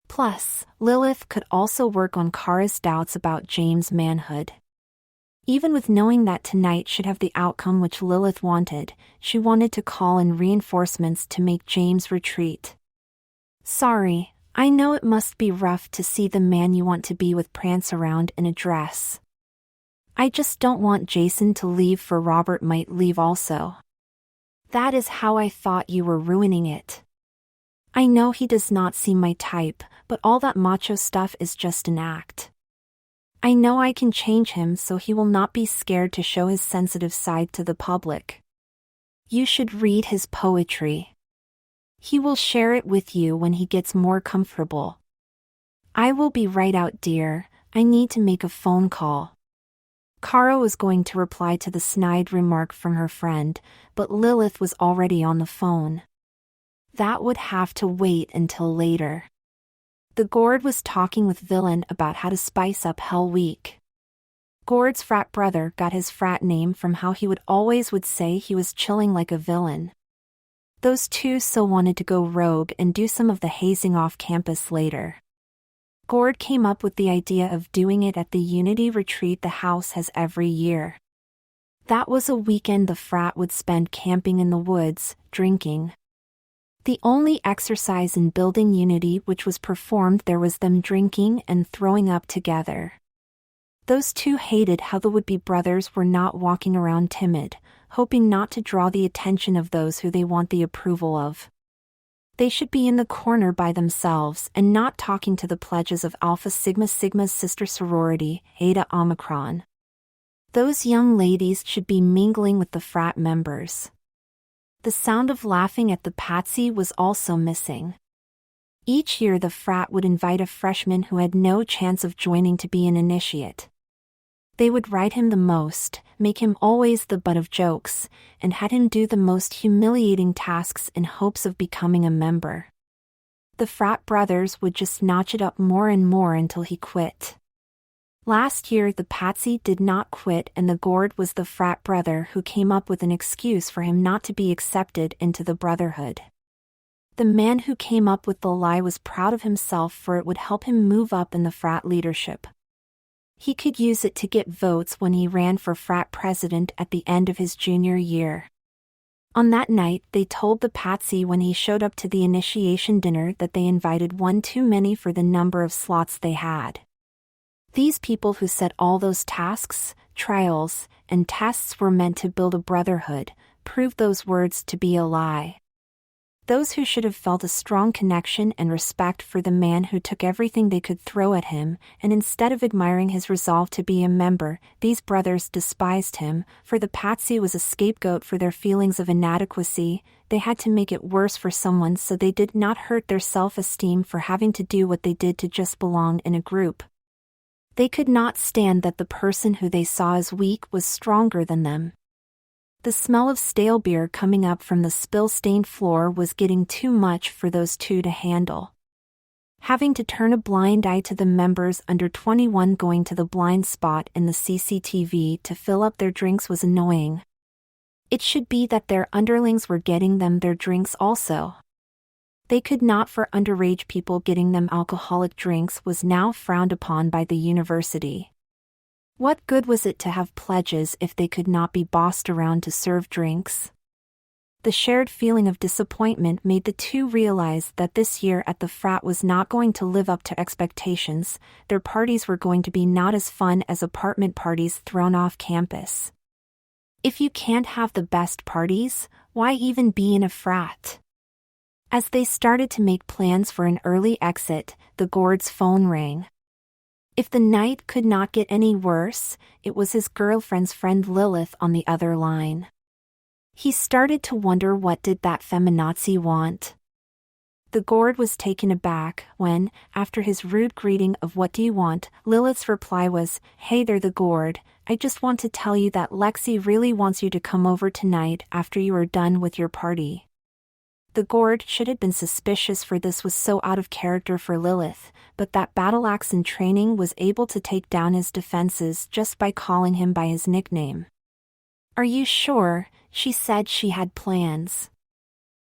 S1: Plus, Lilith could also work on Kara's doubts about James' manhood. Even with knowing that tonight should have the outcome which Lilith wanted, she wanted to call in reinforcements to make James retreat. "Sorry, I know it must be rough to see the man you want to be with prance around in a dress. I just don't want Jason to leave, for Robert might leave also. That is how I thought you were ruining it. I know he does not seem my type, but all that macho stuff is just an act. I know I can change him so he will not be scared to show his sensitive side to the public. You should read his poetry. He will share it with you when he gets more comfortable. I will be right out, dear. I need to make a phone call." Kara was going to reply to the snide remark from her friend, but Lilith was already on the phone. That would have to wait until later. The Gord was talking with Villain about how to spice up Hell Week. Gord's frat brother got his frat name from how he would say he was chilling like a villain. Those two so wanted to go rogue and do some of the hazing off campus later. Gord came up with the idea of doing it at the Unity retreat the house has every year. That was a weekend the frat would spend camping in the woods, drinking. The only exercise in building Unity which was performed there was them drinking and throwing up together. Those two hated how the would-be brothers were not walking around timid, hoping not to draw the attention of those who they want the approval of. They should be in the corner by themselves and not talking to the pledges of Alpha Sigma Sigma's sister sorority, Eta Omicron. Those young ladies should be mingling with the frat members. The sound of laughing at the Patsy was also missing. Each year the frat would invite a freshman who had no chance of joining to be an initiate. They would ride him the most, make him always the butt of jokes, and had him do the most humiliating tasks in hopes of becoming a member. The frat brothers would just notch it up more and more until he quit. Last year the Patsy did not quit, and the Gord was the frat brother who came up with an excuse for him not to be accepted into the brotherhood. The man who came up with the lie was proud of himself, for it would help him move up in the frat leadership. He could use it to get votes when he ran for frat president at the end of his junior year. On that night, they told the Patsy when he showed up to the initiation dinner that they invited one too many for the number of slots they had. These people who set all those tasks, trials, and tests were meant to build a brotherhood, proved those words to be a lie. Those who should have felt a strong connection and respect for the man who took everything they could throw at him, and instead of admiring his resolve to be a member, these brothers despised him, for the Patsy was a scapegoat for their feelings of inadequacy. They had to make it worse for someone so they did not hurt their self-esteem for having to do what they did to just belong in a group. They could not stand that the person who they saw as weak was stronger than them. The smell of stale beer coming up from the spill-stained floor was getting too much for those two to handle. Having to turn a blind eye to the members under 21 going to the blind spot in the CCTV to fill up their drinks was annoying. It should be that their underlings were getting them their drinks also. They could not, for underage people getting them alcoholic drinks was now frowned upon by the university. What good was it to have pledges if they could not be bossed around to serve drinks? The shared feeling of disappointment made the two realize that this year at the frat was not going to live up to expectations. Their parties were going to be not as fun as apartment parties thrown off campus. If you can't have the best parties, why even be in a frat? As they started to make plans for an early exit, the Gord's phone rang. If the night could not get any worse, it was his girlfriend's friend Lilith on the other line. He started to wonder, what did that feminazi want? The Gord was taken aback when, after his rude greeting of "what do you want," Lilith's reply was, "Hey there, the Gord, I just want to tell you that Lexi really wants you to come over tonight after you are done with your party." The Gord should have been suspicious, for this was so out of character for Lilith, but that battle axe in training was able to take down his defenses just by calling him by his nickname. "Are you sure?" she said. She had plans.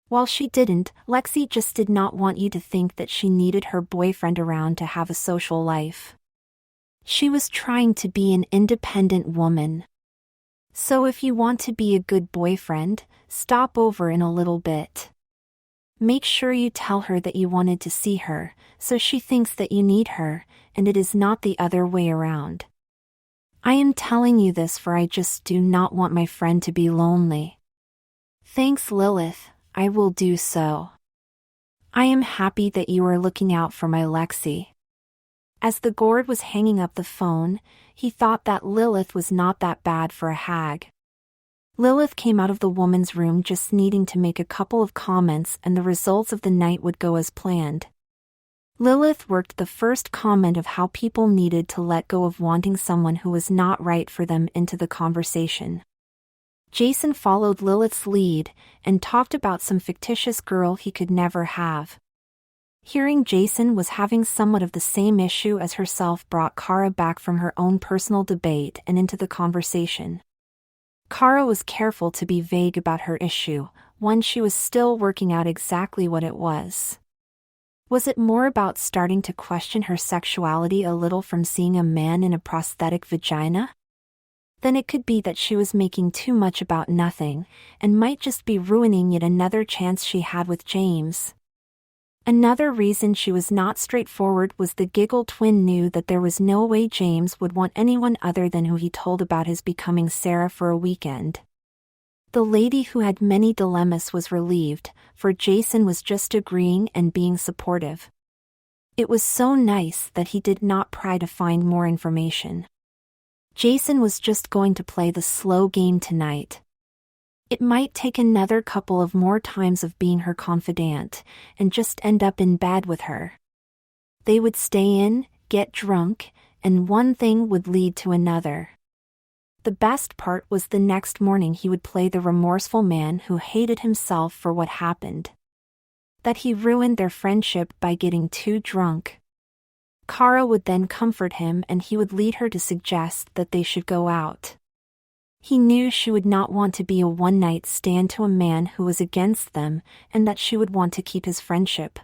S1: While she didn't, Lexi just did not want you to think that she needed her boyfriend around to have a social life. She was trying to be an independent woman. So if you want to be a good boyfriend, stop over in a little bit. Make sure you tell her that you wanted to see her, so she thinks that you need her, and it is not the other way around. I am telling you this, for I just do not want my friend to be lonely. Thanks, Lilith, I will do so. I am happy that you are looking out for my Lexi. As the Gord was hanging up the phone, he thought that Lilith was not that bad for a hag. Lilith came out of the woman's room just needing to make a couple of comments, and the results of the night would go as planned. Lilith worked the first comment of how people needed to let go of wanting someone who was not right for them into the conversation. Jason followed Lilith's lead and talked about some fictitious girl he could never have. Hearing Jason was having somewhat of the same issue as herself brought Kara back from her own personal debate and into the conversation. Kara was careful to be vague about her issue, one she was still working out exactly what it was. Was it more about starting to question her sexuality a little from seeing a man in a prosthetic vagina? Then it could be that she was making too much about nothing, and might just be ruining yet another chance she had with James. Another reason she was not straightforward was the Giggle twin knew that there was no way James would want anyone other than who he told about his becoming Sarah for a weekend. The lady who had many dilemmas was relieved, for Jason was just agreeing and being supportive. It was so nice that he did not pry to find more information. Jason was just going to play the slow game tonight. It might take another couple of more times of being her confidant, and just end up in bed with her. They would stay in, get drunk, and one thing would lead to another. The best part was the next morning he would play the remorseful man who hated himself for what happened. That he ruined their friendship by getting too drunk. Kara would then comfort him and he would lead her to suggest that they should go out. He knew she would not want to be a one-night stand to a man who was against them and that she would want to keep his friendship.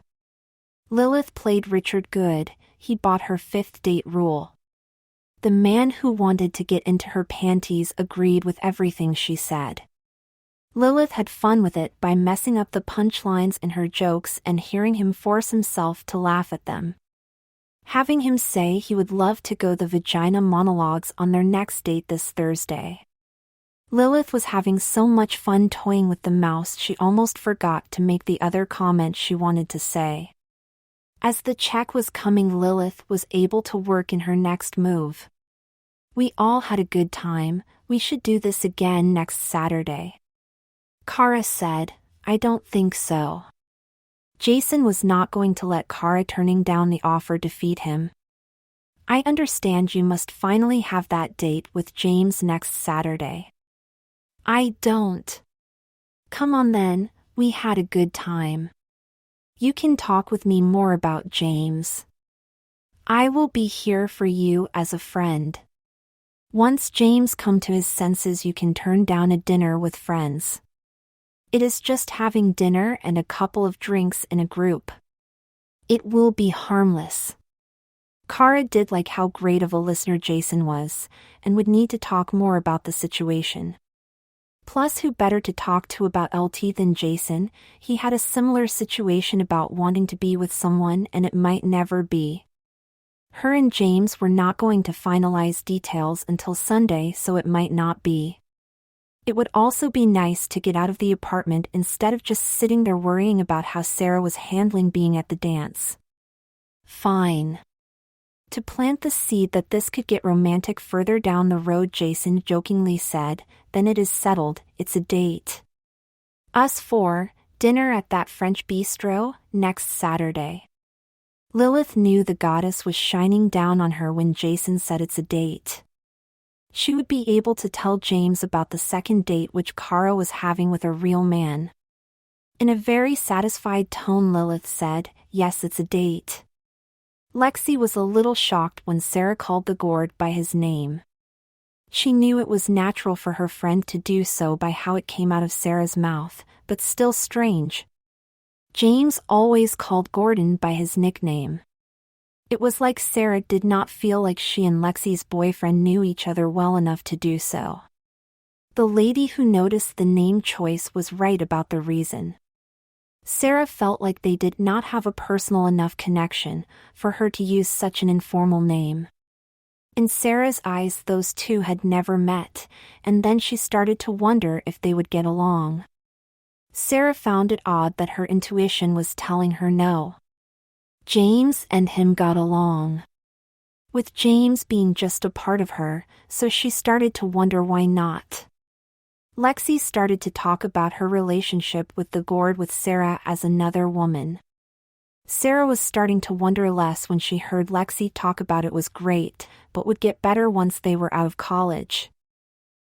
S1: Lilith played Richard good. He bought her fifth date rule. The man who wanted to get into her panties agreed with everything she said. Lilith had fun with it by messing up the punchlines in her jokes and hearing him force himself to laugh at them. Having him say he would love to go the vagina monologues on their next date this Thursday. Lilith was having so much fun toying with the mouse she almost forgot to make the other comment she wanted to say. As the check was coming, Lilith was able to work in her next move. We all had a good time. We should do this again next Saturday. Kara said, I don't think so. Jason was not going to let Kara turning down the offer defeat him. I understand you must finally have that date with James next Saturday. I don't. Come on then, we had a good time. You can talk with me more about James. I will be here for you as a friend. Once James come to his senses, you can turn down a dinner with friends. It is just having dinner and a couple of drinks in a group. It will be harmless. Kara did like how great of a listener Jason was, and would need to talk more about the situation. Plus, who better to talk to about LT than Jason? He had a similar situation about wanting to be with someone and it might never be. Her and James were not going to finalize details until Sunday, so it might not be. It would also be nice to get out of the apartment instead of just sitting there worrying about how Sarah was handling being at the dance. Fine. To plant the seed that this could get romantic further down the road, Jason jokingly said, then it is settled, it's a date. Us four, dinner at that French bistro, next Saturday. Lilith knew the goddess was shining down on her when Jason said it's a date. She would be able to tell James about the second date which Kara was having with a real man. In a very satisfied tone, Lilith said, yes, it's a date. Lexi was a little shocked when Sarah called the gourd by his name. She knew it was natural for her friend to do so by how it came out of Sarah's mouth, but still strange. James always called Gordon by his nickname. It was like Sarah did not feel like she and Lexi's boyfriend knew each other well enough to do so. The lady who noticed the name choice was right about the reason. Sarah felt like they did not have a personal enough connection for her to use such an informal name. In Sarah's eyes, those two had never met, and then she started to wonder if they would get along. Sarah found it odd that her intuition was telling her no. James and him got along. With James being just a part of her, so she started to wonder why not. Lexi started to talk about her relationship with the gourd with Sarah as another woman. Sarah was starting to wonder less when she heard Lexi talk about it was great, but would get better once they were out of college.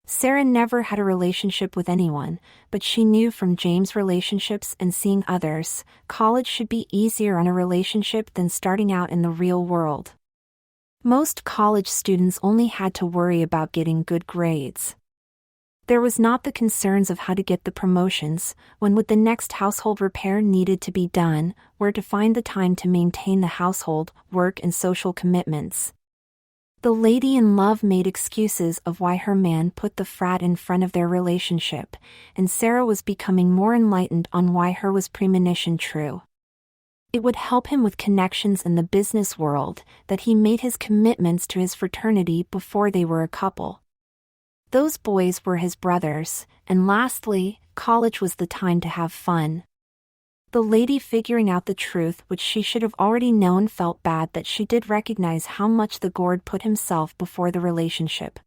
S1: Sarah never had a relationship with anyone, but she knew from James' relationships and seeing others, college should be easier on a relationship than starting out in the real world. Most college students only had to worry about getting good grades. There was not the concerns of how to get the promotions, when would the next household repair needed to be done, where to find the time to maintain the household, work and social commitments. The lady in love made excuses of why her man put the frat in front of their relationship, and Sarah was becoming more enlightened on why her was premonition true. It would help him with connections in the business world that he made his commitments to his fraternity before they were a couple. Those boys were his brothers, and lastly, college was the time to have fun. The lady figuring out the truth which she should have already known felt bad that she did recognize how much the gourd put himself before the relationship.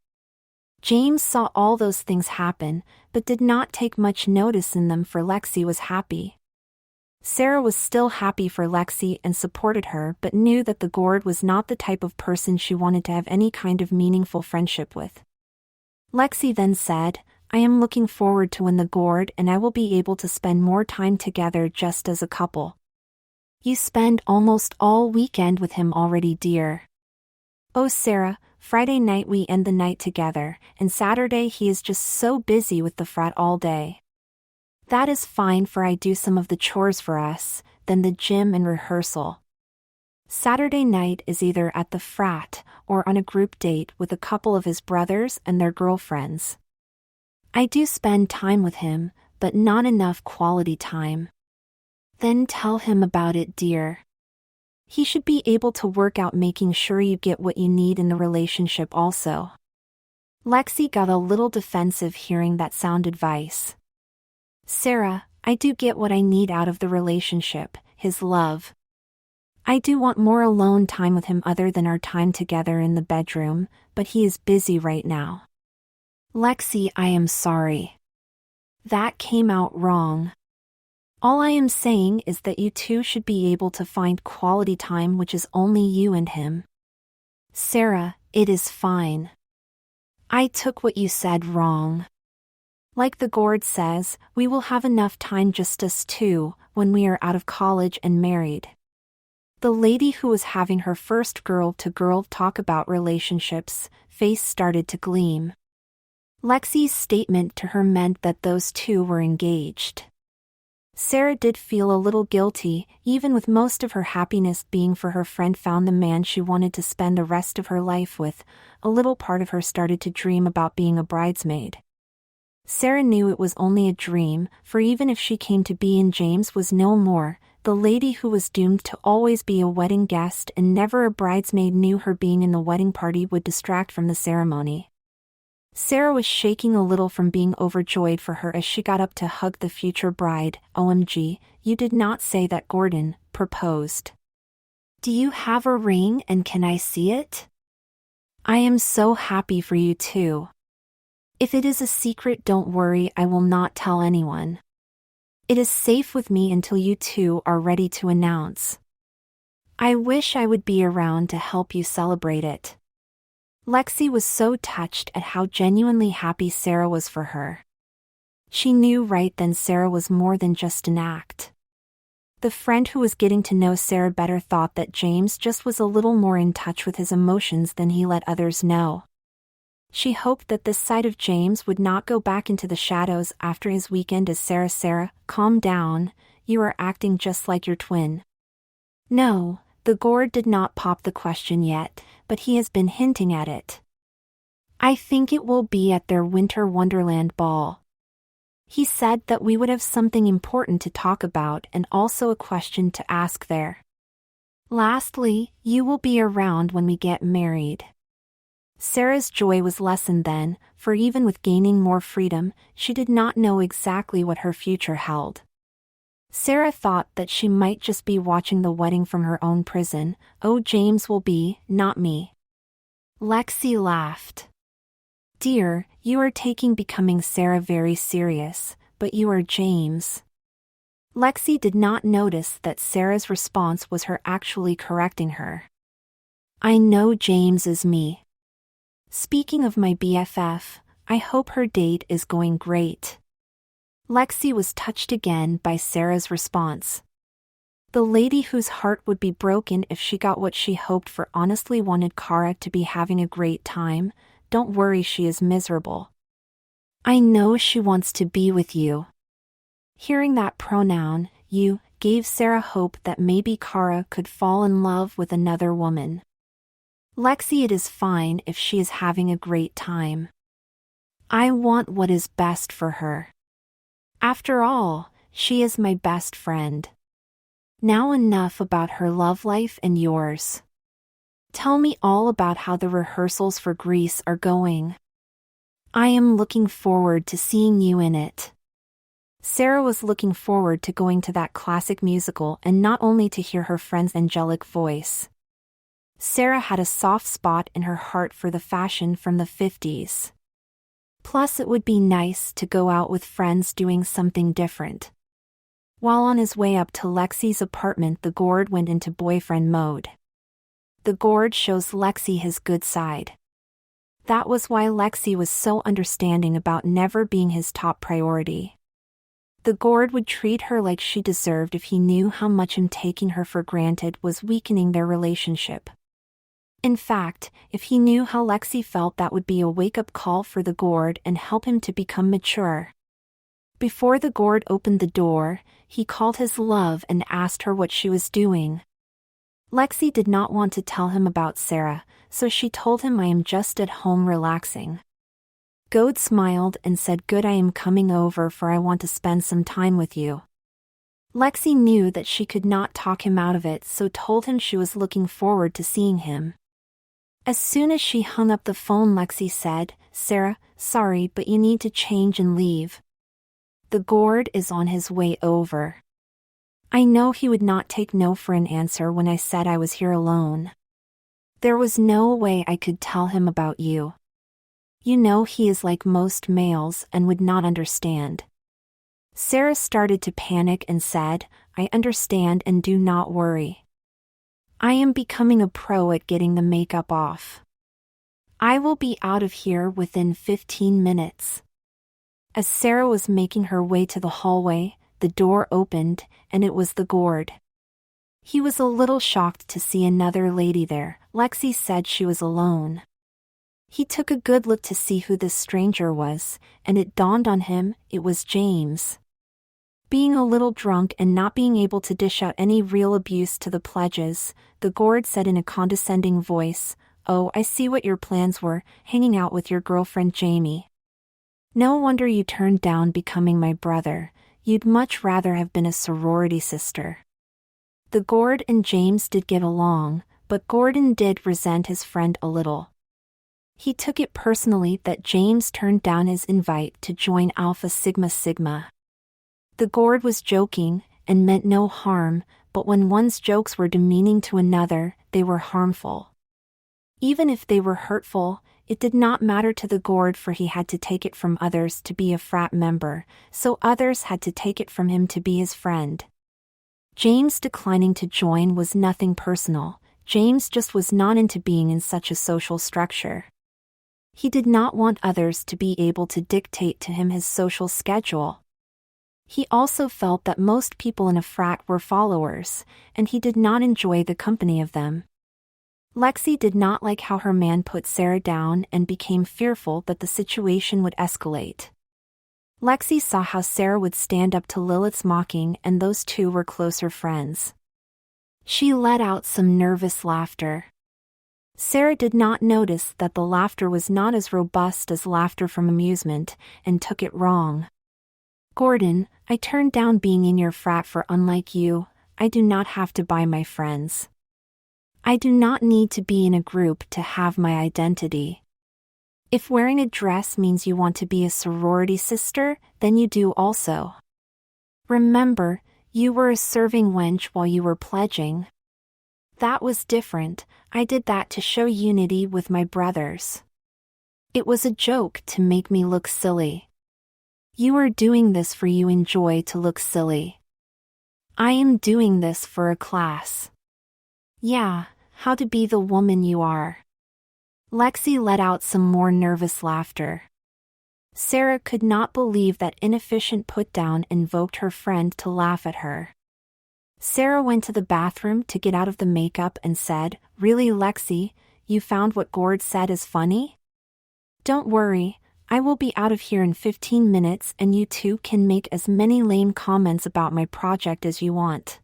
S1: James saw all those things happen, but did not take much notice in them, for Lexi was happy. Sarah was still happy for Lexi and supported her, but knew that the gourd was not the type of person she wanted to have any kind of meaningful friendship with. Lexi then said, I am looking forward to when the gourd and I will be able to spend more time together just as a couple. You spend almost all weekend with him already, dear. Oh, Sarah, Friday night we end the night together, and Saturday he is just so busy with the frat all day. That is fine, for I do some of the chores for us, then the gym and rehearsal. Saturday night is either at the frat or on a group date with a couple of his brothers and their girlfriends. I do spend time with him, but not enough quality time. Then tell him about it, dear. He should be able to work out making sure you get what you need in the relationship also. Lexi got a little defensive hearing that sound advice. Sarah, I do get what I need out of the relationship, his love. I do want more alone time with him other than our time together in the bedroom, but he is busy right now. Lexi, I am sorry. That came out wrong. All I am saying is that you two should be able to find quality time which is only you and him. Sarah, it is fine. I took what you said wrong. Like the gourd says, we will have enough time just us two, when we are out of college and married. The lady who was having her first girl-to-girl talk about relationships, face started to gleam. Lexi's statement to her meant that those two were engaged. Sarah did feel a little guilty, even with most of her happiness being for her friend found the man she wanted to spend the rest of her life with. A little part of her started to dream about being a bridesmaid. Sarah knew it was only a dream, for even if she came to be in James was no more, the lady who was doomed to always be a wedding guest and never a bridesmaid knew her being in the wedding party would distract from the ceremony. Sarah was shaking a little from being overjoyed for her as she got up to hug the future bride. OMG, you did not say that Gordon proposed. Do you have a ring and can I see it? I am so happy for you too. If it is a secret, don't worry, I will not tell anyone. It is safe with me until you two are ready to announce. I wish I would be around to help you celebrate it. Lexi was so touched at how genuinely happy Sarah was for her. She knew right then Sarah was more than just an act. The friend who was getting to know Sarah better thought that James just was a little more in touch with his emotions than he let others know. She hoped that this side of James would not go back into the shadows after his weekend as Sarah, calm down, you are acting just like your twin. No, the gourd did not pop the question yet, but he has been hinting at it. I think it will be at their winter wonderland ball. He said that we would have something important to talk about and also a question to ask there. Lastly, you will be around when we get married. Sarah's joy was lessened then, for even with gaining more freedom, she did not know exactly what her future held. Sarah thought that she might just be watching the wedding from her own prison. Oh, James will be, not me. Lexi laughed. Dear, you are taking becoming Sarah very serious, but you are James. Lexi did not notice that Sarah's response was her actually correcting her. I know James is me. Speaking of my BFF, I hope her date is going great. Lexi was touched again by Sarah's response. The lady whose heart would be broken if she got what she hoped for honestly wanted Kara to be having a great time. Don't worry, she is miserable. I know she wants to be with you. Hearing that pronoun, you, gave Sarah hope that maybe Kara could fall in love with another woman. Lexi, it is fine if she is having a great time. I want what is best for her. After all, she is my best friend. Now enough about her love life and yours. Tell me all about how the rehearsals for Grease are going. I am looking forward to seeing you in it. Sarah was looking forward to going to that classic musical and not only to hear her friend's angelic voice. Sarah had a soft spot in her heart for the fashion from the 50s. Plus it would be nice to go out with friends doing something different. While on his way up to Lexi's apartment, the gourd went into boyfriend mode. The gourd shows Lexi his good side. That was why Lexi was so understanding about never being his top priority. The Gord would treat her like she deserved if he knew how much him taking her for granted was weakening their relationship. In fact, if he knew how Lexi felt, that would be a wake-up call for the Gord and help him to become mature. Before the Gord opened the door, he called his love and asked her what she was doing. Lexi did not want to tell him about Sarah, so she told him, "I am just at home relaxing." Gord smiled and said, "Good, I am coming over for I want to spend some time with you." Lexi knew that she could not talk him out of it, so told him she was looking forward to seeing him. As soon as she hung up the phone, Lexi said, "Sarah, sorry, but you need to change and leave. The Gord is on his way over." I know he would not take no for an answer when I said I was here alone. There was no way I could tell him about you. You know he is like most males and would not understand. Sarah started to panic and said, "I understand and do not worry. I am becoming a pro at getting the makeup off. I will be out of here within 15 minutes. As Sarah was making her way to the hallway, the door opened, and it was the Gord. He was a little shocked to see another lady there. Lexi said she was alone. He took a good look to see who this stranger was, and it dawned on him it was James. Being a little drunk and not being able to dish out any real abuse to the pledges, the Gord said in a condescending voice, "Oh, I see what your plans were, hanging out with your girlfriend Jamie. No wonder you turned down becoming my brother. You'd much rather have been a sorority sister." The Gord and James did get along, but Gordon did resent his friend a little. He took it personally that James turned down his invite to join Alpha Sigma Sigma. The Gord was joking and meant no harm, but when one's jokes were demeaning to another, they were harmful. Even if they were hurtful, it did not matter to the Gord, for he had to take it from others to be a frat member, so others had to take it from him to be his friend. James declining to join was nothing personal. James just was not into being in such a social structure. He did not want others to be able to dictate to him his social schedule. He also felt that most people in a frat were followers, and he did not enjoy the company of them. Lexi did not like how her man put Sarah down and became fearful that the situation would escalate. Lexi saw how Sarah would stand up to Lilith's mocking, and those two were closer friends. She let out some nervous laughter. Sarah did not notice that the laughter was not as robust as laughter from amusement, and took it wrong. "Gordon, I turned down being in your frat for unlike you, I do not have to buy my friends. I do not need to be in a group to have my identity. If wearing a dress means you want to be a sorority sister, then you do also. Remember, you were a serving wench while you were pledging. That was different. I did that to show unity with my brothers. It was a joke to make me look silly. You are doing this for you enjoy to look silly. I am doing this for a class. Yeah, how to be the woman you are." Lexi let out some more nervous laughter. Sarah could not believe that inefficient put-down invoked her friend to laugh at her. Sarah went to the bathroom to get out of the makeup and said, "Really, Lexi, you found what Gord said is funny? Don't worry, I will be out of here in 15 minutes and you two can make as many lame comments about my project as you want."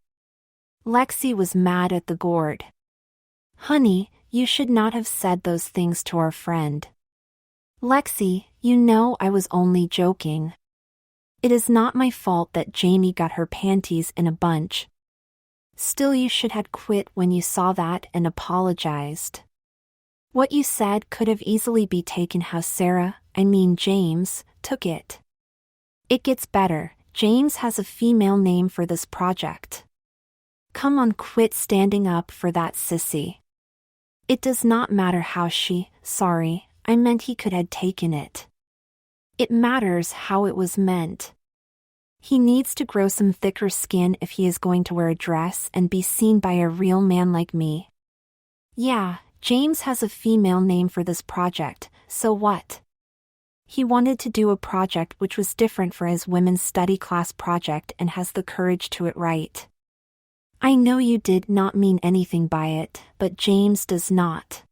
S1: Lexi was mad at the Gord. "Honey, you should not have said those things to our friend." "Lexi, you know I was only joking. It is not my fault that Jamie got her panties in a bunch. Still, you should have quit when you saw that and apologized. What you said could have easily be taken how James, took it. It gets better, James has a female name for this project. Come on, quit standing up for that sissy. It does not matter how I meant he could have taken it. It matters how it was meant. He needs to grow some thicker skin if he is going to wear a dress and be seen by a real man like me. Yeah, James has a female name for this project, so what? He wanted to do a project which was different for his women's study class project and has the courage to it, right? I know you did not mean anything by it, but James does not.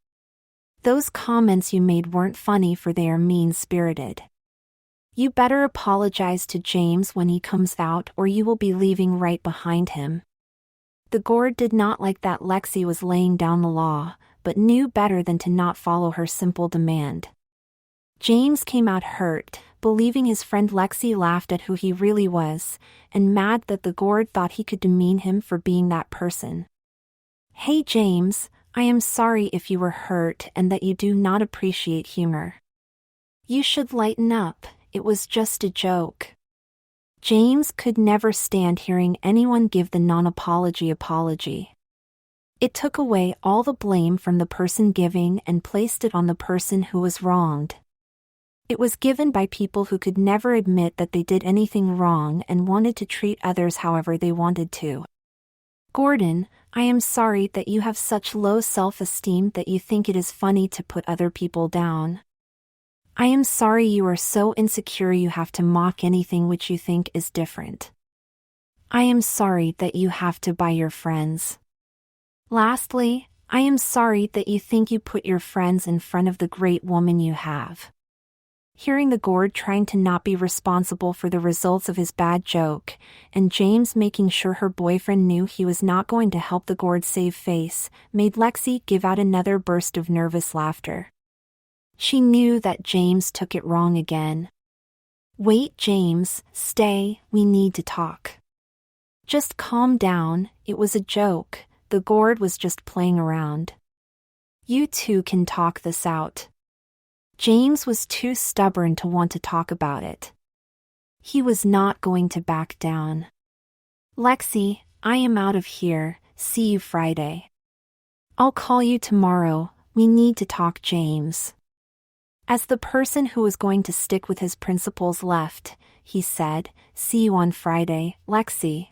S1: Those comments you made weren't funny, for they are mean-spirited. You better apologize to James when he comes out, or you will be leaving right behind him. The Gord did not like that Lexi was laying down the law, but knew better than to not follow her simple demand. James came out hurt, believing his friend Lexi laughed at who he really was, and mad that the Gord thought he could demean him for being that person. Hey James, I am sorry if you were hurt and that you do not appreciate humor. You should lighten up, it was just a joke. James could never stand hearing anyone give the non-apology apology. It took away all the blame from the person giving and placed it on the person who was wronged. It was given by people who could never admit that they did anything wrong and wanted to treat others however they wanted to. Gordon, I am sorry that you have such low self-esteem that you think it is funny to put other people down. I am sorry you are so insecure you have to mock anything which you think is different. I am sorry that you have to buy your friends. Lastly, I am sorry that you think you put your friends in front of the great woman you have. Hearing the Gord trying to not be responsible for the results of his bad joke, and James making sure her boyfriend knew he was not going to help the Gord save face, made Lexi give out another burst of nervous laughter. She knew that James took it wrong again. Wait, James, stay, we need to talk. Just calm down, it was a joke, the Gord was just playing around. You two can talk this out. James was too stubborn to want to talk about it. He was not going to back down. Lexi, I am out of here, see you Friday. I'll call you tomorrow, we need to talk, James. As the person who was going to stick with his principles left, he said, see you on Friday, Lexi.